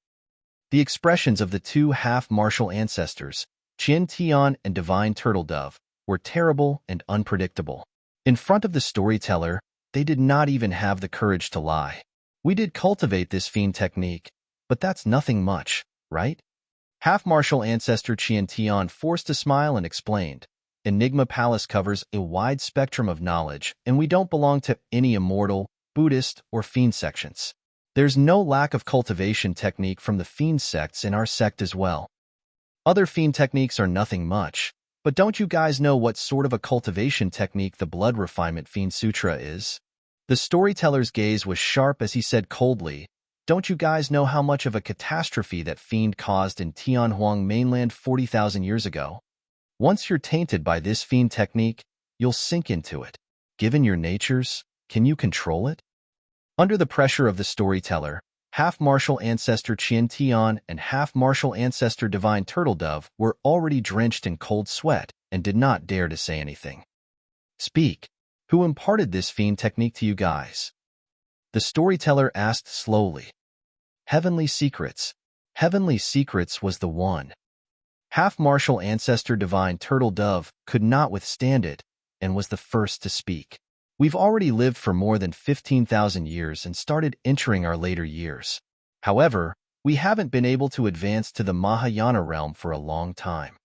The expressions of the two half-martial ancestors, Qian Tian and Divine Turtle Dove, were terrible and unpredictable. In front of the storyteller, they did not even have the courage to lie. "We did cultivate this fiend technique, but that's nothing much, right?" Half-martial ancestor Qian Tian forced a smile and explained, "Enigma Palace covers a wide spectrum of knowledge, and we don't belong to any immortal, Buddhist, or fiend sections. There's no lack of cultivation technique from the fiend sects in our sect as well. Other fiend techniques are nothing much, but don't you guys know what sort of a cultivation technique the Blood Refinement Fiend Sutra is?" The storyteller's gaze was sharp as he said coldly, "Don't you guys know how much of a catastrophe that fiend caused in Tianhuang mainland 40,000 years ago? Once you're tainted by this fiend technique, you'll sink into it. Given your natures, can you control it?" Under the pressure of the storyteller, half-martial ancestor Qian Tian and half-martial ancestor Divine Turtle Dove were already drenched in cold sweat and did not dare to say anything. "Speak. Who imparted this fiend technique to you guys?" The storyteller asked slowly. "Heavenly Secrets. Heavenly Secrets was the one." Half-martial ancestor Divine Turtle Dove could not withstand it and was the first to speak. "We've already lived for more than 15,000 years and started entering our later years. However, we haven't been able to advance to the Mahayana realm for a long time.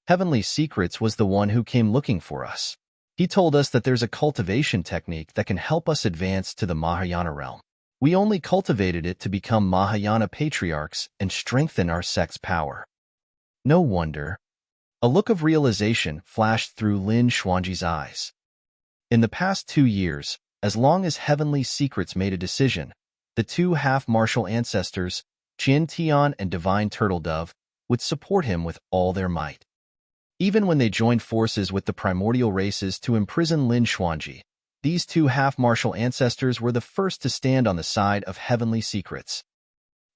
Heavenly Secrets was the one who came looking for us. He told us that there's a cultivation technique that can help us advance to the Mahayana realm. We only cultivated it to become Mahayana Patriarchs and strengthen our sect's power." No wonder. A look of realization flashed through Lin Xuanji's eyes. In the past 2 years, as long as Heavenly Secrets made a decision, the two half-martial ancestors, Qian Tian and Divine Turtle Dove, would support him with all their might. Even when they joined forces with the primordial races to imprison Lin Xuanji, these two half-martial ancestors were the first to stand on the side of Heavenly Secrets.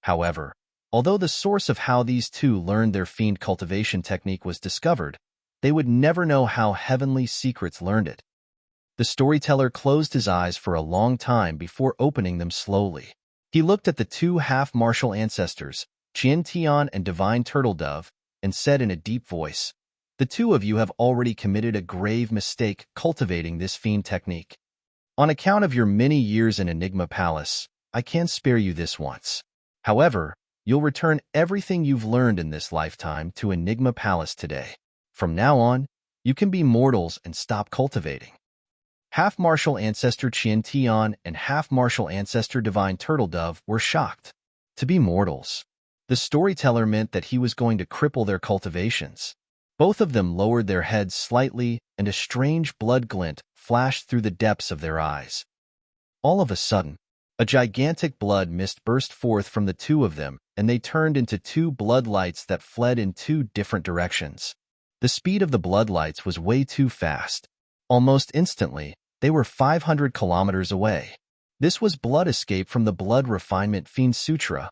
However, although the source of how these two learned their fiend cultivation technique was discovered, they would never know how Heavenly Secrets learned it. The storyteller closed his eyes for a long time before opening them slowly. He looked at the two half-martial ancestors, Qian Tian and Divine Turtle Dove, and said in a deep voice, "The two of you have already committed a grave mistake cultivating this fiend technique. On account of your many years in Enigma Palace, I can spare you this once. However, You'll return everything you've learned in this lifetime to Enigma Palace today. From now on, you can be mortals and stop cultivating. Half-Martial Ancestor Qian Tian and Half-Martial Ancestor Divine Turtledove were shocked. To be mortals. The storyteller meant that he was going to cripple their cultivations. Both of them lowered their heads slightly, and a strange blood glint flashed through the depths of their eyes. All of a sudden, a gigantic blood mist burst forth from the two of them, and they turned into two blood lights that fled in two different directions. The speed of the blood lights was way too fast. Almost instantly, they were 500 kilometers away. This was blood escape from the Blood Refinement Fiend Sutra.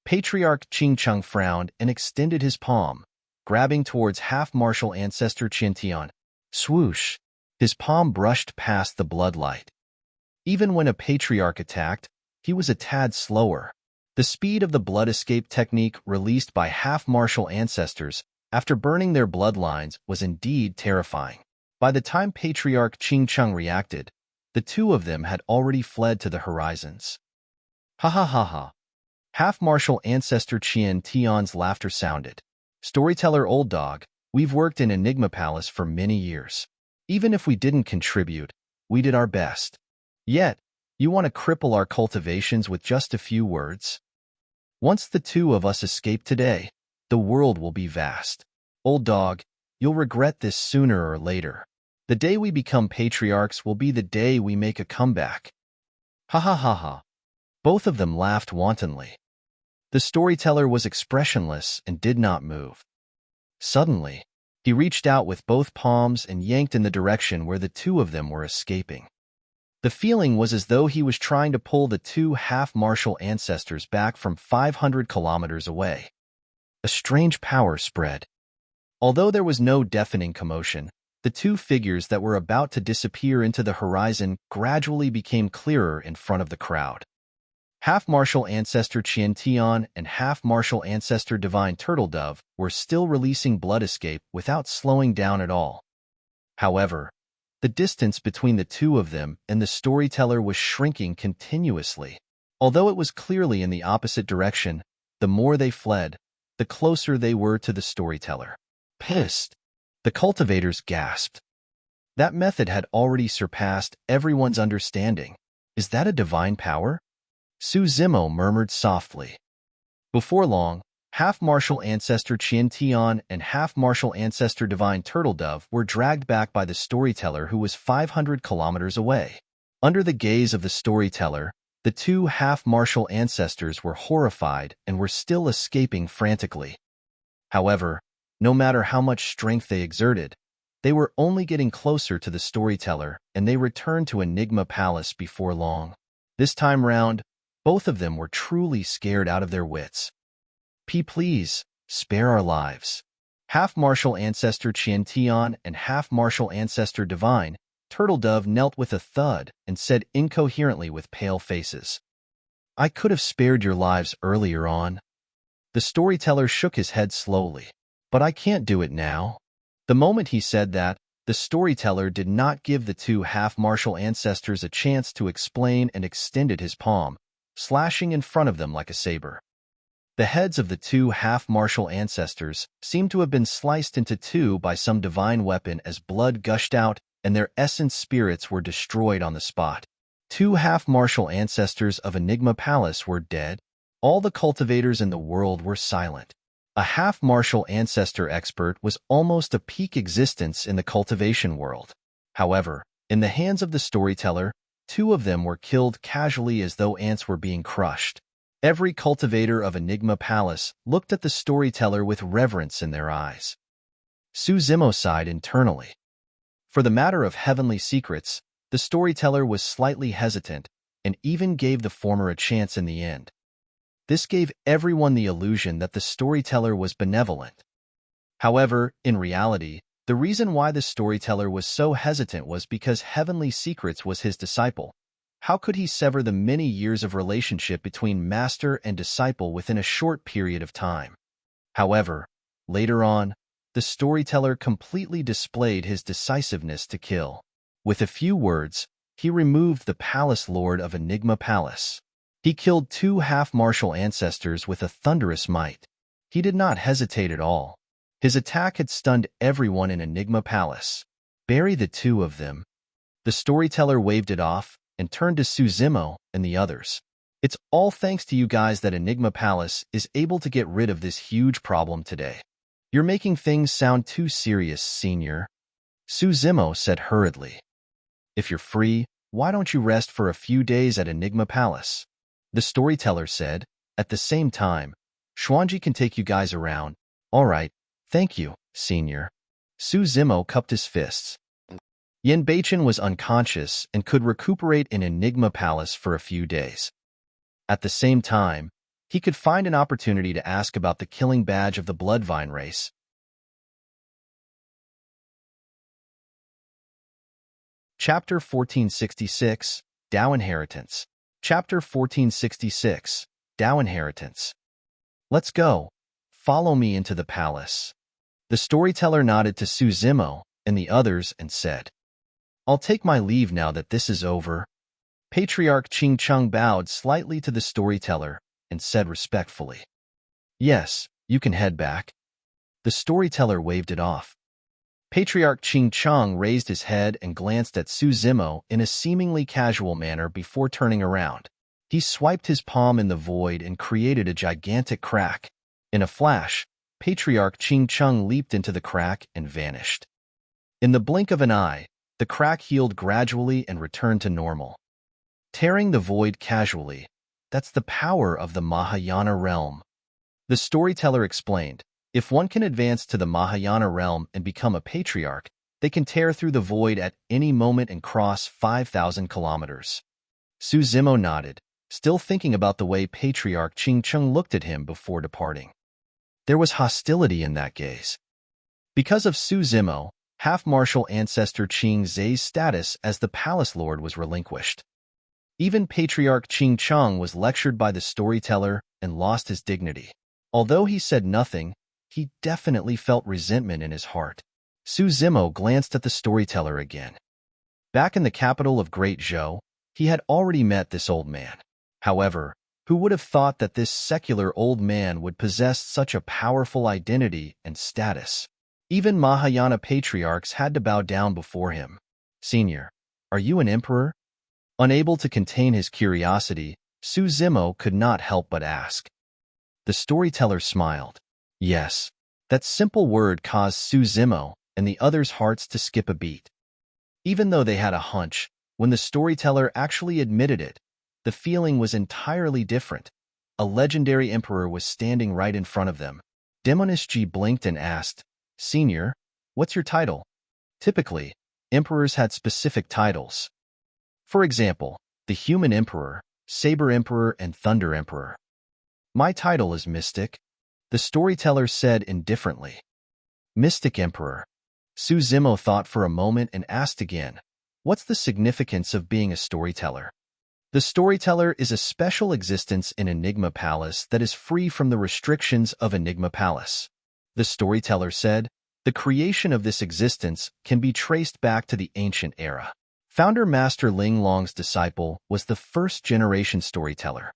Patriarch Qingcheng frowned and extended his palm, grabbing towards Half-Martial Ancestor Qiantian. Swoosh! His palm brushed past the bloodlight. Even when a Patriarch attacked, he was a tad slower. The speed of the blood escape technique released by Half-Martial Ancestors after burning their bloodlines was indeed terrifying. By the time Patriarch Qingcheng reacted, the two of them had already fled to the horizons. Ha ha ha ha. Half-Martial Ancestor Qian Tian's laughter sounded. Storyteller Old Dog, we've worked in Enigma Palace for many years. Even if we didn't contribute, we did our best. Yet, you want to cripple our cultivations with just a few words? Once the two of us escape today, the world will be vast. Old Dog, you'll regret this sooner or later. The day we become patriarchs will be the day we make a comeback. Ha ha ha ha. Both of them laughed wantonly. The storyteller was expressionless and did not move. Suddenly, he reached out with both palms and yanked in the direction where the two of them were escaping. The feeling was as though he was trying to pull the two half-martial ancestors back from 500 kilometers away. A strange power spread. Although there was no deafening commotion, the two figures that were about to disappear into the horizon gradually became clearer in front of the crowd. Half-Martial Ancestor Qian Tian and Half-Martial Ancestor Divine Turtledove were still releasing blood escape without slowing down at all. However, the distance between the two of them and the storyteller was shrinking continuously. Although it was clearly in the opposite direction, the more they fled, the closer they were to the storyteller. Pissed, the cultivators gasped. That method had already surpassed everyone's understanding. Is that a divine power? Su Zimo murmured softly. Before long, Half-Martial Ancestor Qian Tian and Half-Martial Ancestor Divine Turtledove were dragged back by the storyteller who was 500 kilometers away. Under the gaze of the storyteller, the two Half-Martial Ancestors were horrified and were still escaping frantically. However, no matter how much strength they exerted, they were only getting closer to the storyteller, and they returned to Enigma Palace before long. This time round, both of them were truly scared out of their wits. Please, spare our lives. Half-Martial Ancestor Qian Tian and Half-Martial Ancestor Divine Turtledove knelt with a thud and said incoherently with pale faces. I could have spared your lives earlier on. The storyteller shook his head slowly. But I can't do it now. The moment he said that, the storyteller did not give the two half-martial ancestors a chance to explain and extended his palm, slashing in front of them like a saber. The heads of the two half-martial ancestors seemed to have been sliced into two by some divine weapon as blood gushed out and their essence spirits were destroyed on the spot. Two half-martial ancestors of Enigma Palace were dead. All the cultivators in the world were silent. A half-martial ancestor expert was almost a peak existence in the cultivation world. However, in the hands of the storyteller, two of them were killed casually as though ants were being crushed. Every cultivator of Enigma Palace looked at the storyteller with reverence in their eyes. Su Zimo sighed internally. For the matter of heavenly secrets, the storyteller was slightly hesitant and even gave the former a chance in the end. This gave everyone the illusion that the storyteller was benevolent. However, in reality, the reason why the storyteller was so hesitant was because Heavenly Secrets was his disciple. How could he sever the many years of relationship between master and disciple within a short period of time? However, later on, the storyteller completely displayed his decisiveness to kill. With a few words, he removed the Palace Lord of Enigma Palace. He killed 2 half-martial ancestors with a thunderous might. He did not hesitate at all. His attack had stunned everyone in Enigma Palace. Bury the 2 of them. The storyteller waved it off and turned to Suzimo and the others. It's all thanks to you guys that Enigma Palace is able to get rid of this huge problem today. You're making things sound too serious, Senior. Suzimo said hurriedly. If you're free, why don't you rest for a few days at Enigma Palace? The storyteller said. At the same time, Xuanji can take you guys around. All right, thank you, Senior. Suzimo cupped his fists. Yin Beichen was unconscious and could recuperate in Enigma Palace for a few days. At the same time, he could find an opportunity to ask about the killing badge of the Bloodvine race. Chapter 1466, Dao Inheritance. Chapter 1466, Dao Inheritance. Let's go. Follow me into the palace. The storyteller nodded to Suzimo and the others and said, I'll take my leave now that this is over. Patriarch Qing Cheng bowed slightly to the storyteller and said respectfully, Yes, you can head back. The storyteller waved it off. Patriarch Qing Cheng raised his head and glanced at Suzimo in a seemingly casual manner before turning around. He swiped his palm in the void and created a gigantic crack. In a flash, Patriarch Qing Cheng leaped into the crack and vanished. In the blink of an eye, the crack healed gradually and returned to normal. Tearing the void casually, that's the power of the Mahayana realm. The storyteller explained, if one can advance to the Mahayana realm and become a patriarch, they can tear through the void at any moment and cross 5,000 kilometers. Suzimo nodded, still thinking about the way Patriarch Qing Cheng looked at him before departing. There was hostility in that gaze. Because of Suzimo, half-martial ancestor Qing Zhe's status as the palace lord was relinquished. Even Patriarch Qing Cheng was lectured by the storyteller and lost his dignity. Although he said nothing, he definitely felt resentment in his heart. Suzimo glanced at the storyteller again. Back in the capital of Great Zhou, he had already met this old man. However, who would have thought that this secular old man would possess such a powerful identity and status? Even Mahayana patriarchs had to bow down before him. Senior, are you an emperor? Unable to contain his curiosity, Suzimo could not help but ask. The storyteller smiled. Yes, that simple word caused Suzimo and the others' hearts to skip a beat. Even though they had a hunch, when the storyteller actually admitted it, the feeling was entirely different. A legendary emperor was standing right in front of them. Demonist blinked and asked, Senior, what's your title? Typically, emperors had specific titles. For example, the Human Emperor, Saber Emperor, and Thunder Emperor. My title is Mystic, the storyteller said indifferently. Mystic Emperor. Suzimo thought for a moment and asked again, what's the significance of being a storyteller? The storyteller is a special existence in Enigma Palace that is free from the restrictions of Enigma Palace. The storyteller said, the creation of this existence can be traced back to the ancient era. Founder Master Ling Long's disciple was the first-generation storyteller.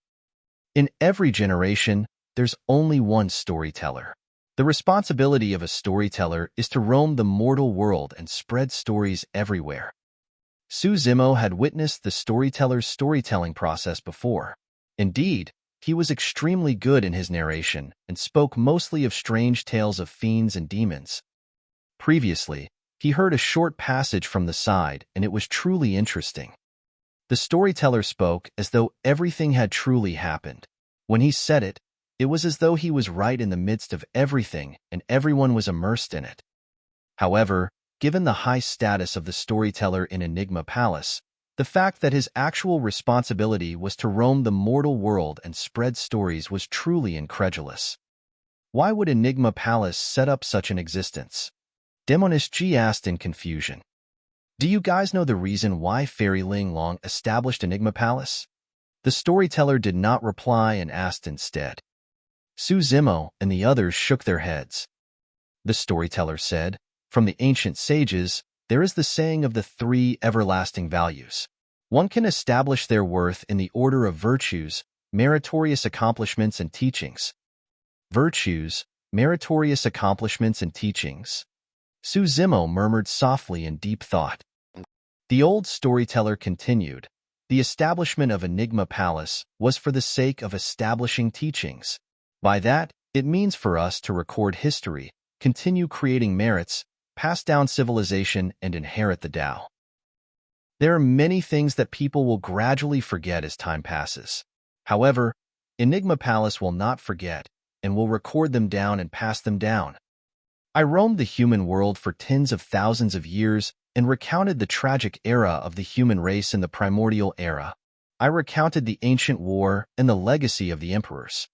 In every generation, there's only one storyteller. The responsibility of a storyteller is to roam the mortal world and spread stories everywhere. Suzimo had witnessed the storyteller's storytelling process before. Indeed, he was extremely good in his narration and spoke mostly of strange tales of fiends and demons. Previously, he heard a short passage from the side, and it was truly interesting. The storyteller spoke as though everything had truly happened. When he said it, it was as though he was right in the midst of everything and everyone was immersed in it. However, given the high status of the storyteller in Enigma Palace, the fact that his actual responsibility was to roam the mortal world and spread stories was truly incredulous. Why would Enigma Palace set up such an existence? Demonist G asked in confusion. Do you guys know the reason why Fairy Ling Long established Enigma Palace? The storyteller did not reply and asked instead. Suzimo and the others shook their heads. The storyteller said, from the ancient sages, there is the saying of the 3 everlasting values. One can establish their worth in the order of virtues meritorious accomplishments and teachings. Virtues, meritorious accomplishments and teachings. Su Zimo murmured softly in deep thought. The old storyteller continued. The establishment of Enigma Palace was for the sake of establishing teachings. By that, it means for us to record history, continue creating merits, pass down civilization, and inherit the Dao. There are many things that people will gradually forget as time passes. However, Enigma Palace will not forget, and will record them down and pass them down. I roamed the human world for tens of thousands of years and recounted the tragic era of the human race in the primordial era. I recounted the ancient war and the legacy of the emperors.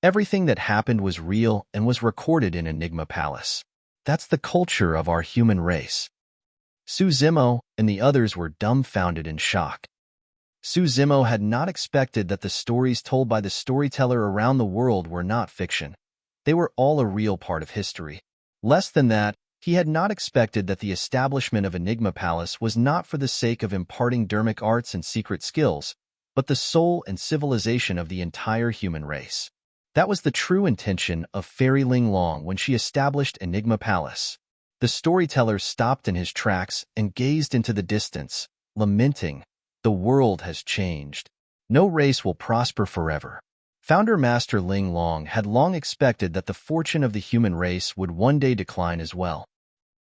Everything that happened was real and was recorded in Enigma Palace. That's the culture of our human race. Su Zimo and the others were dumbfounded in shock. Su Zimo had not expected that the stories told by the storyteller around the world were not fiction. They were all a real part of history. Less than that, he had not expected that the establishment of Enigma Palace was not for the sake of imparting Dharmic arts and secret skills, but the soul and civilization of the entire human race. That was the true intention of Fairy Ling Long when she established Enigma Palace. The storyteller stopped in his tracks and gazed into the distance, lamenting, "The world has changed. No race will prosper forever." Founder Master Ling Long had long expected that the fortune of the human race would one day decline as well.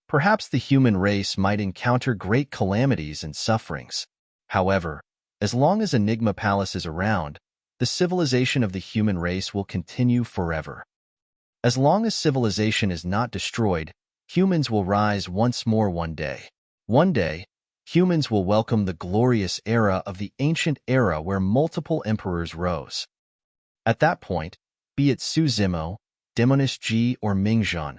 Perhaps the human race might encounter great calamities and sufferings. However, as long as Enigma Palace is around, the civilization of the human race will continue forever. As long as civilization is not destroyed, humans will rise once more one day. One day, humans will welcome the glorious era of the ancient era where multiple emperors rose. At that point, be it Su Zimo, Demoness Ji, or Mingzhan,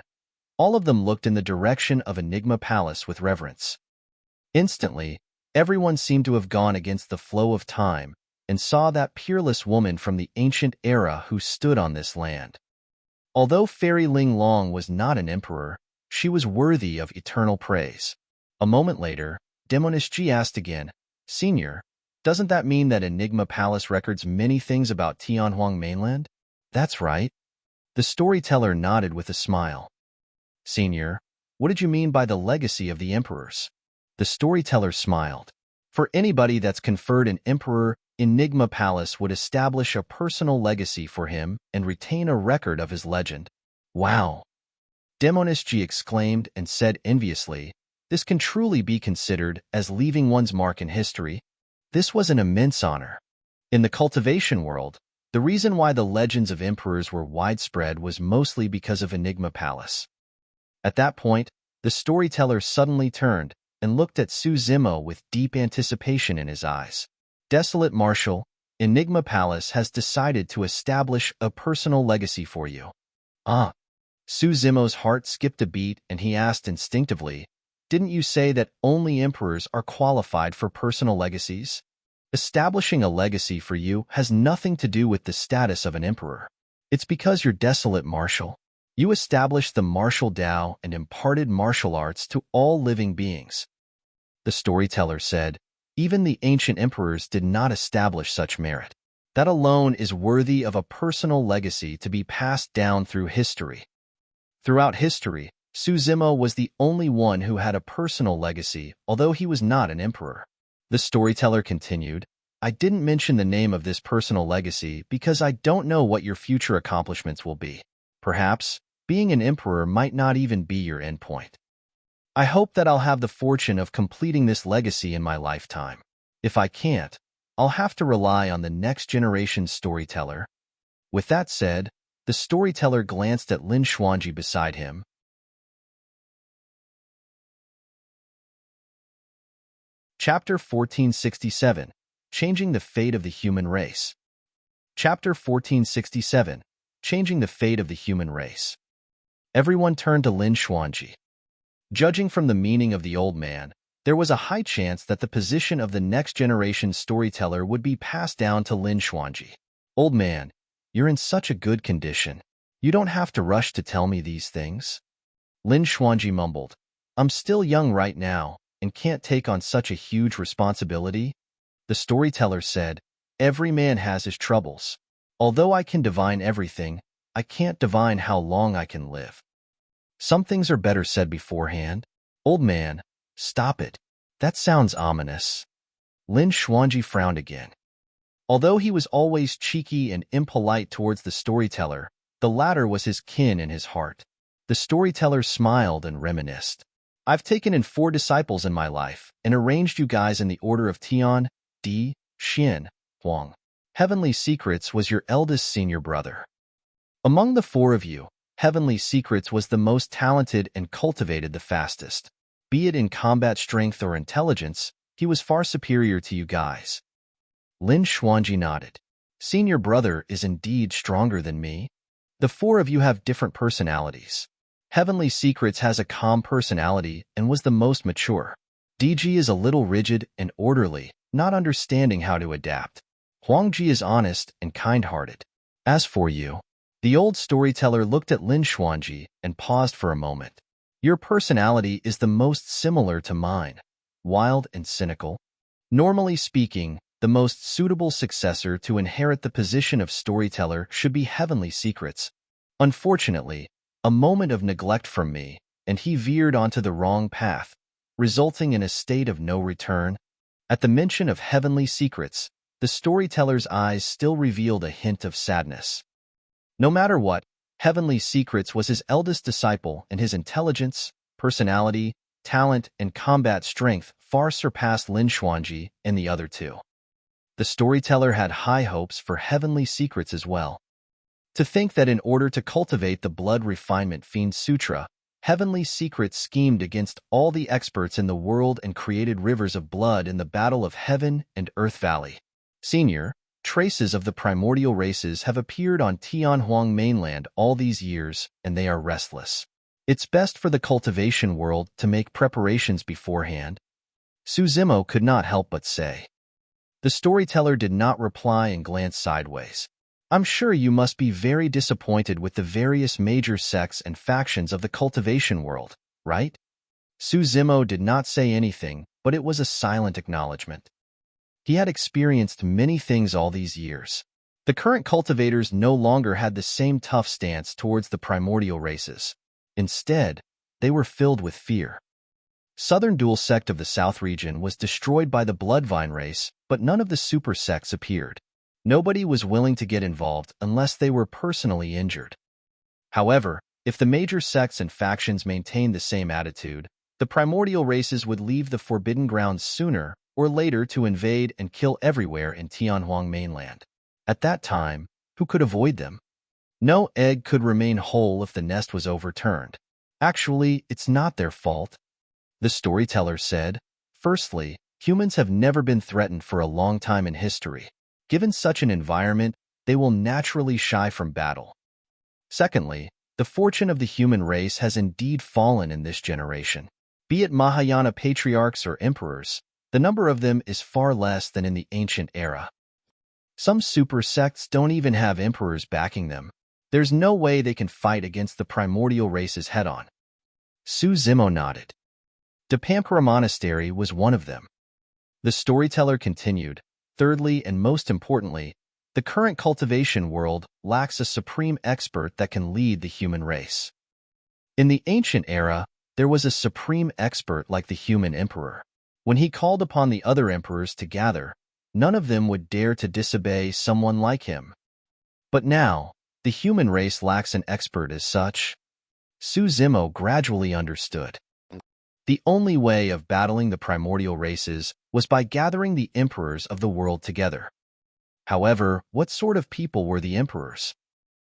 all of them looked in the direction of Enigma Palace with reverence. Instantly, everyone seemed to have gone against the flow of time and saw that peerless woman from the ancient era who stood on this land. Although Fairy Ling Long was not an emperor, she was worthy of eternal praise. A moment later, Demoness Ji asked again, "Senior, doesn't that mean that Enigma Palace records many things about Tianhuang mainland?" "That's right." The storyteller nodded with a smile. "Senior, what did you mean by the legacy of the emperors?" The storyteller smiled. "For anybody that's conferred an emperor, Enigma Palace would establish a personal legacy for him and retain a record of his legend." "Wow!" Demoness Ji exclaimed and said enviously, "This can truly be considered as leaving one's mark in history." This was an immense honor. In the cultivation world, the reason why the legends of emperors were widespread was mostly because of Enigma Palace. At that point, the storyteller suddenly turned and looked at Su Zimo with deep anticipation in his eyes. "Desolate Marshal, Enigma Palace has decided to establish a personal legacy for you." "Ah." Su Zimo's heart skipped a beat and he asked instinctively, "Didn't you say that only emperors are qualified for personal legacies?" "Establishing a legacy for you has nothing to do with the status of an emperor. It's because you're Desolate Marshal. You established the martial Dao and imparted martial arts to all living beings." The storyteller said, "Even the ancient emperors did not establish such merit. That alone is worthy of a personal legacy to be passed down through history." Throughout history, Su Zimo was the only one who had a personal legacy, although he was not an emperor. The storyteller continued, "I didn't mention the name of this personal legacy because I don't know what your future accomplishments will be. Perhaps, being an emperor might not even be your endpoint. I hope that I'll have the fortune of completing this legacy in my lifetime. If I can't, I'll have to rely on the next generation storyteller." With that said, the storyteller glanced at Lin Xuanji beside him. Chapter 1467, Changing the Fate of the Human Race. Chapter 1467, Changing the Fate of the Human Race. Everyone turned to Lin Xuanji. Judging from the meaning of the old man, there was a high chance that the position of the next generation storyteller would be passed down to Lin Xuanji. "Old man, you're in such a good condition. You don't have to rush to tell me these things." Lin Xuanji mumbled, "I'm still young right now and can't take on such a huge responsibility." The storyteller said, Every man has his troubles. Although I can divine everything, I can't divine how long I can live. Some things are better said beforehand. Old man, stop it. That sounds ominous. Lin Xuanji frowned again. Although he was always cheeky and impolite towards the storyteller, the latter was his kin in his heart. The storyteller smiled and reminisced. I've taken in 4 disciples in my life and arranged you guys in the order of Tian, Di, Xin, Huang. Heavenly Secrets was your eldest senior brother. Among the 4 of you, Heavenly Secrets was the most talented and cultivated the fastest. Be it in combat strength or intelligence, he was far superior to you guys. Lin Xuanji nodded. Senior brother is indeed stronger than me. The 4 of you have different personalities. Heavenly Secrets has a calm personality and was the most mature. DG is a little rigid and orderly, not understanding how to adapt. Huangji is honest and kind-hearted. As for you, the old storyteller looked at Lin Xuanji and paused for a moment. Your personality is the most similar to mine, wild and cynical. Normally speaking, the most suitable successor to inherit the position of storyteller should be Heavenly Secrets. Unfortunately, a moment of neglect from me, and he veered onto the wrong path, resulting in a state of no return. At the mention of Heavenly Secrets, the storyteller's eyes still revealed a hint of sadness. No matter what, Heavenly Secrets was his eldest disciple, and his intelligence, personality, talent, and combat strength far surpassed Lin Xuanji and the other 2. The storyteller had high hopes for Heavenly Secrets as well. To think that in order to cultivate the blood refinement fiend sutra, Heavenly Secrets schemed against all the experts in the world and created rivers of blood in the battle of Heaven and Earth Valley. Senior, traces of the primordial races have appeared on Tianhuang mainland all these years, and they are restless. It's best for the cultivation world to make preparations beforehand. Su Zimo could not help but say. The storyteller did not reply and glanced sideways. I'm sure you must be very disappointed with the various major sects and factions of the cultivation world, right? Su Zimo did not say anything, but it was a silent acknowledgement. He had experienced many things all these years. The current cultivators no longer had the same tough stance towards the primordial races. Instead, they were filled with fear. Southern Dual Sect of the South region was destroyed by the Bloodvine race, but none of the super sects appeared. Nobody was willing to get involved unless they were personally injured. However, if the major sects and factions maintained the same attitude, the primordial races would leave the Forbidden Grounds sooner or later to invade and kill everywhere in Tianhuang mainland. At that time, who could avoid them? No egg could remain whole if the nest was overturned. Actually, it's not their fault. The storyteller said, firstly, humans have never been threatened for a long time in history. Given such an environment, they will naturally shy from battle. Secondly, the fortune of the human race has indeed fallen in this generation. Be it Mahayana patriarchs or emperors, the number of them is far less than in the ancient era. Some super sects don't even have emperors backing them. There's no way they can fight against the primordial races head-on. Su Zimo nodded. Dapampara Monastery was one of them. The storyteller continued, thirdly and most importantly, the current cultivation world lacks a supreme expert that can lead the human race. In the ancient era, there was a supreme expert like the human emperor. When he called upon the other emperors to gather, none of them would dare to disobey someone like him. But now, the human race lacks an expert as such. Su Zimo gradually understood. The only way of battling the primordial races was by gathering the emperors of the world together. However, what sort of people were the emperors?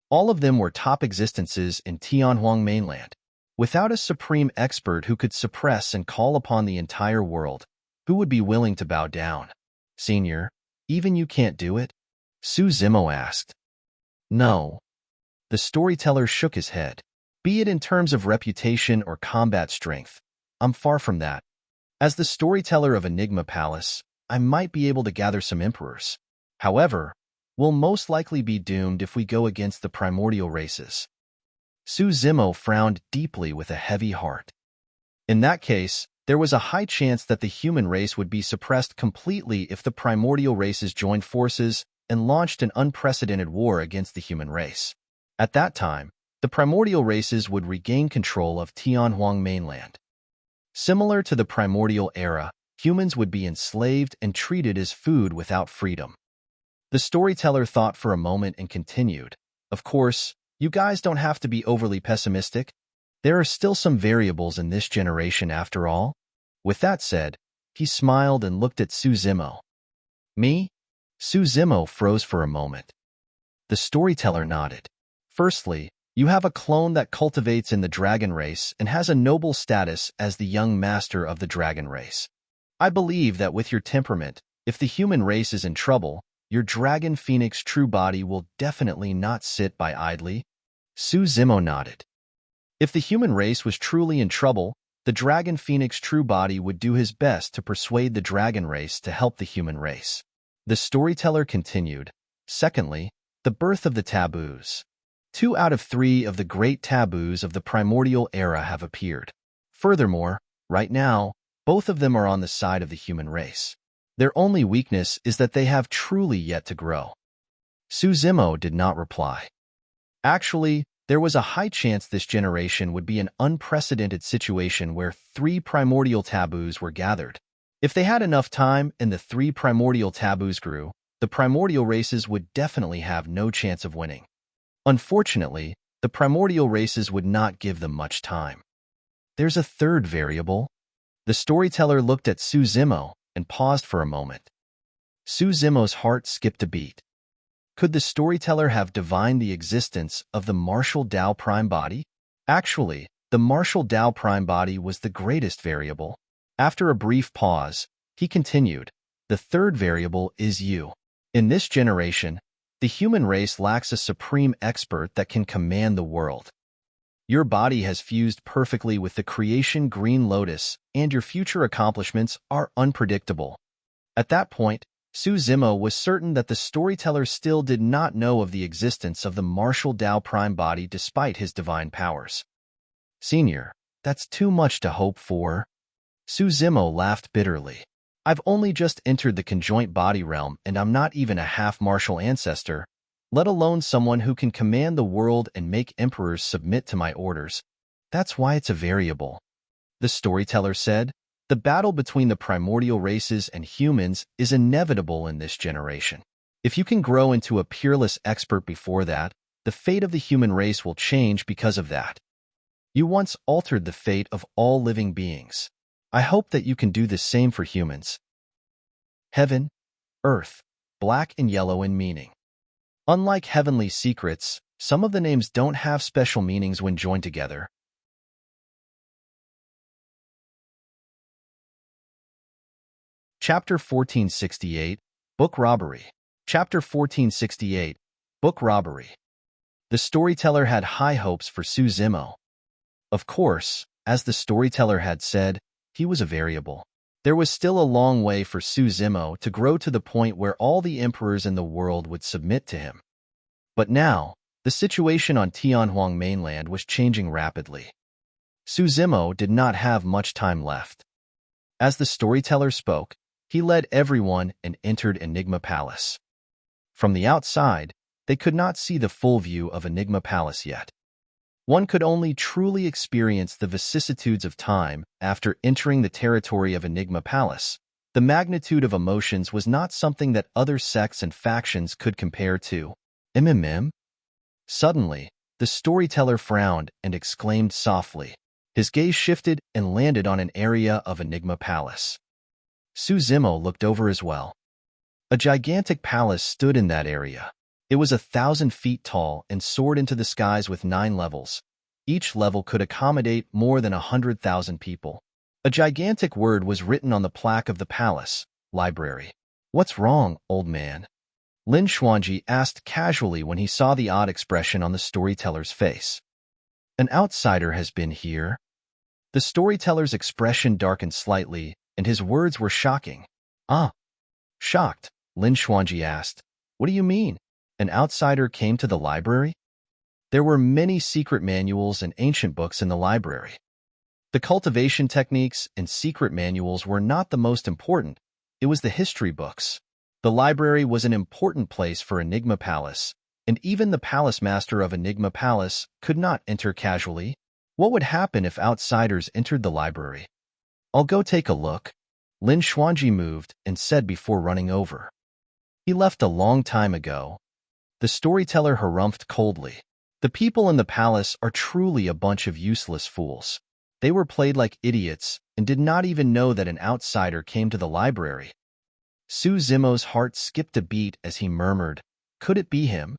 All of them were top existences in Tianhuang mainland. Without a supreme expert who could suppress and call upon the entire world, who would be willing to bow down? Senior, even you can't do it? Su Zimo asked. No. The storyteller shook his head. Be it in terms of reputation or combat strength, I'm far from that. As the storyteller of Enigma Palace, I might be able to gather some emperors. However, we'll most likely be doomed if we go against the primordial races. Su Zimo frowned deeply with a heavy heart. In that case, there was a high chance that the human race would be suppressed completely if the primordial races joined forces and launched an unprecedented war against the human race. At that time, the primordial races would regain control of Tianhuang mainland. Similar to the primordial era, humans would be enslaved and treated as food without freedom. The storyteller thought for a moment and continued, "Of course, you guys don't have to be overly pessimistic. There are still some variables in this generation after all." With that said, he smiled and looked at Su Zimo. "Me?" Su Zimo froze for a moment. The storyteller nodded. "Firstly, you have a clone that cultivates in the dragon race and has a noble status as the young master of the dragon race. I believe that with your temperament, if the human race is in trouble, your dragon phoenix true body will definitely not sit by idly." Su Zimo nodded. If the human race was truly in trouble, the dragon phoenix true body would do his best to persuade the dragon race to help the human race. The storyteller continued, "Secondly, the birth of the taboos. 2 out of 3 of the great taboos of the primordial era have appeared. Furthermore, right now, both of them are on the side of the human race. Their only weakness is that they have truly yet to grow." Su Zimo did not reply. Actually, there was a high chance this generation would be an unprecedented situation where 3 primordial taboos were gathered. If they had enough time and the 3 primordial taboos grew, the primordial races would definitely have no chance of winning. Unfortunately, the primordial races would not give them much time. "There's a third variable." The storyteller looked at Su Zimo and paused for a moment. Su Zimo's heart skipped a beat. Could the storyteller have divined the existence of the martial Dao prime body? Actually, the martial Dao prime body was the greatest variable. After a brief pause, he continued, "The third variable is you. In this generation, the human race lacks a supreme expert that can command the world. Your body has fused perfectly with the creation Green Lotus, and your future accomplishments are unpredictable." At that point, Su Zimo was certain that the storyteller still did not know of the existence of the martial Dao prime body despite his divine powers. "Senior, that's too much to hope for." Su Zimo laughed bitterly. "I've only just entered the conjoint body realm and I'm not even a half-martial ancestor, let alone someone who can command the world and make emperors submit to my orders. That's why it's a variable." The storyteller said, "The battle between the primordial races and humans is inevitable in this generation. If you can grow into a peerless expert before that, the fate of the human race will change because of that. You once altered the fate of all living beings. I hope that you can do the same for humans." Heaven, Earth, black and yellow in meaning. Unlike heavenly secrets, some of the names don't have special meanings when joined together. Chapter 1468, Book Robbery. Chapter 1468, Book Robbery. The storyteller had high hopes for Su Zimo. Of course, as the storyteller had said, he was a variable. There was still a long way for Su Zimo to grow to the point where all the emperors in the world would submit to him. But now, the situation on Tianhuang mainland was changing rapidly. Su Zimo did not have much time left. As the storyteller spoke, he led everyone and entered Enigma Palace. From the outside, they could not see the full view of Enigma Palace yet. One could only truly experience the vicissitudes of time after entering the territory of Enigma Palace. The magnitude of emotions was not something that other sects and factions could compare to. "MMM?" Suddenly, the storyteller frowned and exclaimed softly. His gaze shifted and landed on an area of Enigma Palace. Su Zimo looked over as well. A gigantic palace stood in that area. It was 1,000 feet tall and soared into the skies with 9 levels. Each level could accommodate more than 100,000 people. A gigantic word was written on the plaque of the palace, "Library." "What's wrong, old man?" Lin Xuanji asked casually when he saw the odd expression on the storyteller's face. "An outsider has been here." The storyteller's expression darkened slightly, and his words were shocking. "Ah." Shocked, Lin Xuanji asked, "What do you mean? An outsider came to the library?" There were many secret manuals and ancient books in the library. The cultivation techniques and secret manuals were not the most important, it was the history books. The library was an important place for Enigma Palace, and even the palace master of Enigma Palace could not enter casually. What would happen if outsiders entered the library? I'll go take a look. Lin Xuanji moved and said before running over. He left a long time ago. The storyteller harumphed coldly. The people in the palace are truly a bunch of useless fools. They were played like idiots and did not even know that an outsider came to the library. Su Zimo's heart skipped a beat as he murmured, "Could it be him?"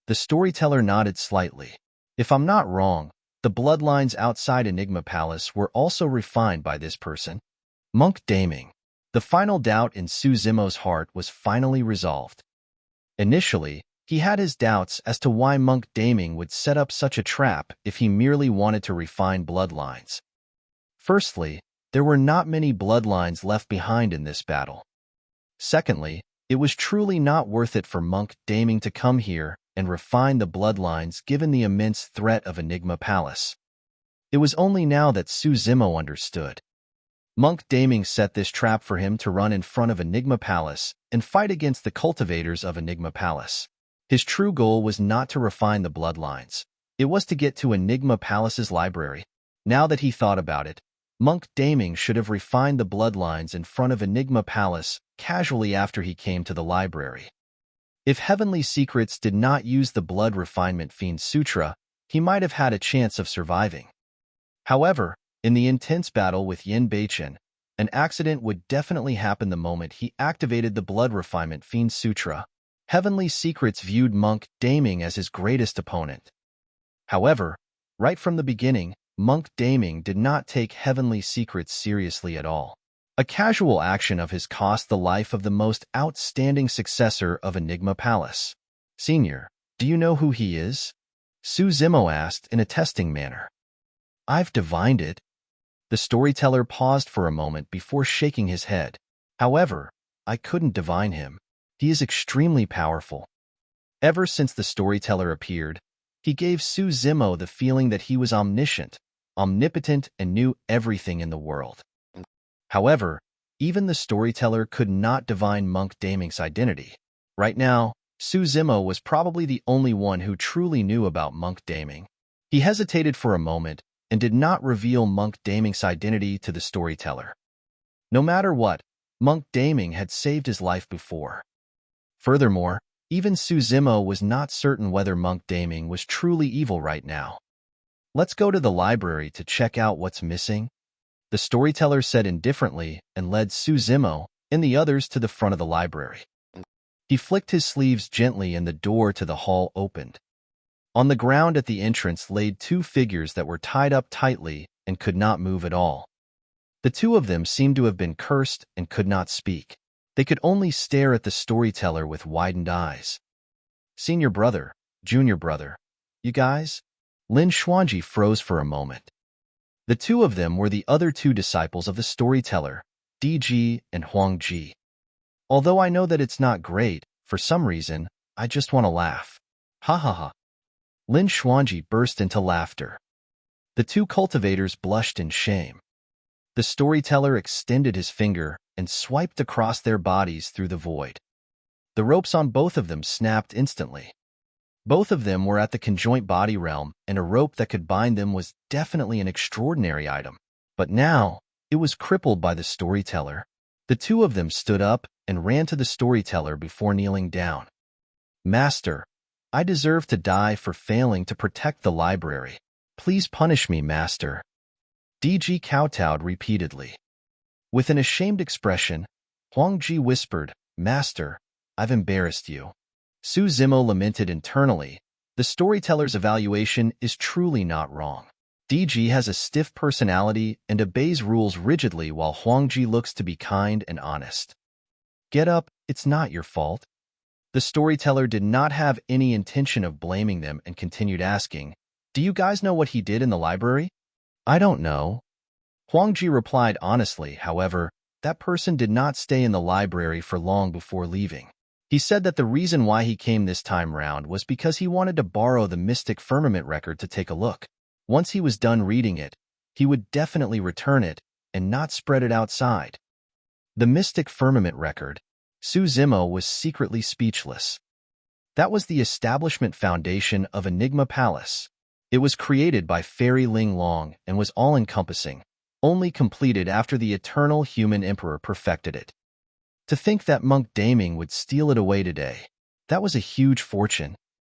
The storyteller nodded slightly. "If I'm not wrong, the bloodlines outside Enigma Palace were also refined by this person." Monk Daming. The final doubt in Su Zimo's heart was finally resolved. Initially, he had his doubts as to why Monk Daming would set up such a trap if he merely wanted to refine bloodlines. Firstly, there were not many bloodlines left behind in this battle. Secondly, it was truly not worth it for Monk Daming to come here and refine the bloodlines given the immense threat of Enigma Palace. It was only now that Su Zimo understood. Monk Daming set this trap for him to run in front of Enigma Palace and fight against the cultivators of Enigma Palace. His true goal was not to refine the bloodlines. It was to get to Enigma Palace's library. Now that he thought about it, Monk Daming should have refined the bloodlines in front of Enigma Palace casually after he came to the library. If Heavenly Secrets did not use the Blood Refinement Fiend Sutra, he might have had a chance of surviving. However, in the intense battle with Yin Beichen, an accident would definitely happen the moment he activated the Blood Refinement Fiend Sutra. Heavenly Secrets viewed Monk Daming as his greatest opponent. However, right from the beginning, Monk Daming did not take Heavenly Secrets seriously at all. A casual action of his cost the life of the most outstanding successor of Enigma Palace. "Senior, do you know who he is?" Su Zimo asked in a testing manner. "I've divined it." The storyteller paused for a moment before shaking his head. "However, I couldn't divine him. He is extremely powerful." Ever since the storyteller appeared, he gave Su Zimo the feeling that he was omniscient, omnipotent, and knew everything in the world. However, even the storyteller could not divine Monk Daming's identity. Right now, Su Zimo was probably the only one who truly knew about Monk Daming. He hesitated for a moment and did not reveal Monk Daming's identity to the storyteller. No matter what, Monk Daming had saved his life before. Furthermore, even Su Zimo was not certain whether Monk Daming was truly evil right now. "Let's go to the library to check out what's missing," the storyteller said indifferently and led Su Zimo and the others to the front of the library. He flicked his sleeves gently and the door to the hall opened. On the ground at the entrance laid two figures that were tied up tightly and could not move at all. The two of them seemed to have been cursed and could not speak. They could only stare at the storyteller with widened eyes. "Senior brother, junior brother, you guys?" Lin Xuanji froze for a moment. The two of them were the other two disciples of the storyteller, DG and Huang Ji. "Although I know that it's not great, for some reason, I just want to laugh. Ha ha ha." Lin Xuanji burst into laughter. The two cultivators blushed in shame. The storyteller extended his finger and swiped across their bodies through the void. The ropes on both of them snapped instantly. Both of them were at the conjoint body realm, and a rope that could bind them was definitely an extraordinary item. But now, it was crippled by the storyteller. The two of them stood up and ran to the storyteller before kneeling down. "Master, I deserve to die for failing to protect the library. Please punish me, Master." DG kowtowed repeatedly. With an ashamed expression, Huang Ji whispered, "Master, I've embarrassed you." Su Zimo lamented internally. The storyteller's evaluation is truly not wrong. DG has a stiff personality and obeys rules rigidly while Huang Ji looks to be kind and honest. "Get up, it's not your fault." The storyteller did not have any intention of blaming them and continued asking, "Do you guys know what he did in the library?" "I don't know." Huang Ji replied honestly. However, that person did not stay in the library for long before leaving. He said that the reason why he came this time round was because he wanted to borrow the Mystic Firmament record to take a look. Once he was done reading it, he would definitely return it and not spread it outside. The Mystic Firmament record. Su Zimo was secretly speechless. That was the establishment foundation of Enigma Palace. It was created by Fairy Ling Long and was all-encompassing, only completed after the eternal human emperor perfected it. To think that Monk Daming would steal it away today, that was a huge fortune.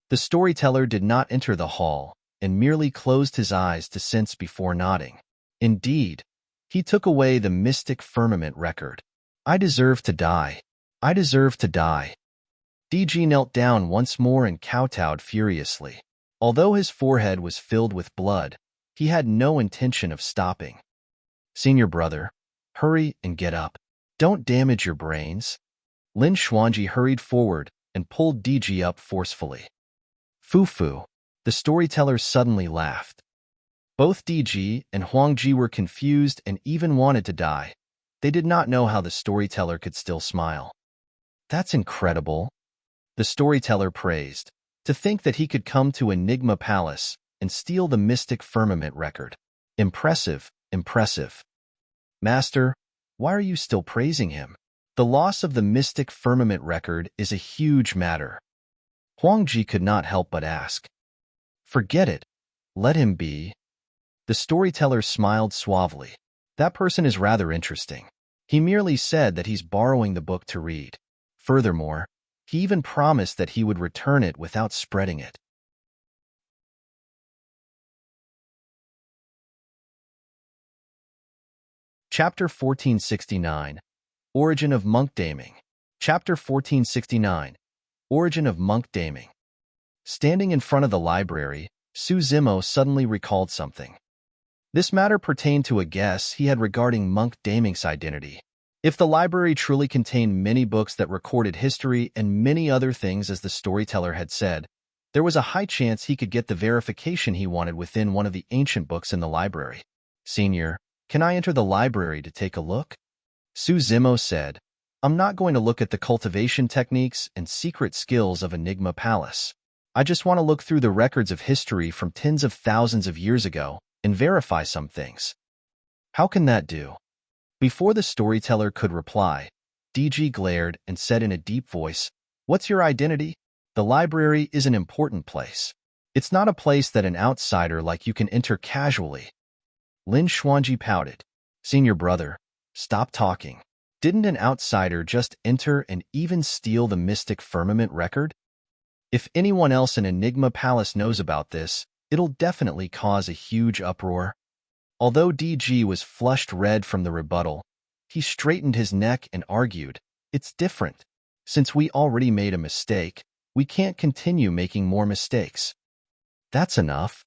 The storyteller did not enter the hall and merely closed his eyes to sense before nodding. Indeed, he took away the mystic firmament record. I deserve to die. I deserve to die. DG knelt down once more and kowtowed furiously. Although his forehead was filled with blood, he had no intention of stopping. Senior brother, hurry and get up. Don't damage your brains. Lin Xuanji hurried forward and pulled DG up forcefully. Fu-fu, the storyteller suddenly laughed. Both DG and Huangji were confused and even wanted to die. They did not know how the storyteller could still smile. That's incredible, the storyteller praised. To think that he could come to Enigma Palace and steal the mystic firmament record. Impressive, impressive. Master, why are you still praising him? The loss of the mystic firmament record is a huge matter. Huangji could not help but ask. Forget it. Let him be. The storyteller smiled suavely. That person is rather interesting. He merely said that he's borrowing the book to read. Furthermore, he even promised that he would return it without spreading it. Chapter 1469, Origin of Monk Daming. Chapter 1469, Origin of Monk Daming. Standing in front of the library, Su Zimo suddenly recalled something. This matter pertained to a guess he had regarding Monk Daming's identity. If the library truly contained many books that recorded history and many other things as the storyteller had said, there was a high chance he could get the verification he wanted within one of the ancient books in the library. Senior, can I enter the library to take a look? Su Zimo said, I'm not going to look at the cultivation techniques and secret skills of Enigma Palace. I just want to look through the records of history from tens of thousands of years ago and verify some things. How can that do? Before the storyteller could reply, DG glared and said in a deep voice, What's your identity? The library is an important place. It's not a place that an outsider like you can enter casually. Lin Xuanji pouted. Senior brother, stop talking. Didn't an outsider just enter and even steal the mystic firmament record? If anyone else in Enigma Palace knows about this, it'll definitely cause a huge uproar. Although DG was flushed red from the rebuttal, he straightened his neck and argued, It's different. Since we already made a mistake, we can't continue making more mistakes. That's enough.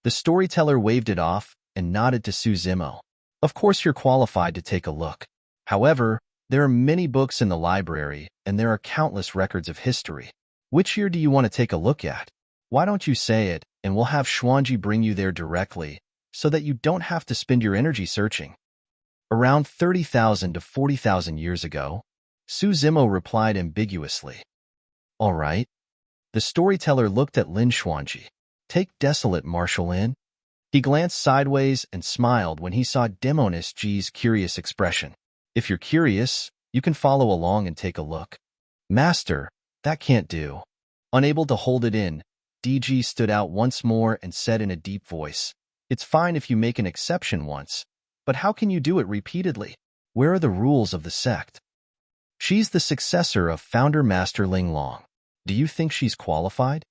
The storyteller waved it off and nodded to Su Zimo. Of course you're qualified to take a look. However, there are many books in the library and there are countless records of history. Which year do you want to take a look at? Why don't you say it, and we'll have Xuanji bring you there directly, so that you don't have to spend your energy searching. Around 30,000 to 40,000 years ago, Su Zimo replied ambiguously. All right. The storyteller looked at Lin Xuanji. Take Desolate Martial Inn. He glanced sideways and smiled when he saw Demonist G's curious expression. If you're curious, you can follow along and take a look. Master, that can't do. Unable to hold it in, DG stood out once more and said in a deep voice, It's fine if you make an exception once, but how can you do it repeatedly? Where are the rules of the sect? She's the successor of founder Master Ling Long. Do you think she's qualified?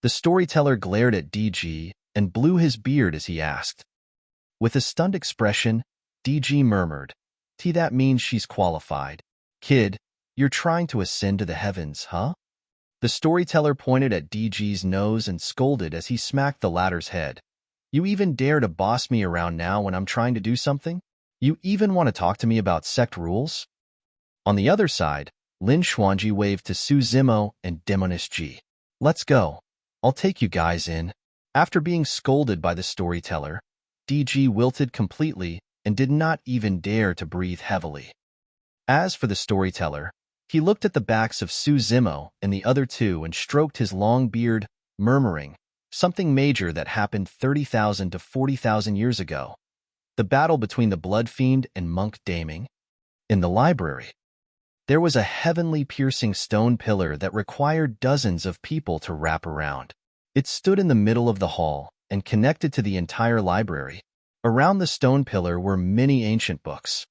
The storyteller glared at DG and blew his beard as he asked. With a stunned expression, DG murmured, That means she's qualified. Kid, you're trying to ascend to the heavens, huh? The storyteller pointed at DG's nose and scolded as he smacked the latter's head. You even dare to boss me around now when I'm trying to do something? You even want to talk to me about sect rules? On the other side, Lin Xuanji waved to Su Zimo and Demonist G. Let's go. I'll take you guys in. After being scolded by the storyteller, DG wilted completely and did not even dare to breathe heavily. As for the storyteller, he looked at the backs of Su Zimo and the other two and stroked his long beard, murmuring, something major that happened 30,000 to 40,000 years ago. The battle between the Blood Fiend and Monk Daming? In the library. There was a heavenly piercing stone pillar that required dozens of people to wrap around. It stood in the middle of the hall and connected to the entire library. Around the stone pillar were many ancient books.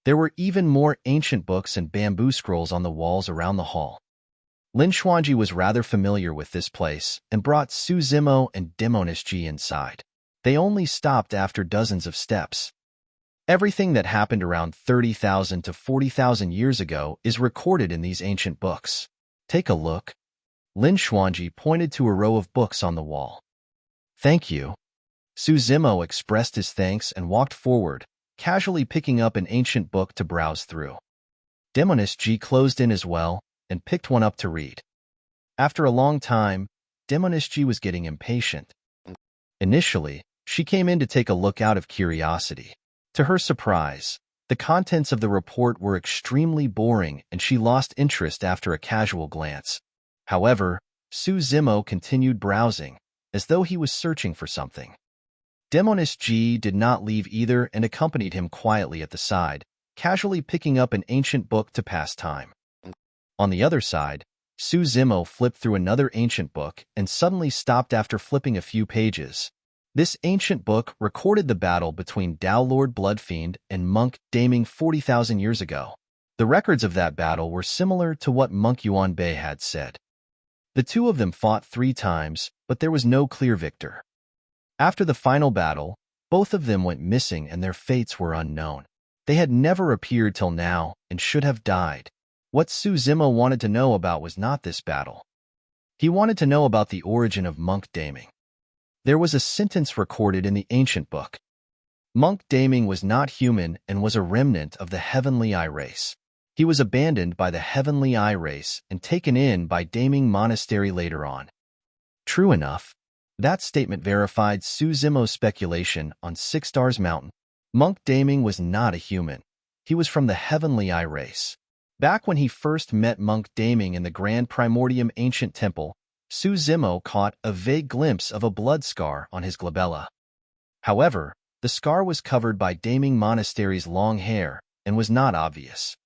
There were even more ancient books and bamboo scrolls on the walls around the hall. Lin Xuanji was rather familiar with this place and brought Su Zimo and Demoness Ji inside. They only stopped after dozens of steps. Everything that happened around 30,000 to 40,000 years ago is recorded in these ancient books. Take a look. Lin Xuanji pointed to a row of books on the wall. Thank you. Su Zimo expressed his thanks and walked forward, casually picking up an ancient book to browse through. Demoness Ji closed in as well and picked one up to read. After a long time, Demoness Ji was getting impatient. Initially, she came in to take a look out of curiosity. To her surprise, the contents of the report were extremely boring and she lost interest after a casual glance. However, Su Zimo continued browsing, as though he was searching for something. Demoness Ji did not leave either and accompanied him quietly at the side, casually picking up an ancient book to pass time. On the other side, Su Zimo flipped through another ancient book and suddenly stopped after flipping a few pages. This ancient book recorded the battle between Dao Lord Bloodfiend and Monk Daming 40,000 years ago. The records of that battle were similar to what Monk Yuan Bei had said. The two of them fought 3 times, but there was no clear victor. After the final battle, both of them went missing and their fates were unknown. They had never appeared till now and should have died. What Su Zimo wanted to know about was not this battle. He wanted to know about the origin of Monk Daming. There was a sentence recorded in the ancient book. Monk Daming was not human and was a remnant of the Heavenly Eye race. He was abandoned by the Heavenly Eye race and taken in by Daming Monastery later on. True enough, that statement verified Su Zimo's speculation on 6 Stars Mountain. Monk Daming was not a human. He was from the Heavenly Eye race. Back when he first met Monk Daming in the Grand Primordium Ancient Temple, Su Zimo caught a vague glimpse of a blood scar on his glabella. However, the scar was covered by Daming Monastery's long hair and was not obvious.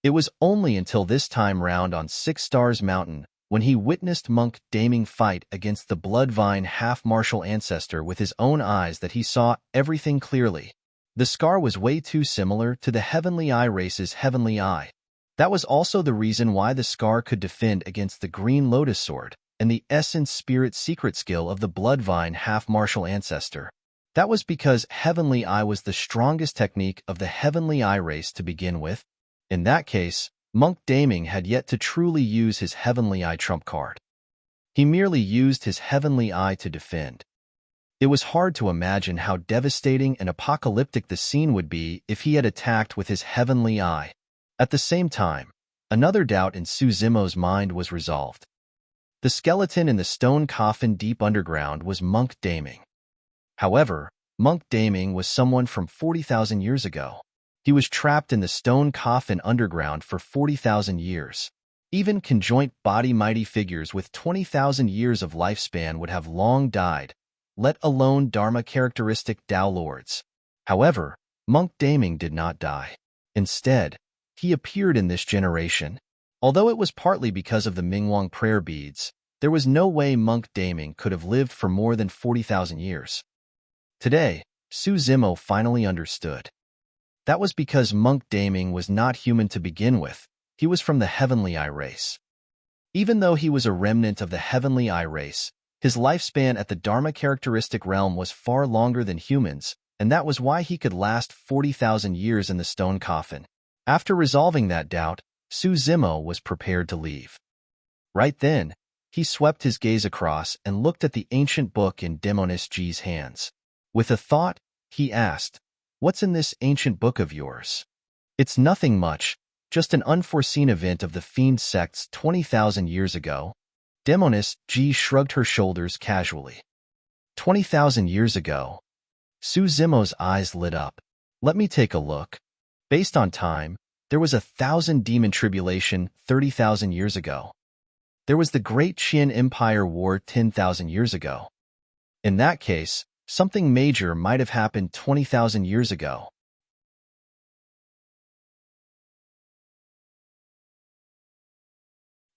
It was only until this time round on 6 Stars Mountain when he witnessed Monk Daming fight against the Bloodvine half-martial ancestor with his own eyes that he saw everything clearly. The scar was way too similar to the Heavenly Eye race's Heavenly Eye. That was also the reason why the scar could defend against the Green Lotus Sword and the Essence Spirit secret skill of the Bloodvine half-martial ancestor. That was because Heavenly Eye was the strongest technique of the Heavenly Eye race to begin with. In that case, Monk Daming had yet to truly use his Heavenly Eye trump card. He merely used his Heavenly Eye to defend. It was hard to imagine how devastating and apocalyptic the scene would be if he had attacked with his Heavenly Eye. At the same time, another doubt in Su Zimo's mind was resolved. The skeleton in the stone coffin deep underground was Monk Daming. However, Monk Daming was someone from 40,000 years ago. He was trapped in the stone coffin underground for 40,000 years. Even conjoint body mighty figures with 20,000 years of lifespan would have long died, let alone Dharma characteristic Dao Lords. However, Monk Daming did not die. Instead, he appeared in this generation. Although it was partly because of the Mingwang prayer beads, there was no way Monk Daming could have lived for more than 40,000 years. Today, Su Zimo finally understood. That was because Monk Daming was not human to begin with. He was from the Heavenly Eye race. Even though he was a remnant of the Heavenly Eye race, his lifespan at the Dharma characteristic realm was far longer than humans, and that was why he could last 40,000 years in the stone coffin. After resolving that doubt, Su Zimo was prepared to leave. Right then, he swept his gaze across and looked at the ancient book in Demoness Ji's hands. With a thought, he asked, "What's in this ancient book of yours?" "It's nothing much, just an unforeseen event of the Fiend sects 20,000 years ago." Demoness Ji shrugged her shoulders casually. 20,000 years ago? Su Zimo's eyes lit up. "Let me take a look." Based on time, there was 1,000 demon tribulation 30,000 years ago. There was the Great Qian Empire War 10,000 years ago. In that case, something major might have happened 20,000 years ago.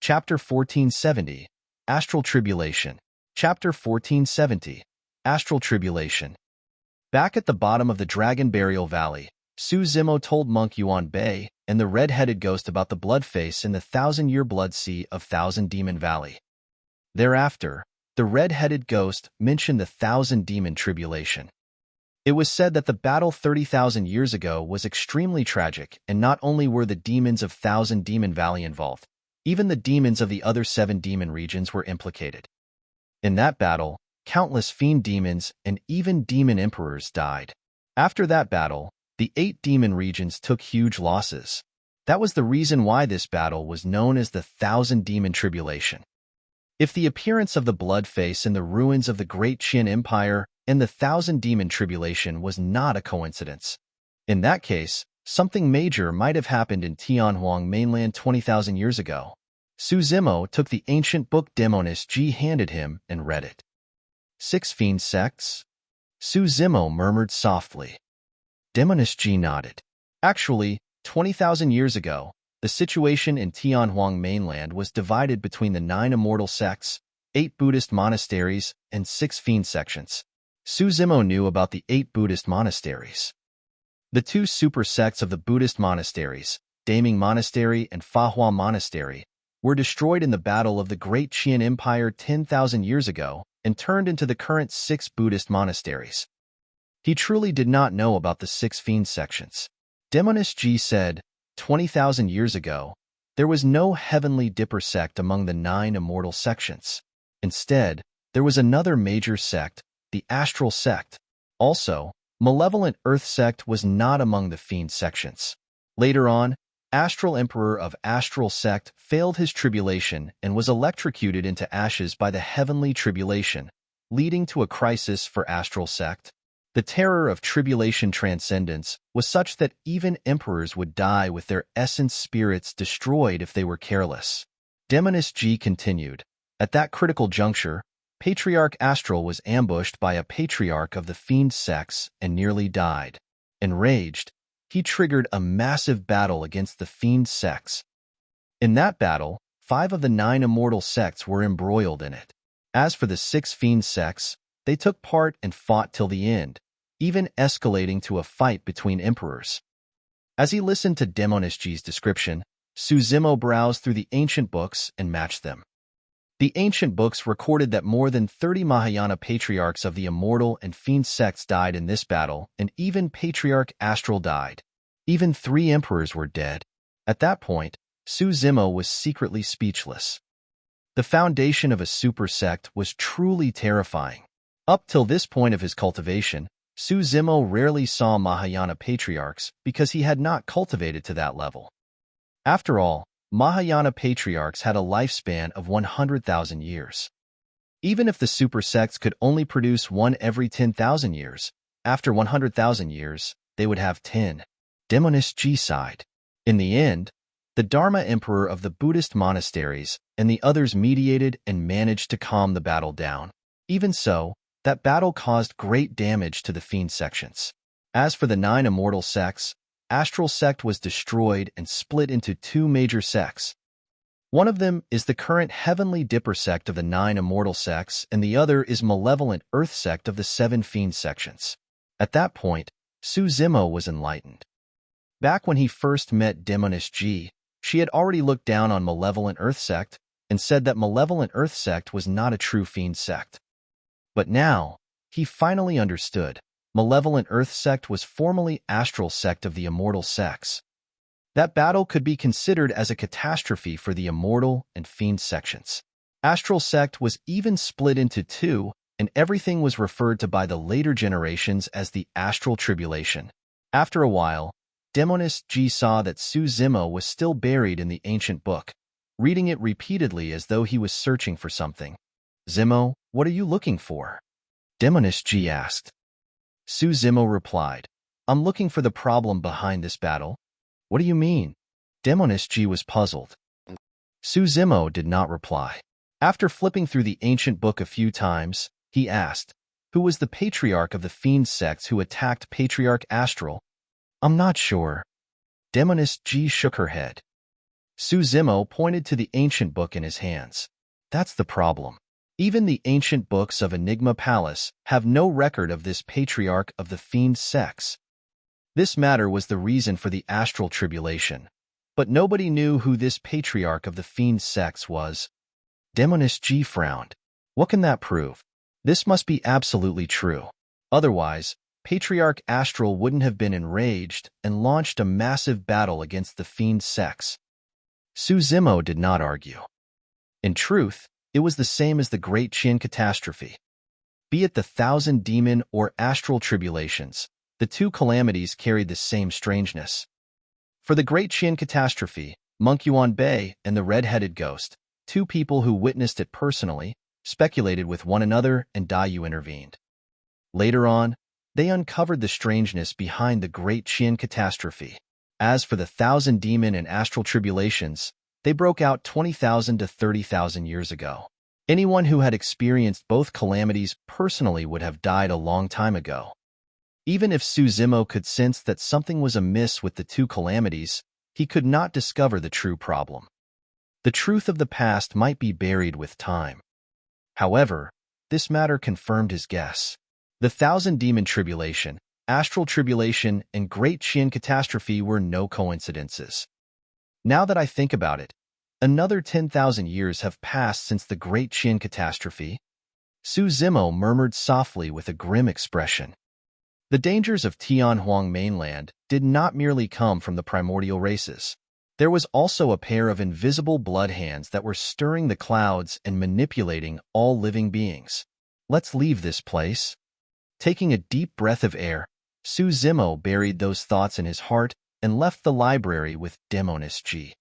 Chapter 1470, Astral Tribulation. Chapter 1470, Astral Tribulation. Back at the bottom of the Dragon Burial Valley, Su Zimo told Monk Yuan Bei and the red-headed ghost about the bloodface in the thousand-year blood sea of Thousand Demon Valley. Thereafter, the red-headed ghost mentioned the Thousand Demon Tribulation. It was said that the battle 30,000 years ago was extremely tragic, and not only were the demons of Thousand Demon Valley involved, even the demons of the other 7 demon regions were implicated. In that battle, countless fiend demons and even demon emperors died. After that battle, the 8 demon regions took huge losses. That was the reason why this battle was known as the Thousand Demon Tribulation. If the appearance of the blood face in the ruins of the Great Qin Empire and the Thousand Demon Tribulation was not a coincidence, in that case, something major might have happened in Tianhuang mainland 20,000 years ago. Su Zimo took the ancient book Demonist Ji handed him and read it. 6 fiend sects? Su Zimo murmured softly. Demonist Ji nodded. Actually, 20,000 years ago, the situation in Tianhuang mainland was divided between the 9 immortal sects, 8 Buddhist monasteries, and 6 fiend sections. Su Zimo knew about the 8 Buddhist monasteries. The 2 super sects of the Buddhist monasteries, Daming Monastery and Fahua Monastery, were destroyed in the battle of the Great Qin Empire 10,000 years ago and turned into the current 6 Buddhist monasteries. He truly did not know about the 6 fiend sections. Demonist Ji said, 20,000 years ago, there was no heavenly dipper sect among the 9 immortal sections. Instead, there was another major sect, the Astral sect. Also, malevolent Earth sect was not among the fiend sections. Later on, Astral Emperor of Astral sect failed his tribulation and was electrocuted into ashes by the heavenly tribulation, leading to a crisis for Astral sect. The terror of tribulation transcendence was such that even emperors would die with their essence spirits destroyed if they were careless. Demonist Ji continued, at that critical juncture, Patriarch Astral was ambushed by a patriarch of the fiend sects and nearly died. Enraged, he triggered a massive battle against the fiend sects. In that battle, 5 of the 9 immortal sects were embroiled in it. As for the 6 fiend sects, they took part and fought till the end, even escalating to a fight between emperors. As he listened to Demonist Ji's description, Su Zimo browsed through the ancient books and matched them. The ancient books recorded that more than 30 Mahayana patriarchs of the immortal and fiend sects died in this battle, and even Patriarch Astral died. Even 3 emperors were dead. At that point, Su Zimo was secretly speechless. The foundation of a super sect was truly terrifying. Up till this point of his cultivation, Su Zimo rarely saw Mahayana patriarchs because he had not cultivated to that level. After all, Mahayana patriarchs had a lifespan of 100,000 years. Even if the super sects could only produce one every 10,000 years, after 100,000 years, they would have 10. Demonist Ji sighed. In the end, the Dharma Emperor of the Buddhist monasteries and the others mediated and managed to calm the battle down. Even so, that battle caused great damage to the fiend sections. As for the 9 immortal sects, Astral sect was destroyed and split into 2 major sects. One of them is the current Heavenly Dipper sect of the 9 immortal sects, and the other is Malevolent Earth sect of the 7 fiend sections. At that point, Su Zimo was enlightened. Back when he first met Demonist Ji, she had already looked down on Malevolent Earth sect and said that Malevolent Earth sect was not a true fiend sect. But now, he finally understood. Malevolent Earth sect was formerly Astral sect of the immortal sects. That battle could be considered as a catastrophe for the immortal and fiend sections. Astral sect was even split into 2, and everything was referred to by the later generations as the Astral Tribulation. After a while, Demonist Ji saw that Su Zimo was still buried in the ancient book, reading it repeatedly as though he was searching for something. Zimo, what are you looking for? Demonist Ji asked. Su Zimo replied, I'm looking for the problem behind this battle. What do you mean? Demonist Ji was puzzled. Su Zimo did not reply. After flipping through the ancient book a few times, he asked, who was the patriarch of the fiend sects who attacked Patriarch Astral? I'm not sure. Demonist Ji shook her head. Suzimo pointed to the ancient book in his hands. That's the problem. Even the ancient books of Enigma Palace have no record of this Patriarch of the Fiend sex. This matter was the reason for the Astral Tribulation, but nobody knew who this Patriarch of the Fiend sex was. Demoness G frowned. What can that prove? This must be absolutely true. Otherwise, Patriarch Astral wouldn't have been enraged and launched a massive battle against the Fiend sex. Suzimo did not argue. In truth, it was the same as the Great Qian catastrophe. Be it the 1,000 demon or astral tribulations, the two calamities carried the same strangeness. For the Great Qian catastrophe, Monk Yuan Bei and the red-headed ghost, two people who witnessed it personally, speculated with one another and Dai Yu intervened. Later on, they uncovered the strangeness behind the Great Qian catastrophe. As for the 1,000 demon and astral tribulations, they broke out 20,000 to 30,000 years ago. Anyone who had experienced both calamities personally would have died a long time ago. Even if Suzimo could sense that something was amiss with the two calamities, he could not discover the true problem. The truth of the past might be buried with time. However, this matter confirmed his guess. The 1,000 demon tribulation, astral tribulation, and Great Qian catastrophe were no coincidences. Now that I think about it, another 10,000 years have passed since the Great Qian catastrophe. Suzimo murmured softly with a grim expression. The dangers of Tianhuang mainland did not merely come from the primordial races. There was also a pair of invisible blood hands that were stirring the clouds and manipulating all living beings. Let's leave this place. Taking a deep breath of air, Suzimo buried those thoughts in his heart and left the library with Demoness G.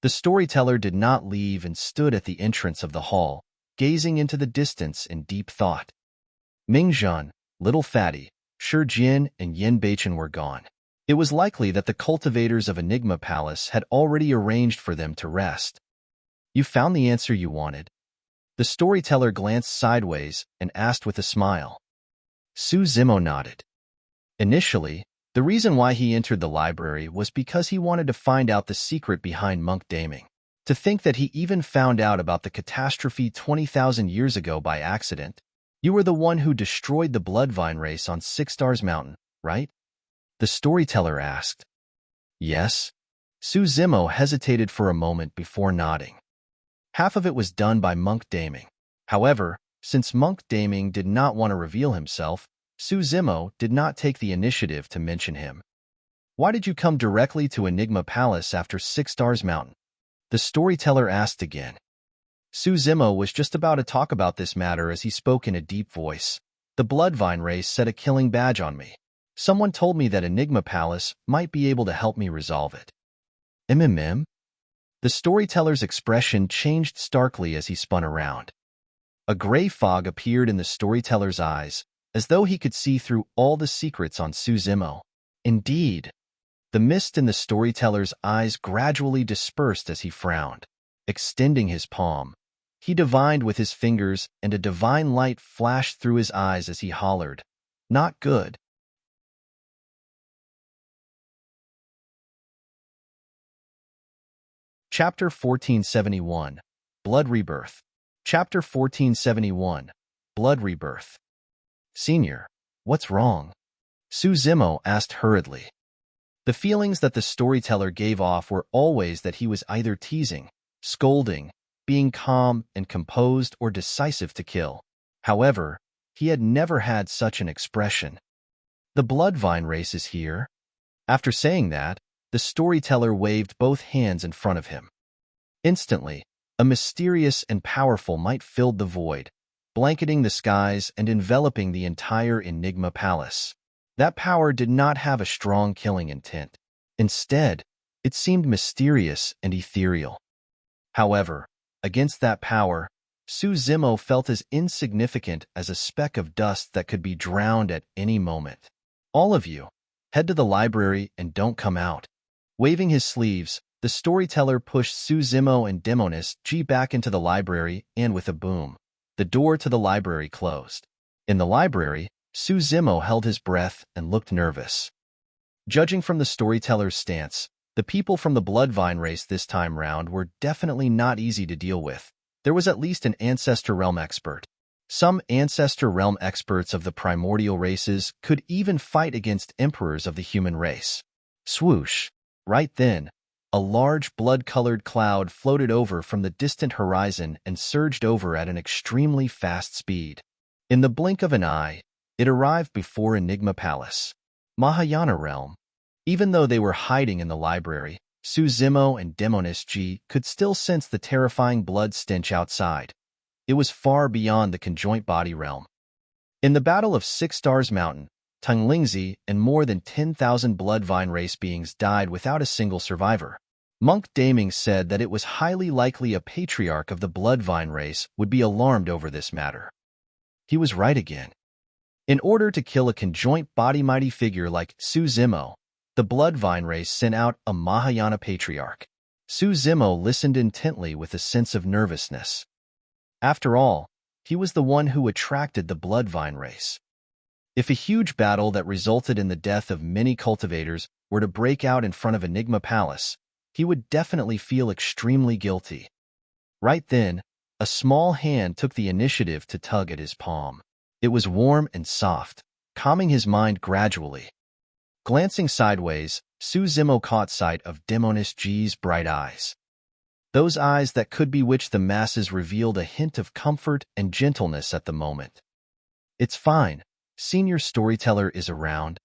The storyteller did not leave and stood at the entrance of the hall, gazing into the distance in deep thought. Mingzhan, Little Fatty, Shi Jin, and Yin Beichen were gone. It was likely that the cultivators of Enigma Palace had already arranged for them to rest. You found the answer you wanted. The storyteller glanced sideways and asked with a smile. Suzimo nodded. Initially, the reason why he entered the library was because he wanted to find out the secret behind monk daming. To think that he even found out about the catastrophe 20,000 years ago by accident. You were the one who destroyed the Bloodvine race on Six Stars Mountain, right? The storyteller asked. Yes. Suzimo hesitated for a moment before nodding. Half of it was done by Monk Daming. However, since Monk Daming did not want to reveal himself, Suzimo did not take the initiative to mention him. Why did you come directly to Enigma Palace after Six Stars Mountain? The storyteller asked again. Suzimo was just about to talk about this matter as he spoke in a deep voice. The Bloodvine race set a killing badge on me. Someone told me that Enigma Palace might be able to help me resolve it. MMM? The storyteller's expression changed starkly as he spun around. A gray fog appeared in the storyteller's eyes, as though he could see through all the secrets on Suzimo. Indeed, the mist in the storyteller's eyes gradually dispersed as he frowned. Extending his palm, he divined with his fingers, and a divine light flashed through his eyes as he hollered, "Not good." Chapter 1471, Blood Rebirth. Chapter 1471, Blood Rebirth. Senior, what's wrong? Suzimo asked hurriedly. The feelings that the storyteller gave off were always that he was either teasing, scolding, being calm and composed, or decisive to kill. However, he had never had such an expression. The Bloodvine race is here. After saying that, the storyteller waved both hands in front of him. Instantly, a mysterious and powerful might filled the void, blanketing the skies and enveloping the entire Enigma Palace. That power did not have a strong killing intent. Instead, it seemed mysterious and ethereal. However, against that power, Suzimo felt as insignificant as a speck of dust that could be drowned at any moment. All of you, head to the library and don't come out. Waving his sleeves, the storyteller pushed Suzimo and Demoness G back into the library, and with a boom, the door to the library closed. In the library, Suzimo held his breath and looked nervous. Judging from the storyteller's stance, The people from the Bloodvine race this time round were definitely not easy to deal with. There was at least an Ancestor realm expert. Some Ancestor realm experts of the primordial races could even fight against emperors of the human race. Swoosh! Right then, a large blood-colored cloud floated over from the distant horizon and surged over at an extremely fast speed. In the blink of an eye, it arrived before Enigma Palace. Mahayana realm. Even though they were hiding in the library, Suzimo and Demonis G could still sense the terrifying blood stench outside. It was far beyond the conjoint body realm. In the Battle of Six Stars Mountain, Tunglingzi and more than 10,000 Bloodvine race beings died without a single survivor. Monk Daming said that it was highly likely a Patriarch of the Bloodvine race would be alarmed over this matter. He was right again. In order to kill a conjoint body mighty figure like Suzimo, the Bloodvine race sent out a Mahayana Patriarch. Suzimo listened intently with a sense of nervousness. After all, he was the one who attracted the Bloodvine race. If a huge battle that resulted in the death of many cultivators were to break out in front of Enigma Palace, he would definitely feel extremely guilty. Right then, a small hand took the initiative to tug at his palm. It was warm and soft, calming his mind gradually. Glancing sideways, Suzimo caught sight of Demonis G's bright eyes. Those eyes that could bewitch the masses revealed a hint of comfort and gentleness at the moment. "It's fine. Senior Storyteller is around."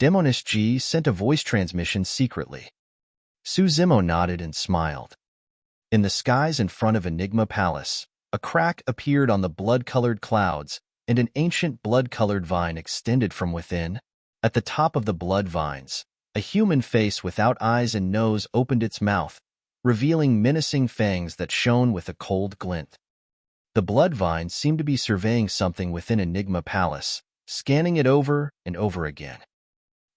Demonis G sent a voice transmission secretly. Suzimo nodded and smiled. In the skies in front of Enigma Palace, a crack appeared on the blood-colored clouds, and an ancient blood-colored vine extended from within. At the top of the blood vines, a human face without eyes and nose opened its mouth, revealing menacing fangs that shone with a cold glint. The blood vine seemed to be surveying something within Enigma Palace, scanning it over and over again.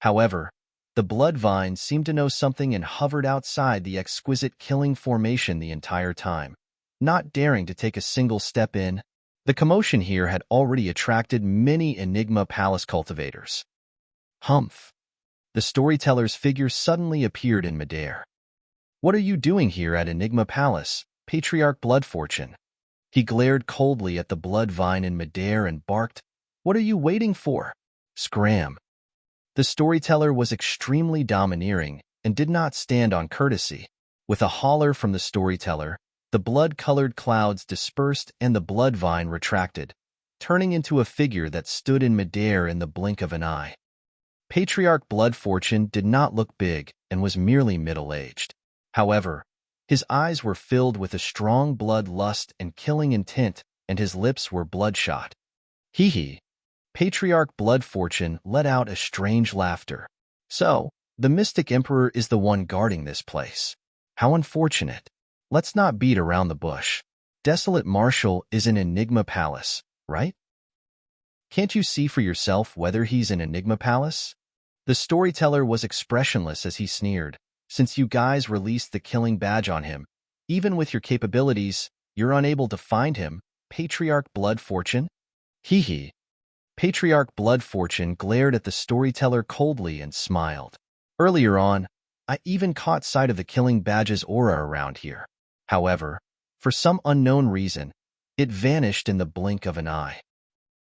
However, the blood vine seemed to know something and hovered outside the exquisite killing formation the entire time, not daring to take a single step in. The commotion here had already attracted many Enigma Palace cultivators. Humph! The storyteller's figure suddenly appeared in midair. "What are you doing here at Enigma Palace, Patriarch Bloodfortune?" He glared coldly at the blood vine in midair and barked, "What are you waiting for? Scram!" The storyteller was extremely domineering and did not stand on courtesy. With a holler from the storyteller, the blood-colored clouds dispersed and the blood vine retracted, turning into a figure that stood in midair in the blink of an eye. Patriarch Bloodfortune did not look big and was merely middle-aged. However, his eyes were filled with a strong blood lust and killing intent, and his lips were bloodshot. Hee. Patriarch Bloodfortune let out a strange laughter. "So, the Mystic Emperor is the one guarding this place. How unfortunate. Let's not beat around the bush. Desolate Marshal is in Enigma Palace, right? Can't you see for yourself whether he's in Enigma Palace?" The storyteller was expressionless as he sneered. "Since you guys released the killing badge on him, even with your capabilities, you're unable to find him, Patriarch Bloodfortune?" Hee. Patriarch Bloodfortune glared at the storyteller coldly and smiled. "Earlier on, I even caught sight of the killing badge's aura around here. However, for some unknown reason, it vanished in the blink of an eye.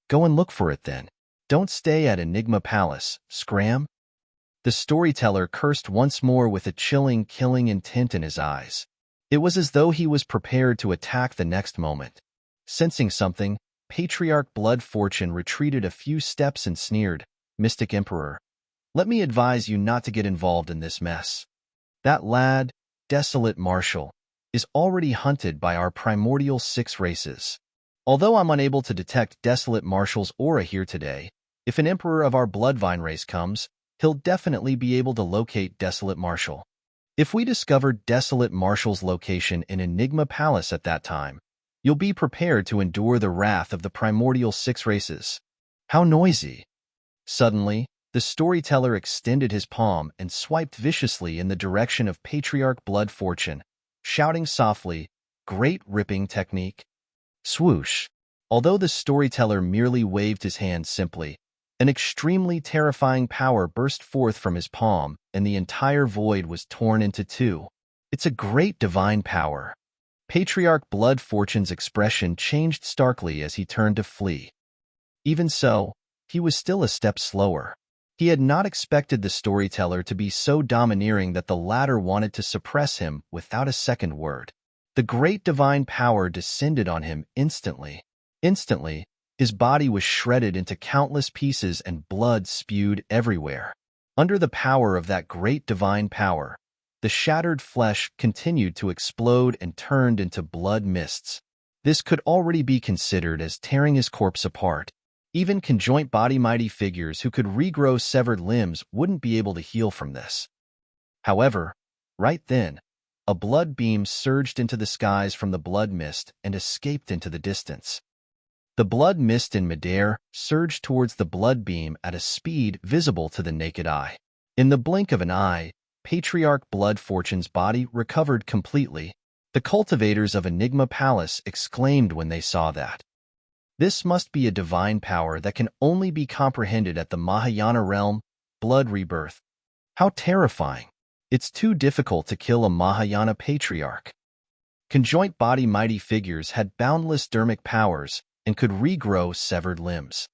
Go and look for it then. Don't stay at Enigma Palace, scram." The storyteller cursed once more with a chilling, killing intent in his eyes. It was as though he was prepared to attack the next moment. Sensing something, Patriarch Bloodfortune retreated a few steps and sneered, "Mystic Emperor, let me advise you not to get involved in this mess. That lad, Desolate Marshal, is already hunted by our primordial 6 races. Although I'm unable to detect Desolate Marshal's aura here today, if an emperor of our Bloodvine race comes, he'll definitely be able to locate Desolate Marshal. If we discover Desolate Marshal's location in Enigma Palace at that time, you'll be prepared to endure the wrath of the primordial 6 races." How noisy! Suddenly, the storyteller extended his palm and swiped viciously in the direction of Patriarch Bloodfortune, shouting softly, "Great ripping technique." Swoosh! Although the storyteller merely waved his hand simply, An extremely terrifying power burst forth from his palm, and the entire void was torn into two. It's a great divine power. Patriarch Blood Fortune's expression changed starkly as he turned to flee. Even so, he was still a step slower. He had not expected the storyteller to be so domineering that the latter wanted to suppress him without a second word. The great divine power descended on him instantly. Instantly, his body was shredded into countless pieces and blood spewed everywhere. Under the power of that great divine power, the shattered flesh continued to explode and turned into blood mists. This could already be considered as tearing his corpse apart. Even conjoint body mighty figures who could regrow severed limbs wouldn't be able to heal from this. However, right then, a blood beam surged into the skies from the blood mist and escaped into the distance. The blood mist in midair surged towards the blood beam at a speed visible to the naked eye. In the blink of an eye, Patriarch Blood Fortune's body recovered completely. The cultivators of Enigma Palace exclaimed when they saw that. This must be a divine power that can only be comprehended at the Mahayana realm, blood rebirth. How terrifying! It's too difficult to kill a Mahayana patriarch. Conjoint body mighty figures had boundless dharmic powers and could regrow severed limbs.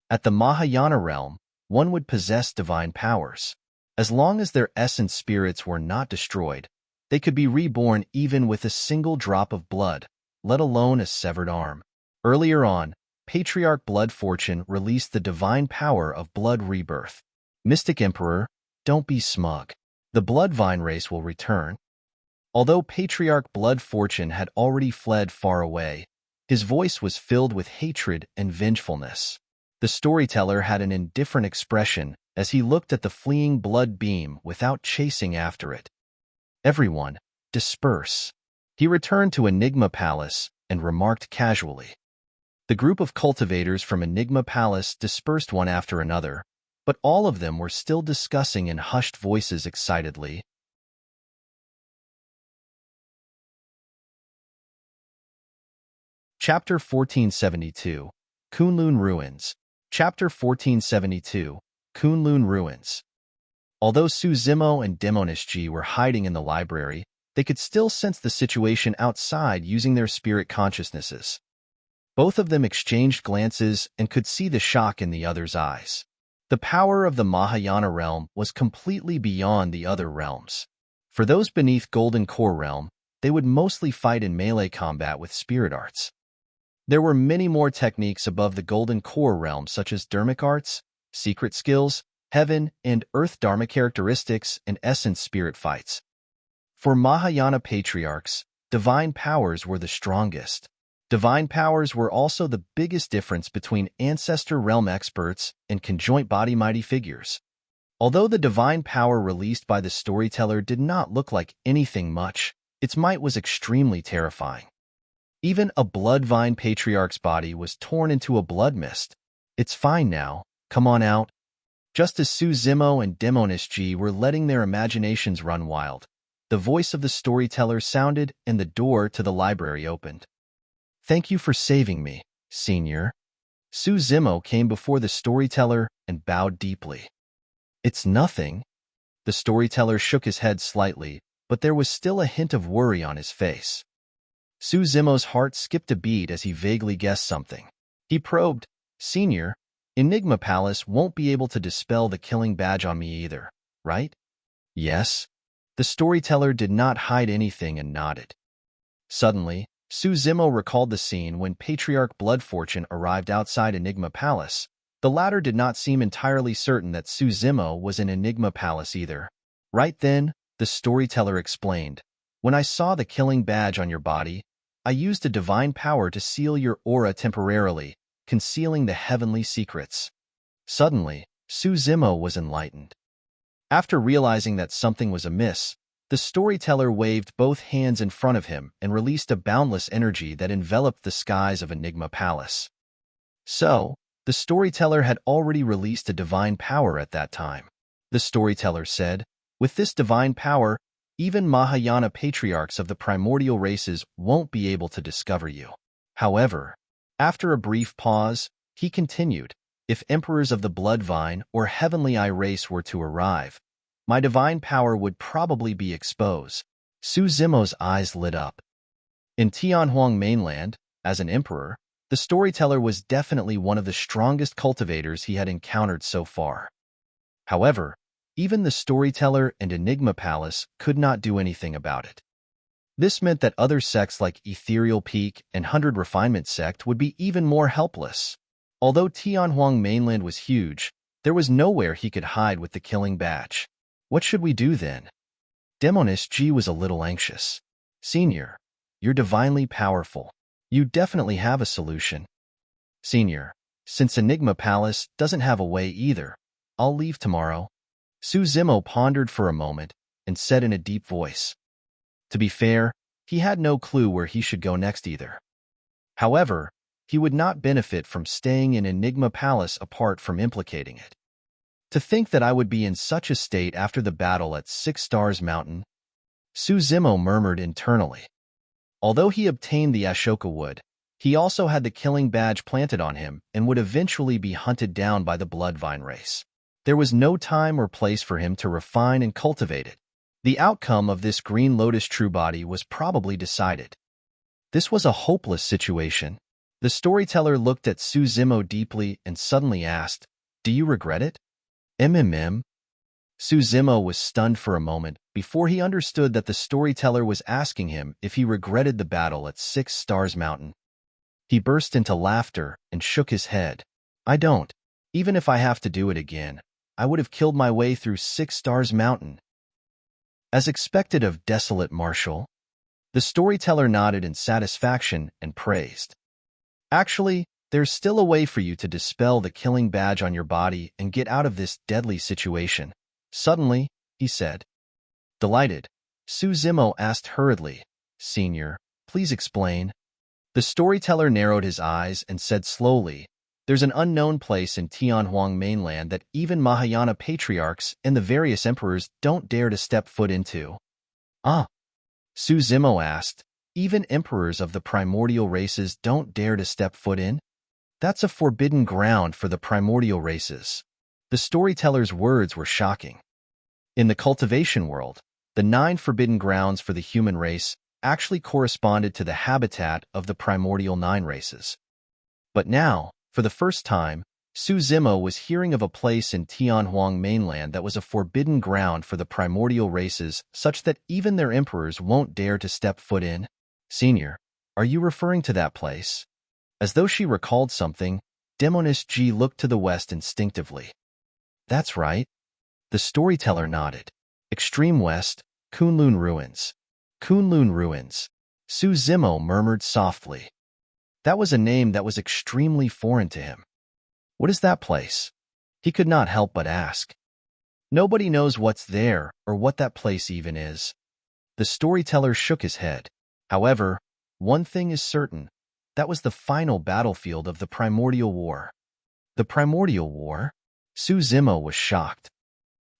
At the Mahayana realm, one would possess divine powers. As long as their essence spirits were not destroyed, they could be reborn even with a single drop of blood, let alone a severed arm. Earlier on, Patriarch Blood Fortune released the divine power of blood rebirth. Mystic Emperor, don't be smug. The Bloodvine race will return. Although Patriarch Blood Fortune had already fled far away, his voice was filled with hatred and vengefulness. The storyteller had an indifferent expression as he looked at the fleeing blood beam without chasing after it. Everyone, disperse. He returned to Enigma Palace and remarked casually. The group of cultivators from Enigma Palace dispersed one after another, but all of them were still discussing in hushed voices excitedly. Chapter 1472, Kunlun Ruins. Chapter 1472, Kunlun Ruins. Although Suzimo and Demonishji were hiding in the library, they could still sense the situation outside using their spirit consciousnesses. Both of them exchanged glances and could see the shock in the other's eyes. The power of the Mahayana realm was completely beyond the other realms. For those beneath Golden Core realm, they would mostly fight in melee combat with spirit arts. There were many more techniques above the Golden Core realm such as Dharmic arts, secret skills, heaven and earth dharma characteristics, and essence spirit fights. For Mahayana patriarchs, divine powers were the strongest. Divine powers were also the biggest difference between Ancestor realm experts and conjoint body mighty figures. Although the divine power released by the storyteller did not look like anything much, its might was extremely terrifying. Even a Bloodvine patriarch's body was torn into a blood mist. It's fine now, come on out. Just as Suzimo and Demonishji were letting their imaginations run wild, the voice of the storyteller sounded and the door to the library opened. Thank you for saving me, Senior. Suzimo came before the storyteller and bowed deeply. It's nothing. The storyteller shook his head slightly, but there was still a hint of worry on his face. Suzimo's heart skipped a beat as he vaguely guessed something. He probed, Senior, Enigma Palace won't be able to dispel the killing badge on me either, right? Yes. The storyteller did not hide anything and nodded. Suddenly, Suzimo recalled the scene when Patriarch Blood Fortune arrived outside Enigma Palace. The latter did not seem entirely certain that Suzimo was in Enigma Palace either. Right then, the storyteller explained, when I saw the killing badge on your body, I used a divine power to seal your aura temporarily, concealing the heavenly secrets. Suddenly, Suzimo was enlightened. After realizing that something was amiss, the storyteller waved both hands in front of him and released a boundless energy that enveloped the skies of Enigma Palace. So, the storyteller had already released a divine power at that time. The storyteller said, with this divine power, even Mahayana patriarchs of the primordial races won't be able to discover you. However, after a brief pause, he continued, If emperors of the Bloodvine or Heavenly Eye race were to arrive, my divine power would probably be exposed. Su Zimo's eyes lit up. In Tianhuang mainland, as an emperor, the Storyteller was definitely one of the strongest cultivators he had encountered so far. However, even the Storyteller and Enigma Palace could not do anything about it. This meant that other sects like Ethereal Peak and 100 Refinement Sect would be even more helpless. Although Tianhuang mainland was huge, there was nowhere he could hide with the killing badge. What should we do then? Demoness G was a little anxious. Senior, you're divinely powerful. You definitely have a solution. Senior, since Enigma Palace doesn't have a way either, I'll leave tomorrow. Su Zimo pondered for a moment and said in a deep voice. To be fair, he had no clue where he should go next either. However, he would not benefit from staying in Enigma Palace apart from implicating it. To think that I would be in such a state after the battle at 6 Stars Mountain, Su Zimo murmured internally. Although he obtained the Ashoka wood, he also had the killing badge planted on him and would eventually be hunted down by the Bloodvine race. There was no time or place for him to refine and cultivate it. The outcome of this Green Lotus true body was probably decided. This was a hopeless situation. The Storyteller looked at Su Zimo deeply and suddenly asked, "Do you regret it?" Su Zimo was stunned for a moment before he understood that the Storyteller was asking him if he regretted the battle at 6 Stars Mountain. He burst into laughter and shook his head. I don't. Even if I have to do it again, I would have killed my way through 6 Stars Mountain. As expected of Desolate Marshal, the Storyteller nodded in satisfaction and praised. Actually, there's still a way for you to dispel the killing badge on your body and get out of this deadly situation. Suddenly, he said. Delighted, Su Zimo asked hurriedly, Senior, please explain. The Storyteller narrowed his eyes and said slowly, There's an unknown place in Tianhuang mainland that even Mahayana patriarchs and the various emperors don't dare to step foot into. Ah? Su Zimo asked, even emperors of the primordial races don't dare to step foot in? That's a forbidden ground for the primordial races. The Storyteller's words were shocking. In the cultivation world, the 9 forbidden grounds for the human race actually corresponded to the habitat of the primordial 9 races. But now, for the first time, Su Zimo was hearing of a place in Tianhuang mainland that was a forbidden ground for the primordial races such that even their emperors won't dare to step foot in. Senior, are you referring to that place? As though she recalled something, Demoness G looked to the west instinctively. That's right. The Storyteller nodded. Extreme west, Kunlun Ruins. Kunlun Ruins. Su Zimo murmured softly. That was a name that was extremely foreign to him. What is that place? He could not help but ask. Nobody knows what's there or what that place even is. The Storyteller shook his head. However, one thing is certain. That was the final battlefield of the Primordial War. The Primordial War? Su Zimo was shocked.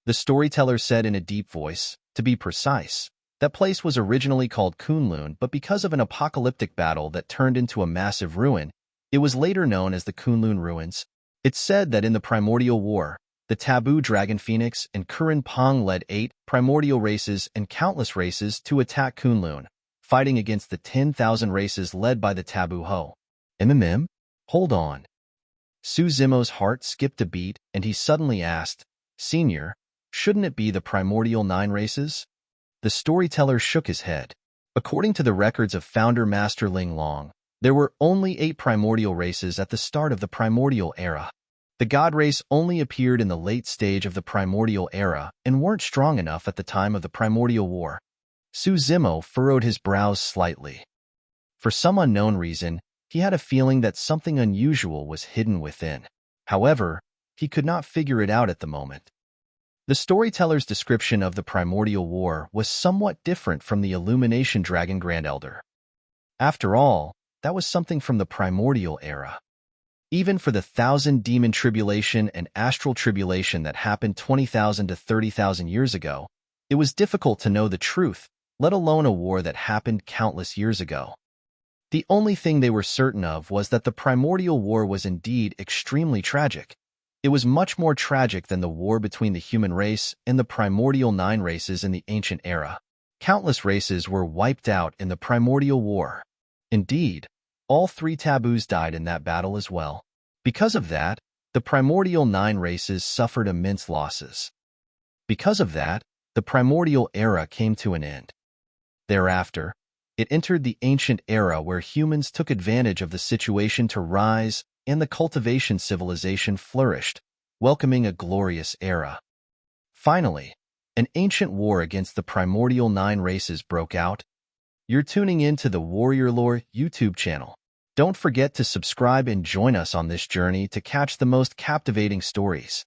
The Storyteller said in a deep voice, to be precise, that place was originally called Kunlun, but because of an apocalyptic battle that turned into a massive ruin, it was later known as the Kunlun Ruins. It's said that in the Primordial War, the Taboo Dragon Phoenix and Kurin Pong led 8 primordial races and countless races to attack Kunlun, fighting against the 10,000 races led by the Taboo Ho. Hold on. Su Zimo's heart skipped a beat, and he suddenly asked, Senior, shouldn't it be the primordial 9 races? The Storyteller shook his head. According to the records of founder Master Ling Long, there were only 8 primordial races at the start of the primordial era. The god race only appeared in the late stage of the primordial era and weren't strong enough at the time of the primordial war. Su Zimo furrowed his brows slightly. For some unknown reason, he had a feeling that something unusual was hidden within. However, he could not figure it out at the moment. The Storyteller's description of the Primordial War was somewhat different from the Illumination Dragon Grand Elder. After all, that was something from the Primordial era. Even for the 1,000 Demon Tribulation and Astral Tribulation that happened 20,000 to 30,000 years ago, it was difficult to know the truth, let alone a war that happened countless years ago. The only thing they were certain of was that the primordial war was indeed extremely tragic. It was much more tragic than the war between the human race and the primordial 9 races in the ancient era. Countless races were wiped out in the primordial war. Indeed, all 3 taboos died in that battle as well. Because of that, the primordial 9 races suffered immense losses. Because of that, the primordial era came to an end. Thereafter, it entered the ancient era where humans took advantage of the situation to rise and the cultivation civilization flourished, welcoming a glorious era. Finally, an ancient war against the primordial 9 races broke out. You're tuning in to the Warrior Lore YouTube channel. Don't forget to subscribe and join us on this journey to catch the most captivating stories.